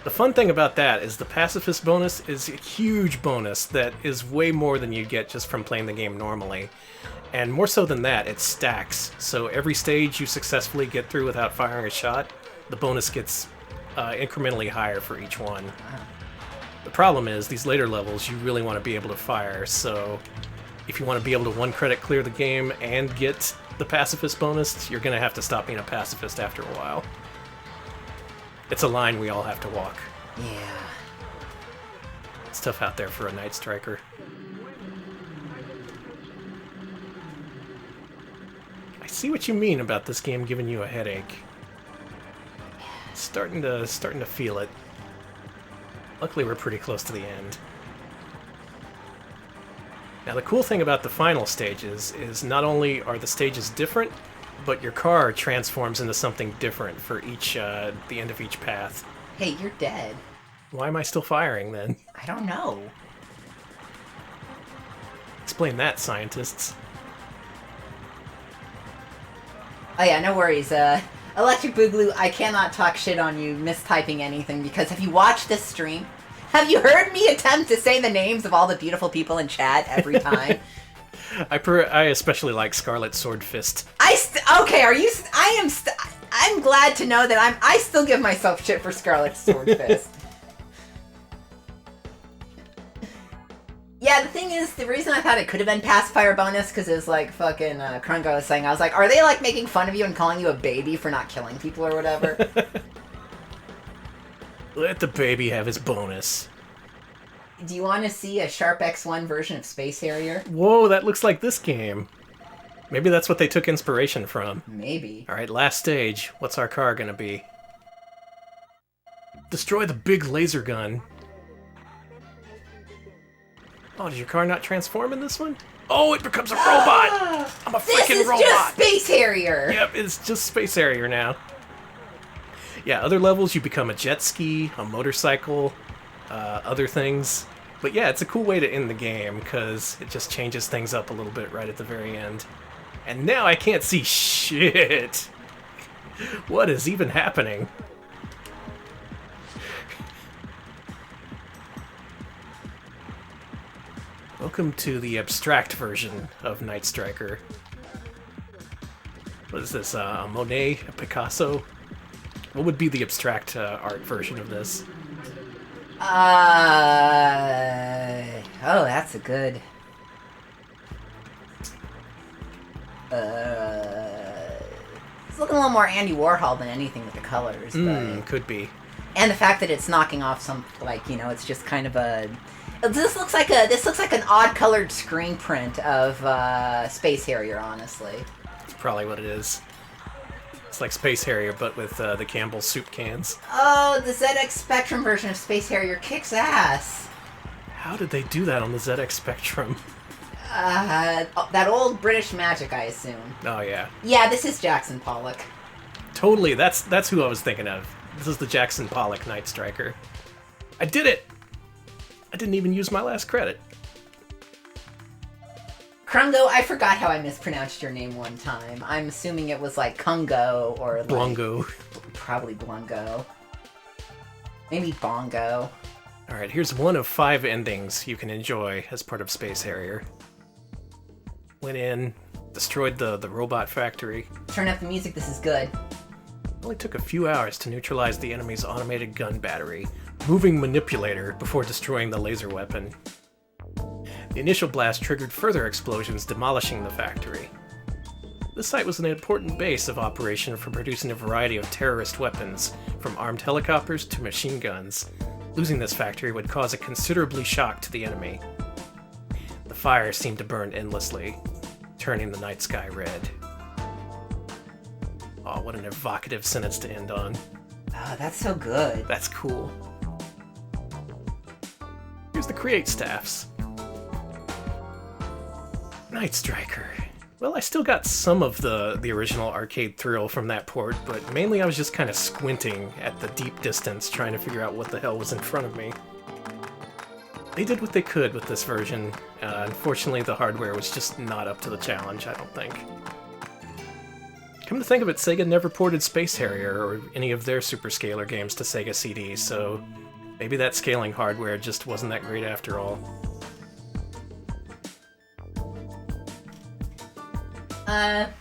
The fun thing about that is the pacifist bonus is a huge bonus that is way more than you get just from playing the game normally. And more so than that, it stacks. So every stage you successfully get through without firing a shot, the bonus gets incrementally higher for each one. The problem is, these later levels, you really want to be able to fire, so if you want to be able to 1 credit clear the game and get the pacifist bonus, you're going to have to stop being a pacifist after a while. It's a line we all have to walk. Yeah. It's tough out there for a Night Striker. see what you mean about this game giving you a headache. Starting to feel it. Luckily, we're pretty close to the end. Now, the cool thing about the final stages is not only are the stages different, but your car transforms into something different for each the end of each path. Hey, you're dead. Why am I still firing, then? I don't know. Explain that, scientists. Oh yeah, no worries. Electric Boogaloo, I cannot talk shit on you mistyping anything, because have you watched this stream? Have you heard me attempt to say the names of all the beautiful people in chat every time? I especially like Scarlet Swordfist. Okay, are you... I'm glad to know that I still give myself shit for Scarlet Swordfist. Yeah, the thing is, the reason I thought it could have been pacifier bonus, because it was like fucking Krungo was saying, I was like, are they like making fun of you and calling you a baby for not killing people or whatever? Let the baby have his bonus. Do you want to see a Sharp X1 version of Space Harrier? Whoa, that looks like this game. Maybe that's what they took inspiration from. Maybe. Alright, last stage. What's our car gonna be? Destroy the big laser gun. Oh, did your car not transform in this one? Oh, it becomes a robot! I'm a freaking robot! This is just Space Harrier! Yep, it's just Space Harrier now. Yeah, other levels you become a jet ski, a motorcycle, other things. But yeah, it's a cool way to end the game, because it just changes things up a little bit right at the very end. And now I can't see shit! What is even happening? Welcome to the abstract version of Night Striker. What is this, a Monet, a Picasso? What would be the abstract art version of this? Oh, that's a good... It's looking a little more Andy Warhol than anything with the colors, but... Could be. And the fact that it's knocking off some, like, you know, it's just kind of a... This looks like an odd-colored screen print of Space Harrier, honestly. That's probably what it is. It's like Space Harrier, but with the Campbell's soup cans. Oh, the ZX Spectrum version of Space Harrier kicks ass. How did they do that on the ZX Spectrum? That old British magic, I assume. Oh, yeah. Yeah, this is Jackson Pollock. Totally, that's who I was thinking of. This is the Jackson Pollock Night Striker. I did it! I didn't even use my last credit. Krungo, I forgot how I mispronounced your name one time. I'm assuming it was like Kungo or like... Blungo. Probably Blungo. Maybe Bongo. Alright, here's one of 5 endings you can enjoy as part of Space Harrier. Went in, destroyed the robot factory. Turn up the music, this is good. It only took a few hours to neutralize the enemy's automated gun battery, moving manipulator before destroying the laser weapon. The initial blast triggered further explosions, demolishing the factory. This site was an important base of operation for producing a variety of terrorist weapons, from armed helicopters to machine guns. Losing this factory would cause a considerably shock to the enemy. The fire seemed to burn endlessly, turning the night sky red. Oh, what an evocative sentence to end on. Oh, that's so good. That's cool. Here's the create staffs. Night Striker. Well, I still got some of the original arcade thrill from that port, but mainly I was just kind of squinting at the deep distance trying to figure out what the hell was in front of me. They did what they could with this version. Unfortunately, the hardware was just not up to the challenge, I don't think. Come to think of it, Sega never ported Space Harrier or any of their Superscaler games to Sega CD, so maybe that scaling hardware just wasn't that great after all.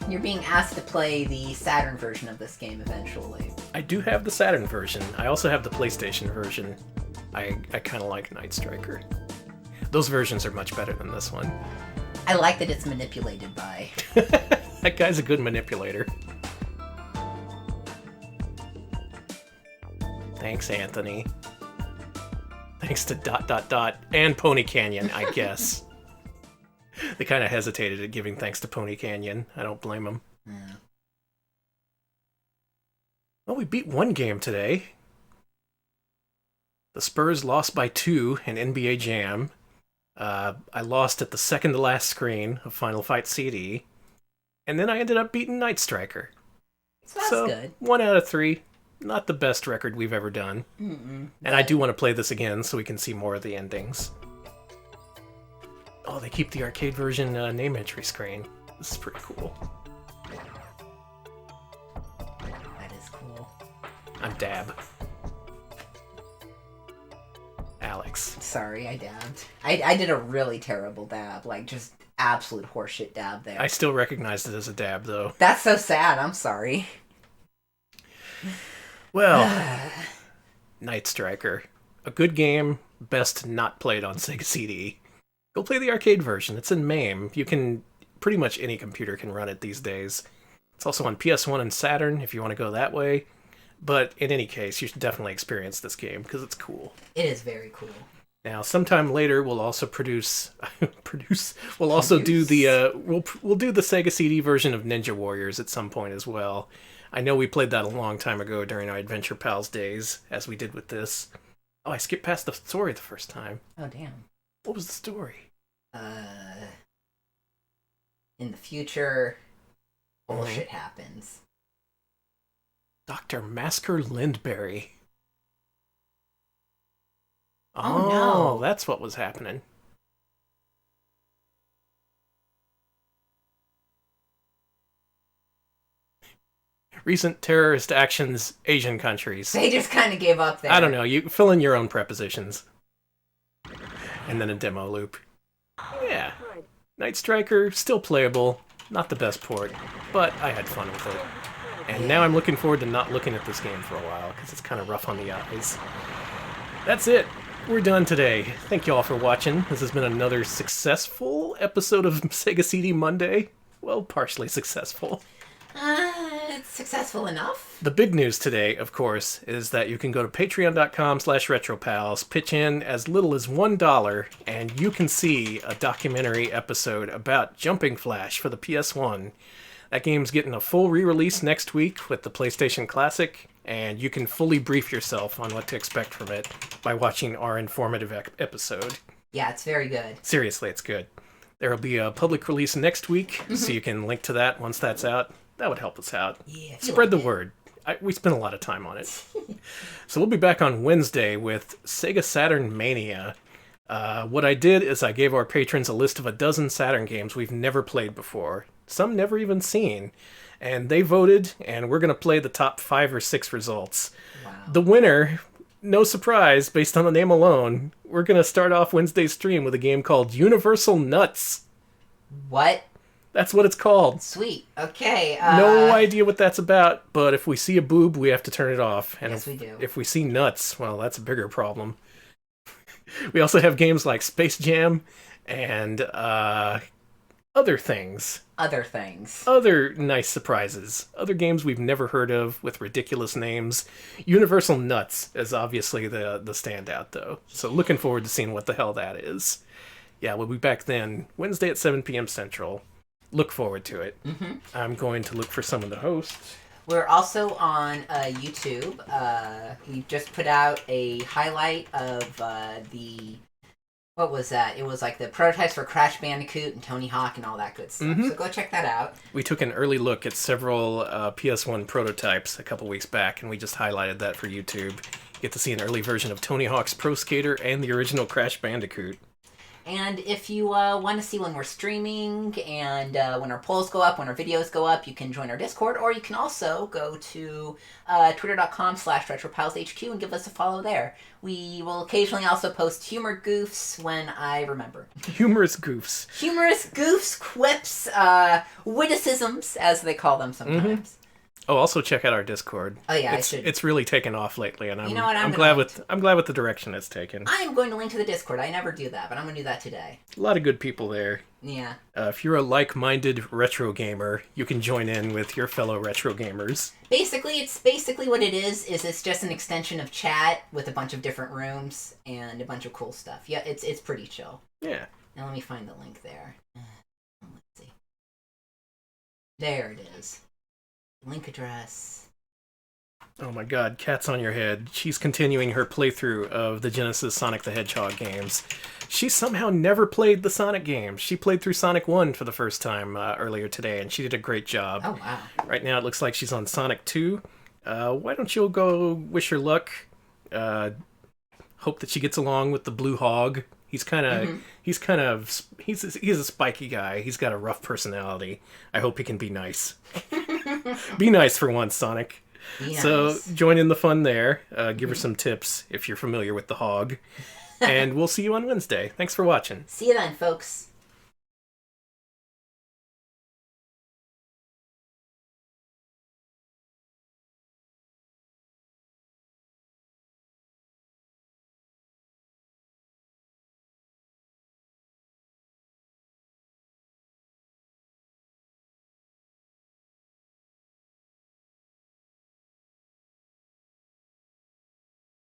You're being asked to play the Saturn version of this game eventually. I do have the Saturn version. I also have the PlayStation version. I kind of like Night Striker. Those versions are much better than this one. I like that it's manipulated by. That guy's a good manipulator. Thanks, Anthony. Thanks to ... and Pony Canyon, I guess. They kind of hesitated at giving thanks to Pony Canyon. I don't blame them. Yeah. Well, we beat one game today. The Spurs lost by 2 in NBA Jam. I lost at the second to last screen of Final Fight CD. And then I ended up beating Night Striker. So that's good. 1 out of 3. Not the best record we've ever done. And I do want to play this again so we can see more of the endings. Oh, they keep the arcade version name entry screen. This is pretty cool. That is cool. I'm Dab. Alex. Sorry, I dabbed. I did a really terrible dab. Like, just absolute horseshit dab there. I still recognized it as a dab, though. That's so sad. I'm sorry. Well, Night Striker. A good game, best not played on Sega CD. Go play the arcade version. It's in MAME. You can... Pretty much any computer can run it these days. It's also on PS1 and Saturn, if you want to go that way. But in any case, you should definitely experience this game, because it's cool. It is very cool. Now, sometime later, we'll also we'll also do the we'll do the Sega CD version of Ninja Warriors at some point as well. I know we played that a long time ago during our Adventure Pals days, as we did with this. Oh, I skipped past the story the first time. Oh, damn. What was the story? In the future, bullshit happens. Dr. Masker Lindberry. Oh, no. That's what was happening. Recent terrorist actions, Asian countries. They just kind of gave up there. I don't know. You fill in your own prepositions. And then a demo loop. Yeah. Night Striker, still playable. Not the best port, but I had fun with it. And now I'm looking forward to not looking at this game for a while, because it's kind of rough on the eyes. That's it. We're done today. Thank you all for watching. This has been another successful episode of Sega CD Monday. Well, partially successful. It's successful enough. The big news today, of course, is that you can go to patreon.com/retropals, pitch in as little as $1, and you can see a documentary episode about Jumping Flash for the PS1. That game's getting a full re-release next week with the PlayStation Classic, and you can fully brief yourself on what to expect from it by watching our informative episode. Yeah, it's very good. Seriously, it's good. There will be a public release next week, so you can link to that once that's out. That would help us out. Yeah, Spread the word. We spent a lot of time on it. So we'll be back on Wednesday with Sega Saturn Mania. What I did is I gave our patrons a list of a dozen Saturn games we've never played before. Some never even seen. And they voted, and we're going to play the top 5 or 6 results. Wow. The winner, no surprise, based on the name alone, we're going to start off Wednesday's stream with a game called Universal Nuts. What? That's what it's called. Sweet. Okay. No idea what that's about, but if we see a boob, we have to turn it off. And yes, we do. If we see nuts, well, that's a bigger problem. We also have games like Space Jam and other things. Other things. Other nice surprises. Other games we've never heard of with ridiculous names. Universal Nuts is obviously the standout, though. So looking forward to seeing what the hell that is. Yeah, we'll be back then, Wednesday at 7 p.m. Central. Look forward to it. Mm-hmm. I'm going to look for some of the hosts. We're also on YouTube. We just put out a highlight of the... What was that? It was like the prototypes for Crash Bandicoot and Tony Hawk and all that good stuff. Mm-hmm. So go check that out. We took an early look at several PS1 prototypes a couple weeks back, and we just highlighted that for YouTube. You get to see an early version of Tony Hawk's Pro Skater and the original Crash Bandicoot. And if you want to see when we're streaming and when our polls go up, when our videos go up, you can join our Discord, or you can also go to twitter.com/retropalshq and give us a follow there. We will occasionally also post humor goofs when I remember. Humorous goofs. Humorous goofs, quips, witticisms, as they call them sometimes. Mm-hmm. Oh, also check out our Discord. Oh yeah, I should. It's really taken off lately, and I'm glad with the direction it's taken. I am going to link to the Discord. I never do that, but I'm going to do that today. A lot of good people there. Yeah. If you're a like-minded retro gamer, you can join in with your fellow retro gamers. Basically, what it is it's just an extension of chat with a bunch of different rooms and a bunch of cool stuff. Yeah, it's pretty chill. Yeah. Now let me find the link there. Let's see. There it is. Link address. Oh my god, cat's on your head. She's continuing her playthrough of the Genesis Sonic the Hedgehog games. She somehow never played the Sonic games. She played through Sonic 1 for the first time earlier today, and she did a great job. Oh, wow. Right now it looks like she's on Sonic 2. Why don't you go wish her luck? Hope that she gets along with the Blue Hog. He's a spiky guy. He's got a rough personality. I hope he can be nice. Be nice for once, Sonic. Nice. So join in the fun there. Give her some tips if you're familiar with the hog. And we'll see you on Wednesday. Thanks for watching. See you then, folks.